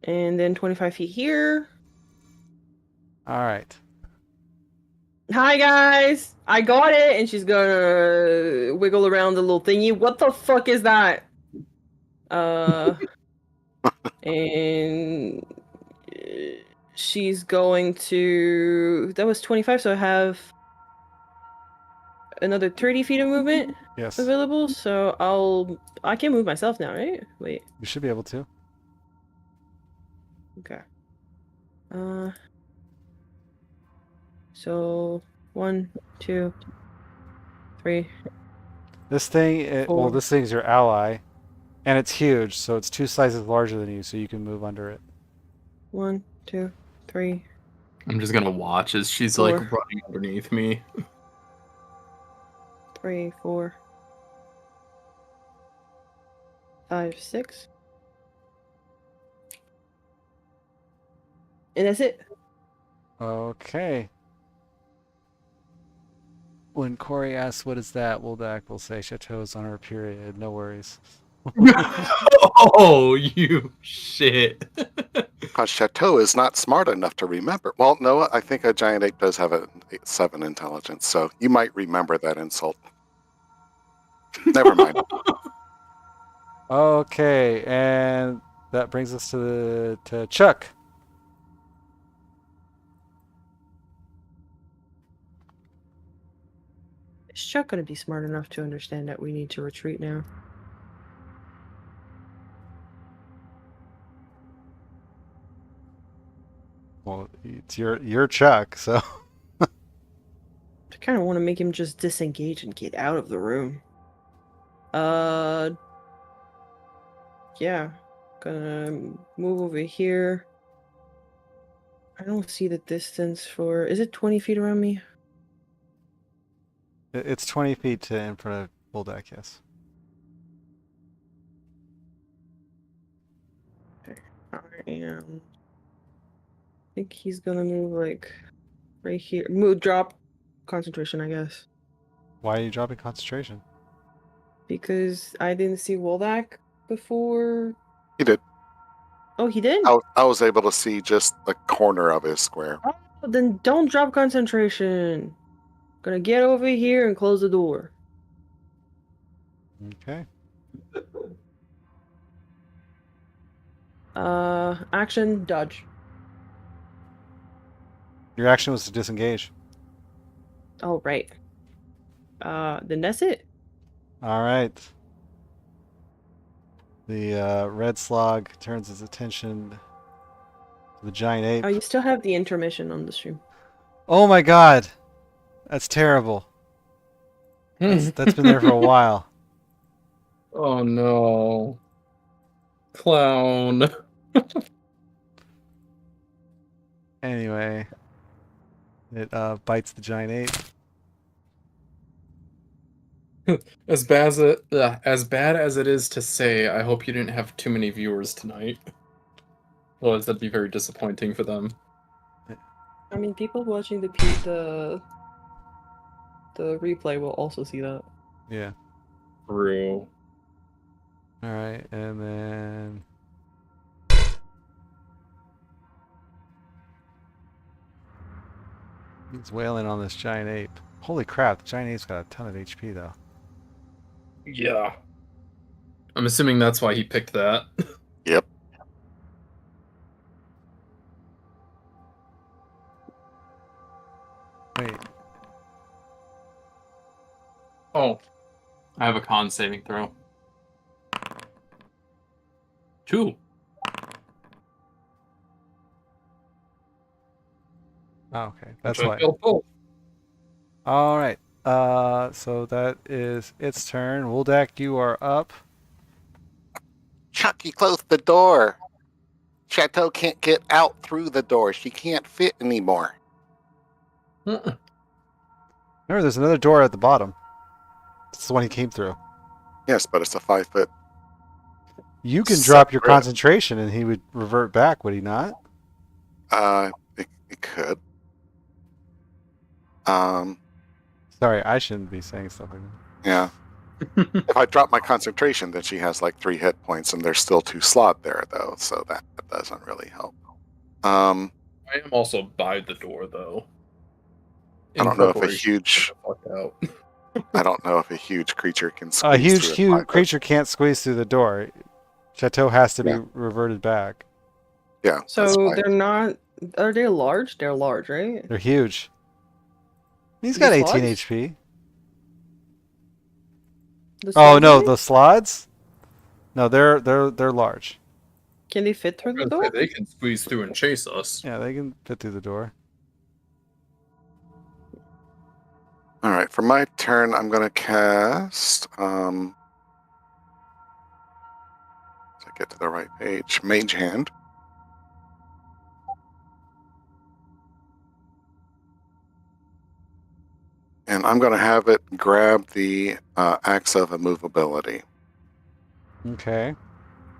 And then 25 feet here. Alright. Hi guys! I got it! And she's gonna wiggle around the little thingy. What the fuck is that? And she's going to... That was 25, so I have another 30 feet of movement Yes. available, so I can move myself now, right? Wait. You should be able to. Okay. So 1, 2, 3. This thing, well, Four. this thing's your ally, and it's huge, so it's 2 sizes larger than you, so you can move under it. 1, 2, 3. I'm just gonna watch as she's 4. like running underneath me. 3, 4, 5, 6. And that's it. Okay. When Corey asks what is that, Wuldak will say Chateau's on her period. No worries. Oh, you shit. Because Chateau is not smart enough to remember. Well, no, I think a giant ape does have a 7 intelligence, so you might remember that insult. Never mind. Okay, and that brings us to Chuck. Is Chuck gonna be smart enough to understand that we need to retreat now? Well, it's your Chuck, so. I kind of want to make him just disengage and get out of the room. Yeah. Gonna move over here. I don't see the distance for... Is it 20 feet around me? It's 20 feet to in front of Wuldak, yes. I think he's gonna move like right here. Move, drop concentration, I guess. Why are you dropping concentration? Because I didn't see Wuldak before. He did. Oh, he did? I was able to see just the corner of his square. Oh, then don't drop concentration. Gonna get over here and close the door. Okay. Action, dodge. Your action was to disengage. Oh, right. Then that's it. All right. The red slog turns its attention to the giant ape. Oh, you still have the intermission on the stream. Oh my god! That's terrible. That's been there for a while. Oh no. Clown. Anyway, it bites the giant ape. As bad as it is to say, I hope you didn't have too many viewers tonight. Otherwise, that'd be very disappointing for them. I mean, people watching the replay will also see that. Yeah. True. All right, and then he's wailing on this giant ape. Holy crap! The giant ape's got a ton of HP though. Yeah. I'm assuming that's why he picked that. Yep. Wait. Oh. I have a con saving throw. 2. Oh, okay, that's Which I why. failed both. All right. So that is its turn. Wuldak, you are up. Chucky, close the door. Chateau can't get out through the door. She can't fit anymore. Remember, there's another door at the bottom. It's the one he came through. Yes, but it's a 5-foot. You can drop your Separate. concentration and he would revert back, would he not? It could. Sorry, I shouldn't be saying stuff like that. Yeah. If I drop my concentration, then she has like 3 hit points, and there's still 2 slot there, though, so that doesn't really help. I am also by the door, though. I don't know if a preparation huge. to get the fuck out. I don't know if a huge creature can. Squeeze A huge, through huge 5 foot. creature can't squeeze through the door. Chateau has to Yeah. be reverted back. Yeah. that's So fine. they're not. Are they large? They're large, right? They're huge. He's got These 18 slugs? HP. The Oh slugs, no, right? the slots? No, they're large. Can they fit through the I was door? gonna say, they can squeeze through and chase us. Yeah, they can fit through the door. All right. For my turn, I'm going to cast. So I get to the right page. Mage Hand. And I'm going to have it grab the Axe of Immovability. Okay.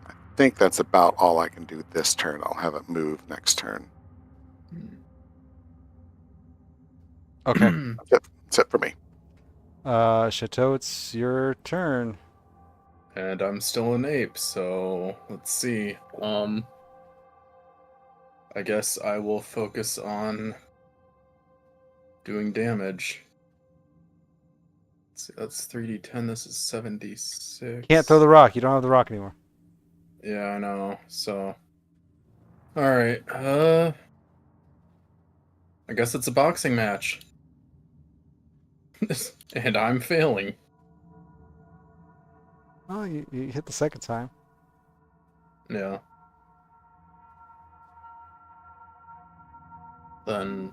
I think that's about all I can do this turn. I'll have it move next turn. Okay. That's it for me. Chateau, it's your turn. And I'm still an ape, so let's see. I guess I will focus on doing damage. Let's see, that's 3d10, this is 7d6. Can't throw the rock. You don't have the rock anymore. Yeah, I know. So, all right. I guess it's a boxing match, and I'm failing. Oh, you hit the second time. Yeah. Then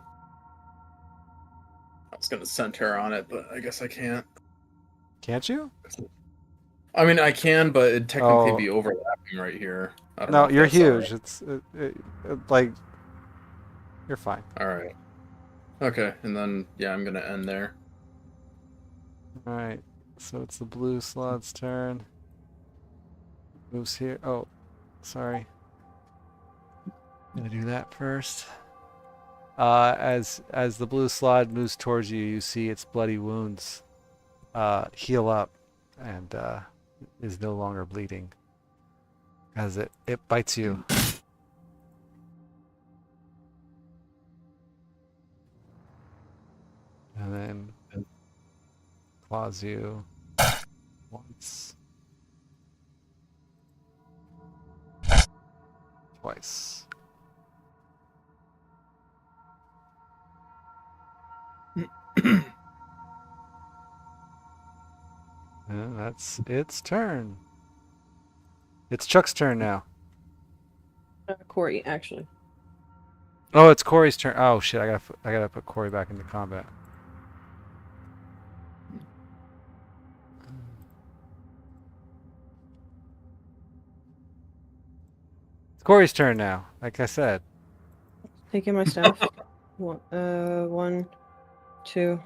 I was gonna centaur on it, but I guess I can't. Can't you? I mean, I can, but it'd technically Oh. be overlapping right here. I don't know No, if you're that's all right. huge. It's like you're fine. All right. Okay, and then yeah, I'm gonna end there. All right. So it's the blue slot's turn. Moves here. Oh, sorry. Gonna do that first. As the blue slot moves towards you, you see its bloody wounds heal up and is no longer bleeding as it bites you. And then claws you once, twice. And that's its turn. It's Chuck's turn now. Corey, actually. Oh, it's Corey's turn. Oh shit! I gotta put Corey back into combat. It's Corey's turn now. Like I said. Taking my staff. One, two,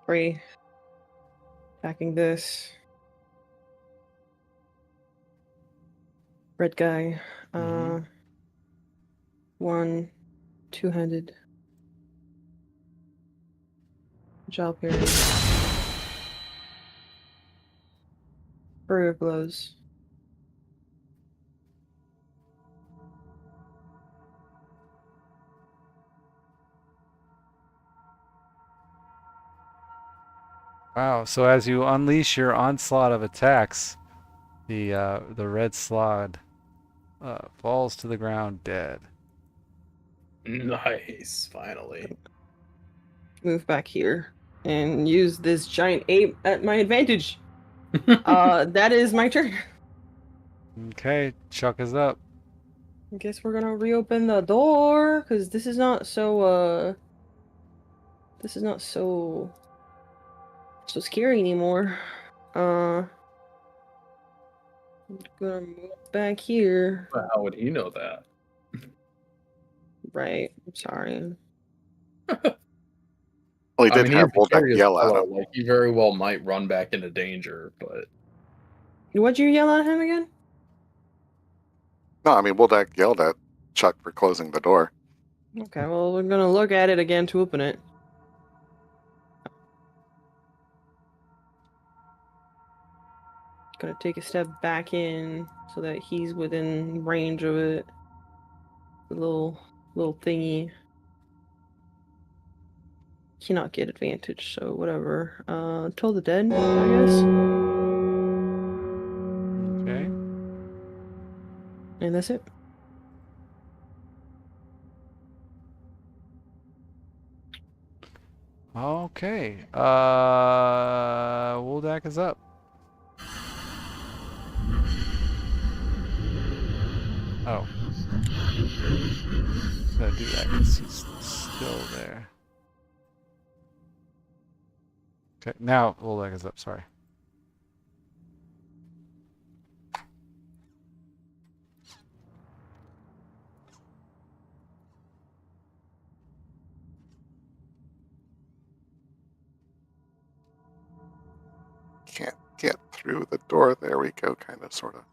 three. Attacking this. Red guy. Mhm. One, two-handed. Jaw parry. Flurry of blows. Wow. So as you unleash your onslaught of attacks, the red slod falls to the ground dead. Nice, finally. Move back here and use this giant ape at my advantage. That is my turn. Okay, Chuck is up. I guess we're gonna reopen the door because this is not so so scary anymore. I'm gonna move back here. But how would he know that? Right. I'm sorry. Well, he did he have is a Wuldak curious yell at fellow, him. like, he very well might run back into danger, but What'd you yell at him again? No, I mean, Wuldak yelled at Chuck for closing the door. Okay, well, we're gonna look at it again to open it. Gonna take a step back in so that he's within range of it. The little thingy. Cannot get advantage, so whatever. Toll the dead, I guess. Okay. And that's it. Okay. Wuldak is up. Oh. Just gonna do that because he's still there. Okay, now Wuldak is up, sorry. Can't get through the door. There we go, kind of, sort of.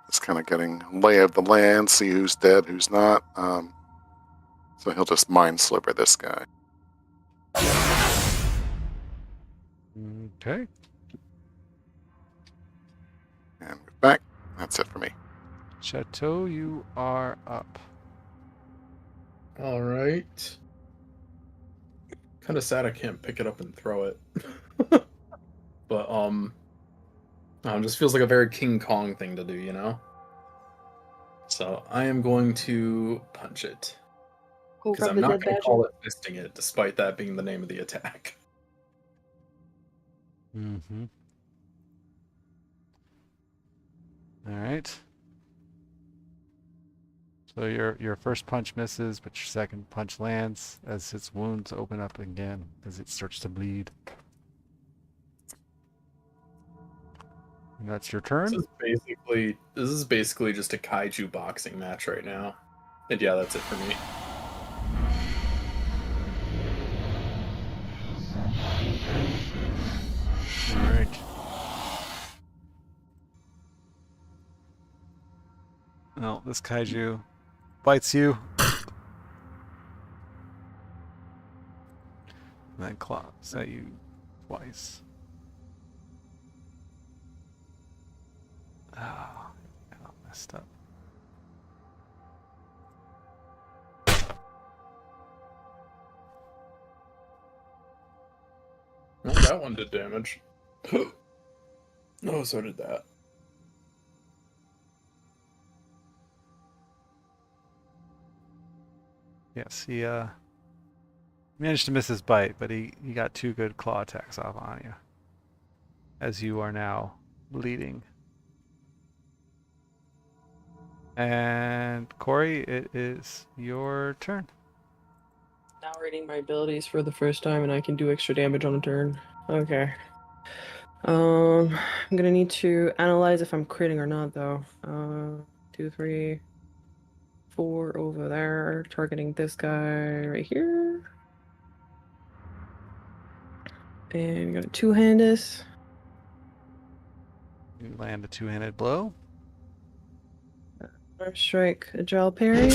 Just kind of getting lay of the land, see who's dead, who's not. So he'll just mind sliver this guy. Okay. And move back. That's it for me. Chateau, you are up. all right. Kind of sad I can't pick it up and throw it. But just feels like a very King Kong thing to do, you know? So I am going to punch it. Go Because grab I'm the not dead going to badger. call it fisting it, despite that being the name of the attack. Mm-hmm. All right. So your first punch misses, but your second punch lands as its wounds open up again as it starts to bleed. And that's your turn. This is basically just a kaiju boxing match right now. And yeah, that's it for me. All right. Well, this kaiju bites you. And then claws at you twice. Oh, I got messed up. Well, that one did damage. No, so did that. Yes, he managed to miss his bite, but he got 2 good claw attacks off on you. As you are now bleeding. And Corey, it is your turn. Now reading my abilities for the first time, and I can do extra damage on a turn. Okay. I'm gonna need to analyze if I'm critting or not, though. 2, 3, 4 over there, targeting this guy right here. And I'm gonna two-hand this. You land a 2-handed blow. Arm strike, agile parry.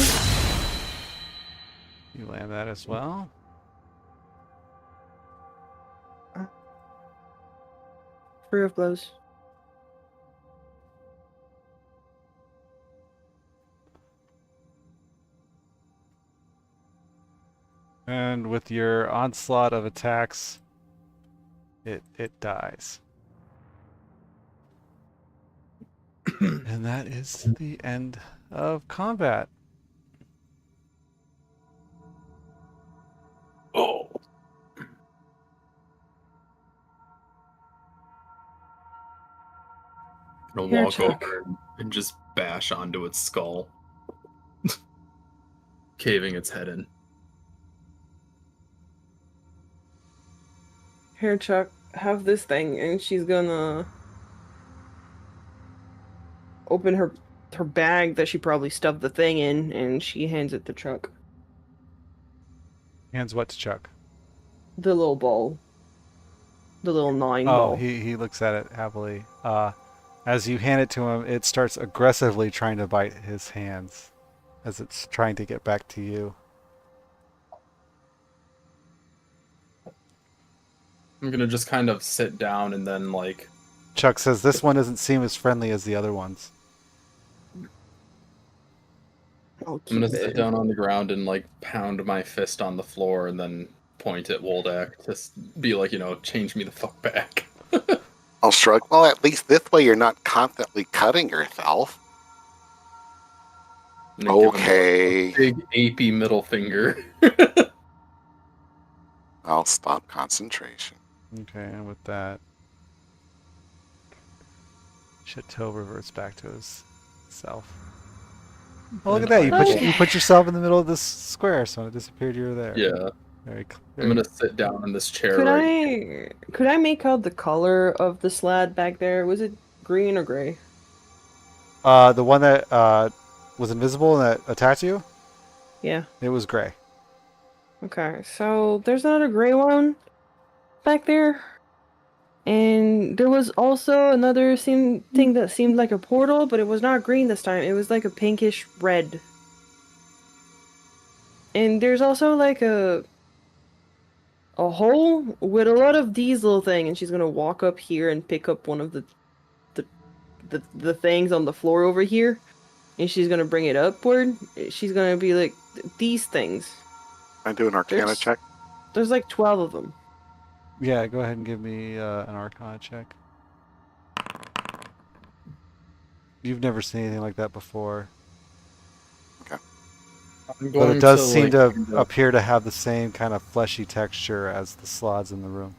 You land that as well. Free of blows. And with your onslaught of attacks, it dies. And that is the end of combat. Oh. Gonna Here, walk Chuck. over and just bash onto its skull, caving its head in. Here, Chuck, have this thing, and she's gonna open her bag that she probably stuffed the thing in, and she hands it to Chuck. Hands what to Chuck? The little ball. The little gnawing Oh, ball. he looks at it happily. As you hand it to him, it starts aggressively trying to bite his hands as it's trying to get back to you. I'm gonna just kind of sit down and then, like... Chuck says this one doesn't seem as friendly as the other ones. I'll I'm gonna keep sit it. down on the ground and, like, pound my fist on the floor and then point at Wuldak to be like, change me the fuck back. I'll shrug. Well, at least this way you're not constantly cutting yourself. And then give him Okay. a big apey middle finger. I'll stop concentration. Okay, and with that, Chateau reverts back to his self. Oh, look at that! You put yourself in the middle of this square, so when it disappeared, you were there. Yeah. I'm gonna sit down in this chair Could I make out the color of the slad back there? Was it green or gray? The one that was invisible and that attacked you? Yeah. It was gray. Okay, so there's another gray one back there. And there was also another thing that seemed like a portal, but it was not green this time. It was like a pinkish red. And there's also like a hole with a lot of these little things, and she's gonna walk up here and pick up one of the things on the floor over here, and she's gonna bring it upward. She's gonna be like, these things. I do an Arcana check. There's like 12 of them. Yeah, go ahead and give me an Arcana check. You've never seen anything like that before. But it does seem to appear to have the same kind of fleshy texture as the slots in the room.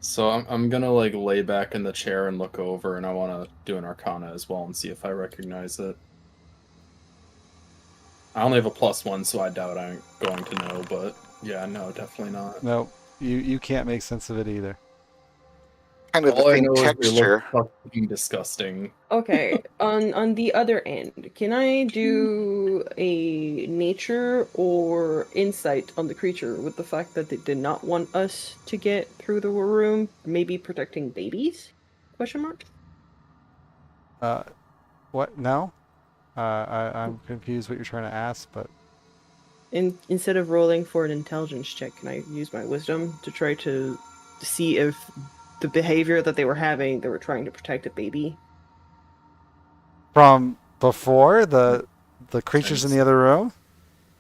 So I'm gonna like lay back in the chair and look over, and I want to do an Arcana as well and see if I recognize it. I only have a +1, so I doubt I'm going to know, but yeah, no, definitely not. No, you can't make sense of it either. Kind of the same texture. Fucking disgusting. Okay, on the other end, can I do a nature or insight on the creature with the fact that they did not want us to get through the room, maybe protecting babies? Question mark? What? No? I'm confused what you're trying to ask, but... Instead of rolling for an intelligence check, can I use my wisdom to try to see if the behavior that they were having, they were trying to protect a baby? From before the creatures in the other room.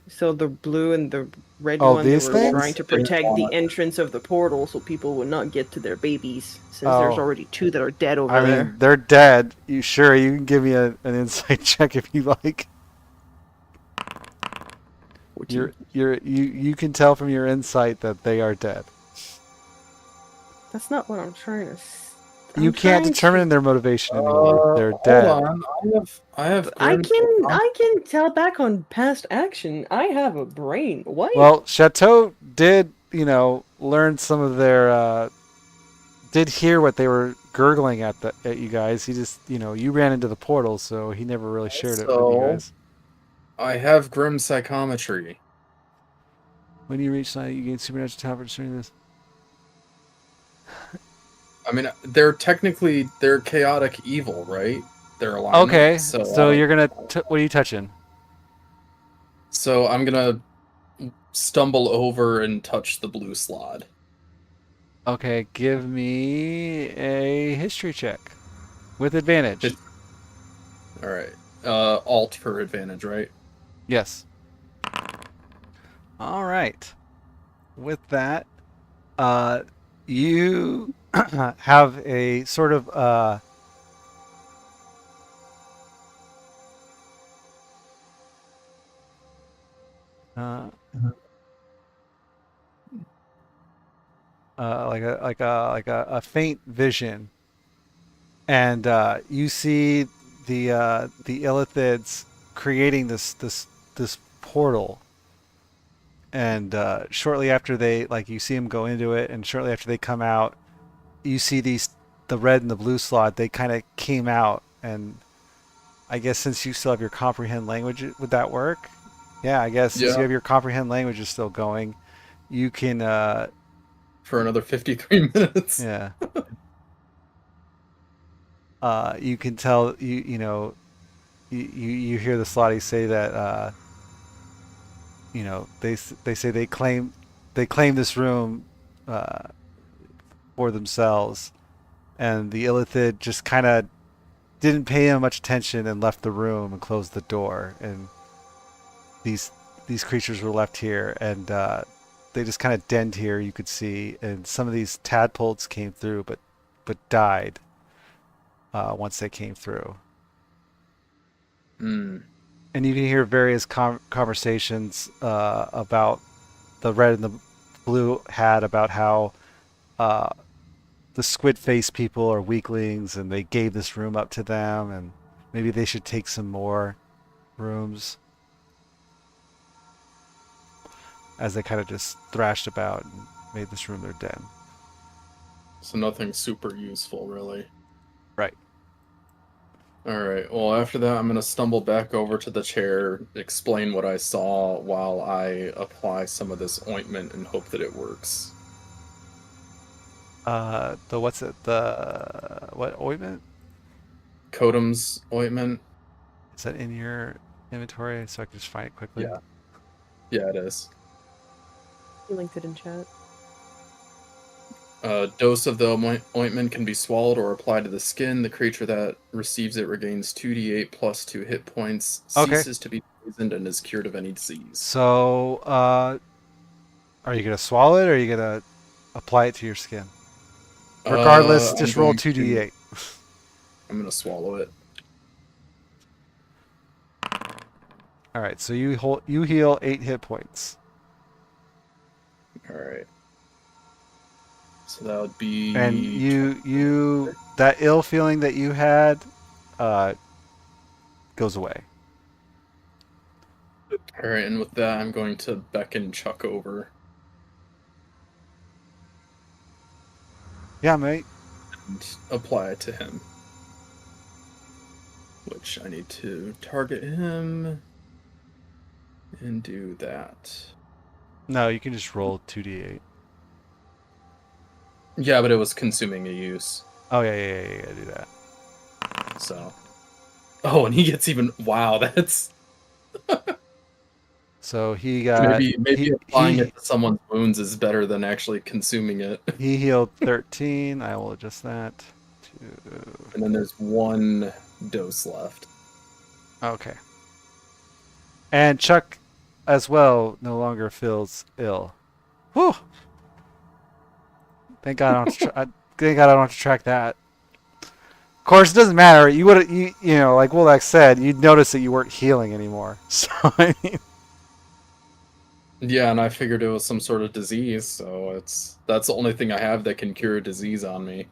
So the blue and the red Oh, one, they these were things? trying to protect the entrance of the portal so people would not get to their babies, since there's Oh, already 2 that are dead over I there. mean, they're dead. You sure? You can give me an insight check if you like. 14. You can tell from your insight that they are dead. That's not what I'm trying to. You can't determine their motivation anymore. They're Hold dead. on. I have I grim. can tell back on past action. I have a brain. What? Well, Chateau did, learn some of their. Did hear what they were gurgling at you guys. He just, you ran into the portal, so he never really shared it with you guys. I have grim psychometry. When you reach night, you gain supernatural talent for discerning this. I mean, they're chaotic evil, right? They're aligned. Okay, so you're gonna. What are you touching? So I'm gonna stumble over and touch the blue slot. Okay, give me a history check with advantage. All right. Alt for advantage, right? Yes. All right. With that, you have a sort of like a faint vision, and you see the Illithids creating this portal. And shortly after you see them go into it, and shortly after they come out, you see the red and the blue slot. They kind of came out, and I guess since you still have your comprehend language, would that work? Yeah, I guess since you have your comprehend language is still going, you can. For another 53 minutes. Yeah. You can tell you you hear the slotty say that. They say they claim this room for themselves, and the Illithid just kind of didn't pay him much attention and left the room and closed the door, and these creatures were left here, and they just kind of denned here. You could see, and some of these tadpoles came through, but died once they came through. And you can hear various conversations about the red and the blue had about how the squid face people are weaklings, and they gave this room up to them, and maybe they should take some more rooms, as they kind of just thrashed about and made this room their den. So nothing super useful, really. Right. Alright, well, after that, I'm going to stumble back over to the chair, explain what I saw while I apply some of this ointment and hope that it works. What ointment? Kodum's ointment. Is that in your inventory so I can just find it quickly? Yeah. Yeah, it is. You linked it in chat. A dose of the ointment can be swallowed or applied to the skin. The creature that receives it regains 2d8 plus 2 hit points, ceases to be poisoned, and is cured of any disease. So, are you going to swallow it, or are you going to apply it to your skin? Regardless, just roll 2d8. I'm going to swallow it. Alright, so you heal 8 hit points. Alright. So that would be... And you that ill feeling that you had goes away. Alright, and with that, I'm going to beckon Chuck over. Yeah, mate. And apply it to him. Which I need to target him and do that. No, you can just roll 2d8. Yeah, but it was consuming a use. Oh, yeah, do that. So. Oh, and he gets even... Wow, that's... So he got Maybe applying it to someone's wounds is better than actually consuming it. he healed 13. I will adjust that to. And then there's one dose left. Okay. And Chuck, as well, no longer feels ill. Whew. Thank God I don't. Thank God I don't have to track that. Of course, it doesn't matter. You would, you know, like Wuldak said, you'd notice that you weren't healing anymore. So I mean, Yeah, and I figured it was some sort of disease, so that's the only thing I have that can cure a disease on me.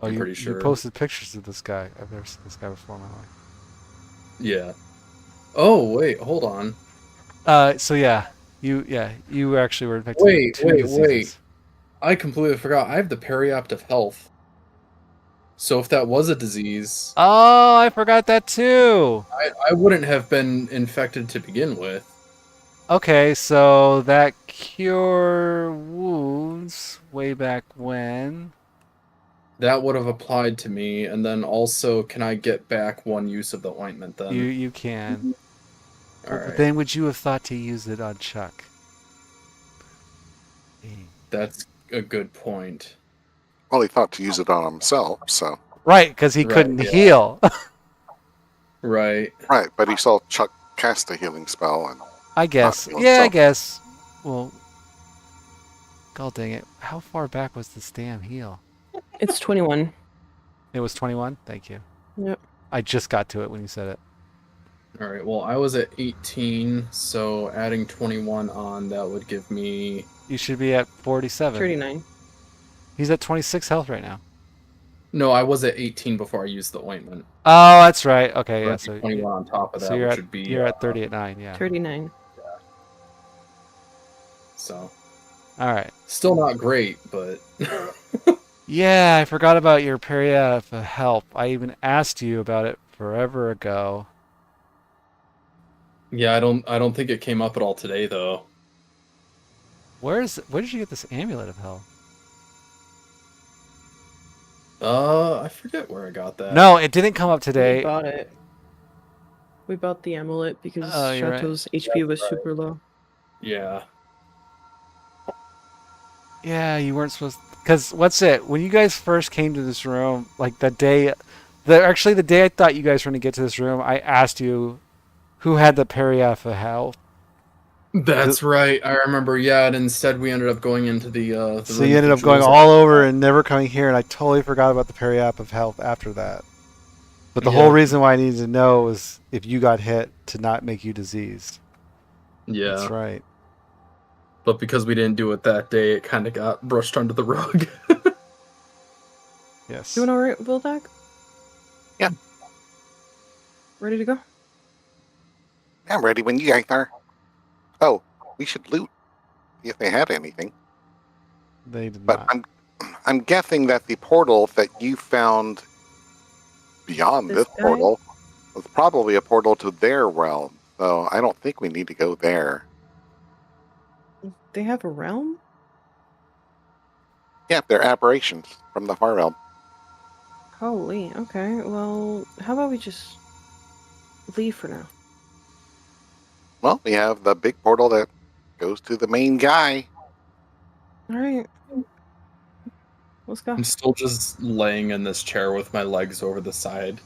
I'm pretty sure. You posted pictures of this guy. I've never seen this guy before in my life. Yeah. Oh wait, hold on. So yeah, you actually were infected. Wait, with two wait, diseases. wait. I completely forgot. I have the periaptive health. So if that was a disease, Oh, I forgot that too. I wouldn't have been infected to begin with. Okay, so that cure wounds way back when. That would have applied to me, and then also, can I get back one use of the ointment then? You can. All But right. then would you have thought to use it on Chuck? That's a good point. Well, he thought to use it on himself, so. Right, because he Right, couldn't yeah. heal. Right. Right, but he saw Chuck cast a healing spell, and I guess. heal Yeah, I himself. guess. Well, God dang it. How far back was this damn heal? It's 21. It was 21? Thank you. Yep. I just got to it when you said it. All right. Well, I was at 18, so adding 21 on, that would give me... You should be at 47. 39. He's at 26 health right now. No, I was at 18 before I used the ointment. Oh, that's right. Okay, yeah. So 21 on top of that, so you're which at, would be... you're at 30 at 9, yeah. 39. So, All right. still not great, but... Yeah, I forgot about your period of help. I even asked you about it forever ago. Yeah, I don't think it came up at all today, though. Where did you get this amulet of hell? I forget where I got that. No, it didn't come up We today. bought it. We bought the amulet because Oh, you're right. Chateau's HP was super low. Yeah. Yeah, you weren't supposed. Because what's it? When you guys first came to this room, like the day I thought you guys were going to get to this room, I asked you who had the periaph of hell. That's right. I remember. Yeah, and instead we ended up going into the So you ended up going all over and never coming here, and I totally forgot about the periaph of health after that. But the whole reason why I needed to know was if you got hit to not make you diseased. Yeah. That's right. But because we didn't do it that day, it kind of got brushed under the rug. Yes. Doing alright, Wuldak? Yeah. Ready to go? I'm ready when you guys are. Oh, we should loot if they had anything. They did But not. I'm guessing that the portal that you found beyond This this guy? portal was probably a portal to their realm. So I don't think we need to go there. They have a realm? Yeah, they're aberrations from the far realm. Holy, okay. Well, how about we just leave for now? Well, we have the big portal that goes to the main guy. Alright. Let's go. I'm still just laying in this chair with my legs over the side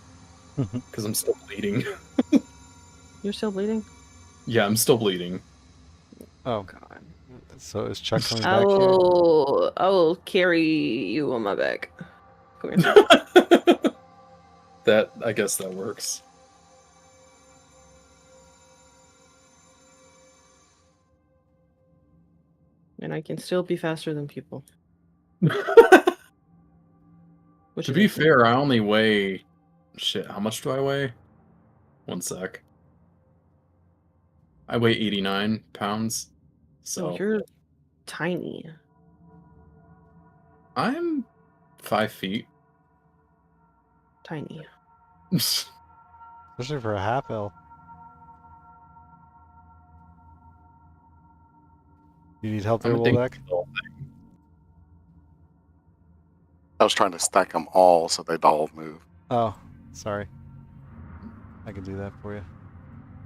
because I'm still bleeding. You're still bleeding? Yeah, I'm still bleeding. Oh, God. so is Chuck coming I back here? will carry you on my back. Come here. That, I guess that works. And I can still be faster than people. Which To is be okay. fair, I only weigh... Shit, how much do I weigh? One sec. I weigh 89 pounds. So Oh, you're tiny. I'm 5 feet. Tiny. Especially for a half elf. You need help there, I'm a dinky Wuldak? little I was trying to stack them all so they'd all move. Oh, sorry. I can do that for you.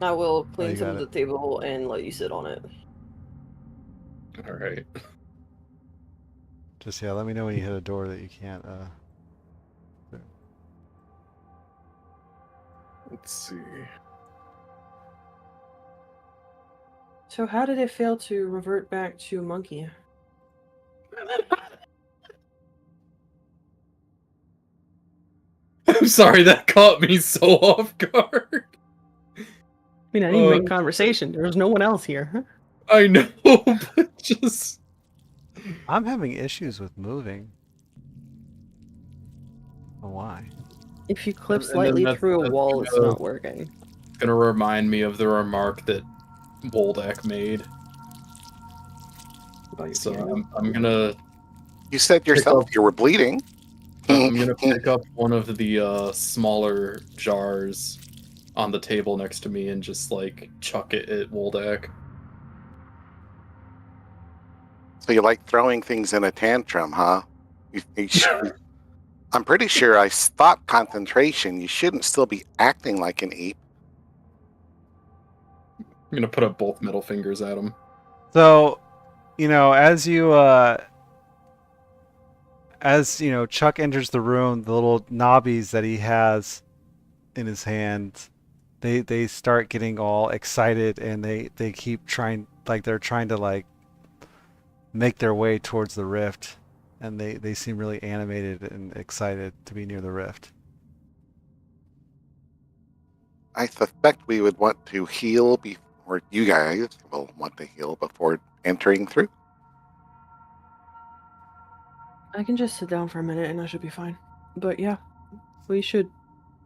I will Oh, clean you some got of the it. table and let you sit on it. All right. Just, yeah, let me know when you hit a door that you can't, Let's see. So how did it fail to revert back to monkey? I'm sorry, that caught me so off guard. I mean, I didn't make conversation. There was no one else here. I know, but just I'm having issues with moving. Oh, why? If you clip And then slightly that's through a wall, it's gonna, not working. gonna remind me of the remark that Wuldak made. About your So piano? I'm gonna You said pick yourself up. you were bleeding. I'm gonna pick up one of the smaller jars on the table next to me and just like chuck it at Wuldak. So you like throwing things in a tantrum, huh? I'm pretty sure I thought concentration. You shouldn't still be acting like an ape. I'm gonna put up both middle fingers at him. So, as Chuck enters the room, the little knobbies that he has in his hands, they start getting all excited, and they keep trying, like they're trying to like make their way towards the rift, and they seem really animated and excited to be near the rift. I suspect we would want to heal or you guys will want to heal before entering through. I can just sit down for a minute and I should be fine. But yeah, we should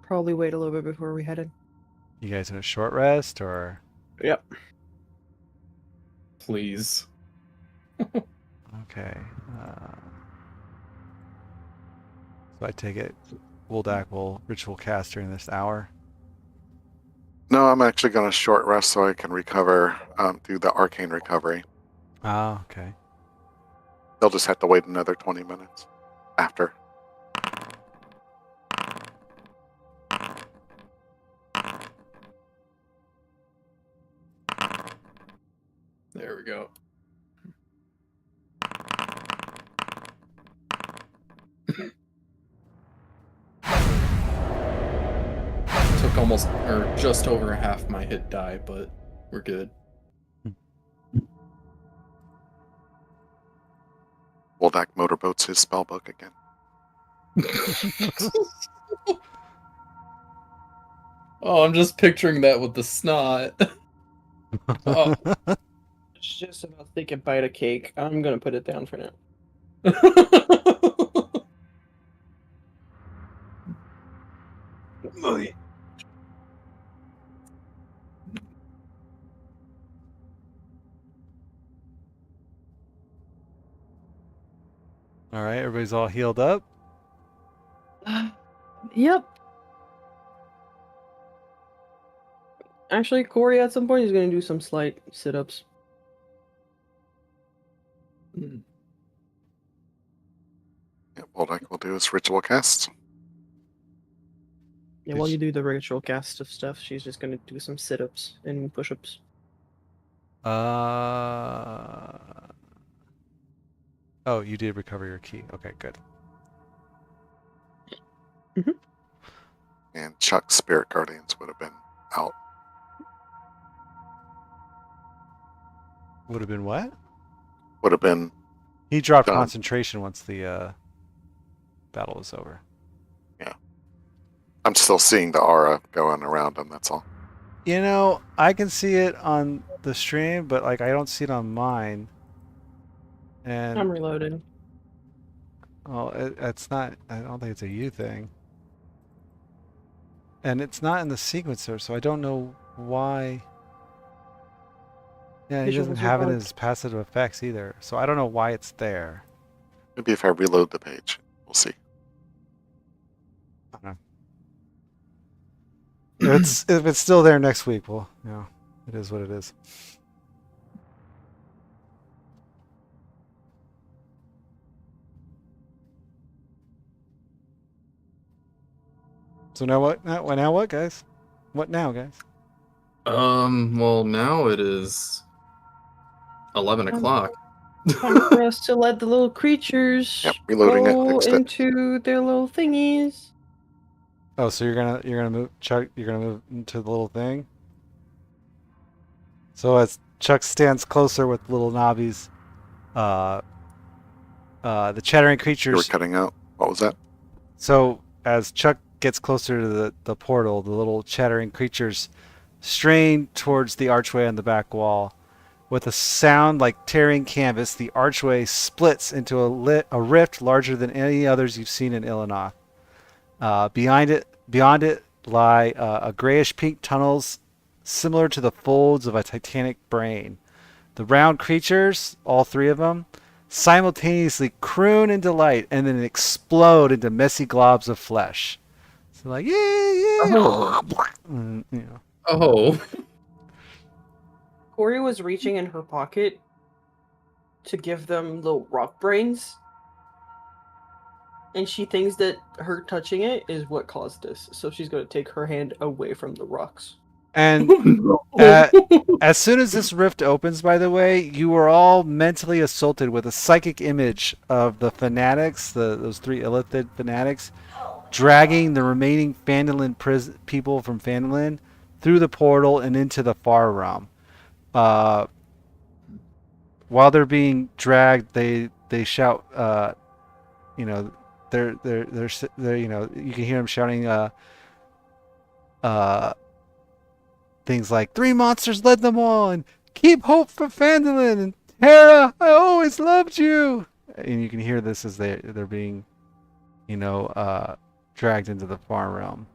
probably wait a little bit before we head in. You guys in a short rest or? Yep. Please. Okay. So I take it Wuldak will ritual cast during this hour. No, I'm actually going to short rest so I can recover through the arcane recovery. Oh, okay. They'll just have to wait another 20 minutes after. There we go. Took almost or just over half my hit die, but we're good. Wuldak motorboats his spellbook again. Oh, I'm just picturing that with the snot. Oh. It's just about to take a bite of cake. I'm gonna put it down for now. All right, everybody's all healed up. Yep. Actually, Corey at some point is gonna do some slight sit-ups. Yeah, Wuldak will do his ritual casts. Yeah, while you do the ritual cast of stuff, she's just gonna do some sit-ups and push-ups. Oh, you did recover your key. Okay, good. And Chuck's Spirit Guardians would have been out. Would have been what? Would have been He dropped done. concentration once the battle was over. I'm still seeing the aura going around him, that's all. I can see it on the stream, but like I don't see it on mine. And I'm reloaded. well, it's not. I don't think it's a you thing. And it's not in the sequencer, so I don't know why. Yeah, he doesn't Visuals are have it in bugged. his passive effects either, so I don't know why it's there. Maybe if I reload the page, we'll see. I don't know. If it's still there next week, well, it is what it is. So now what? Now what, guys? What now, guys? Well, now it is 11 o'clock. Time for us to let the little creatures Yep, reloading it, go fixed it. into their little thingies. Oh, so you're gonna move Chuck. You're gonna move into the little thing. So as Chuck stands closer with little knobbies, the chattering You were creatures. cutting out. What was that? So as Chuck gets closer to the portal, the little chattering creatures strain towards the archway on the back wall. With a sound like tearing canvas, the archway splits into a rift larger than any others you've seen in Illithinoch. Beyond it lie a grayish-pink tunnels similar to the folds of a titanic brain. The round creatures, all three of them, simultaneously croon in delight and then explode into messy globs of flesh. So like, yeah, yeah. Oh. And, you know. Oh. Corey was reaching in her pocket to give them little rock brains. And she thinks that her touching it is what caused this. So she's going to take her hand away from the rocks. And No. as soon as this rift opens, by the way, you were all mentally assaulted with a psychic image of the fanatics, those three Illithid fanatics, dragging the remaining Phandalin people from Phandalin through the portal and into the far realm. While they're being dragged, they shout, you know, they're you know, you can hear them shouting things like "Three monsters led them all," and "Keep hope for Phandalin," and "Terra, I always loved you." And you can hear this as they're being, you know, dragged into the far realm.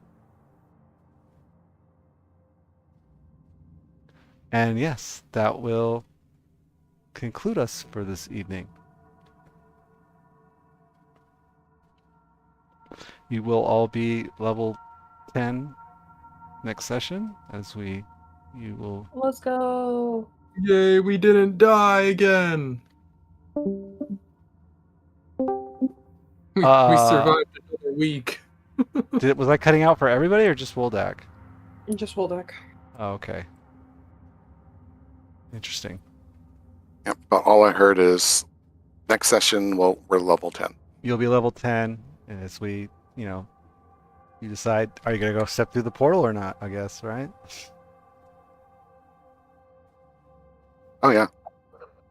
And yes, that will conclude us for this evening. You will all be level 10 next session as you will. Let's go. Yay, we didn't die again. We survived another week. Was I cutting out for everybody or just Wuldak? Just Wuldak. Oh, okay. Interesting. Yep, but all I heard is next session, well, we're level 10. You'll be level 10, and as we, you know, you decide, are you going to go step through the portal or not, I guess, right? Oh, yeah.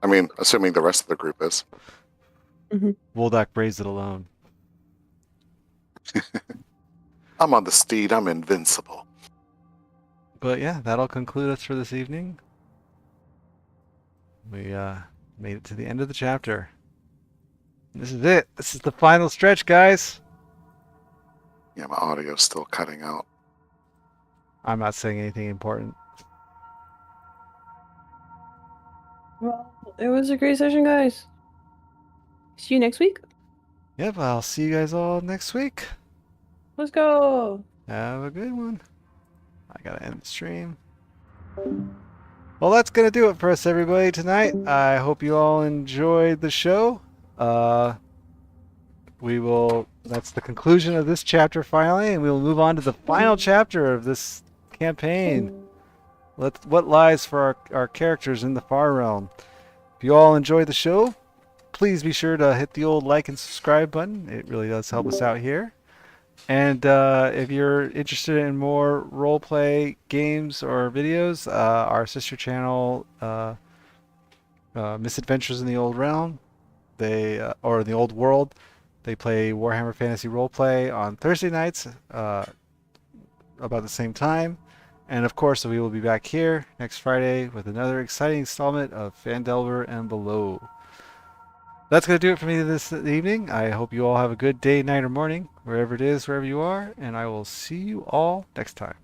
I mean, assuming the rest of the group is. Wuldak braves it alone. I'm on the steed. I'm invincible. But yeah, that'll conclude us for this evening. We made it to the end of the chapter. This is it. This is the final stretch, guys. Yeah, my audio's still cutting out. I'm not saying anything important. Well, it was a great session, guys. See you next week. Yep, I'll see you guys all next week. Let's go. Have a good one. I gotta end the stream. Well, that's gonna do it for us, everybody, tonight. I hope you all enjoyed the show. That's the conclusion of this chapter finally, and we will move on to the final chapter of this campaign. What lies for our characters in the Far Realm. If you all enjoyed the show, please be sure to hit the old like and subscribe button. It really does help us out here. And if you're interested in more roleplay games or videos, our sister channel, Misadventures in the Old Realm, or the Old World, they play Warhammer Fantasy Roleplay on Thursday nights about the same time. And of course, we will be back here next Friday with another exciting installment of Phandelver and Below. That's going to do it for me this evening. I hope you all have a good day, night, or morning, wherever it is, wherever you are, and I will see you all next time.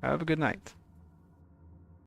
Have a good night.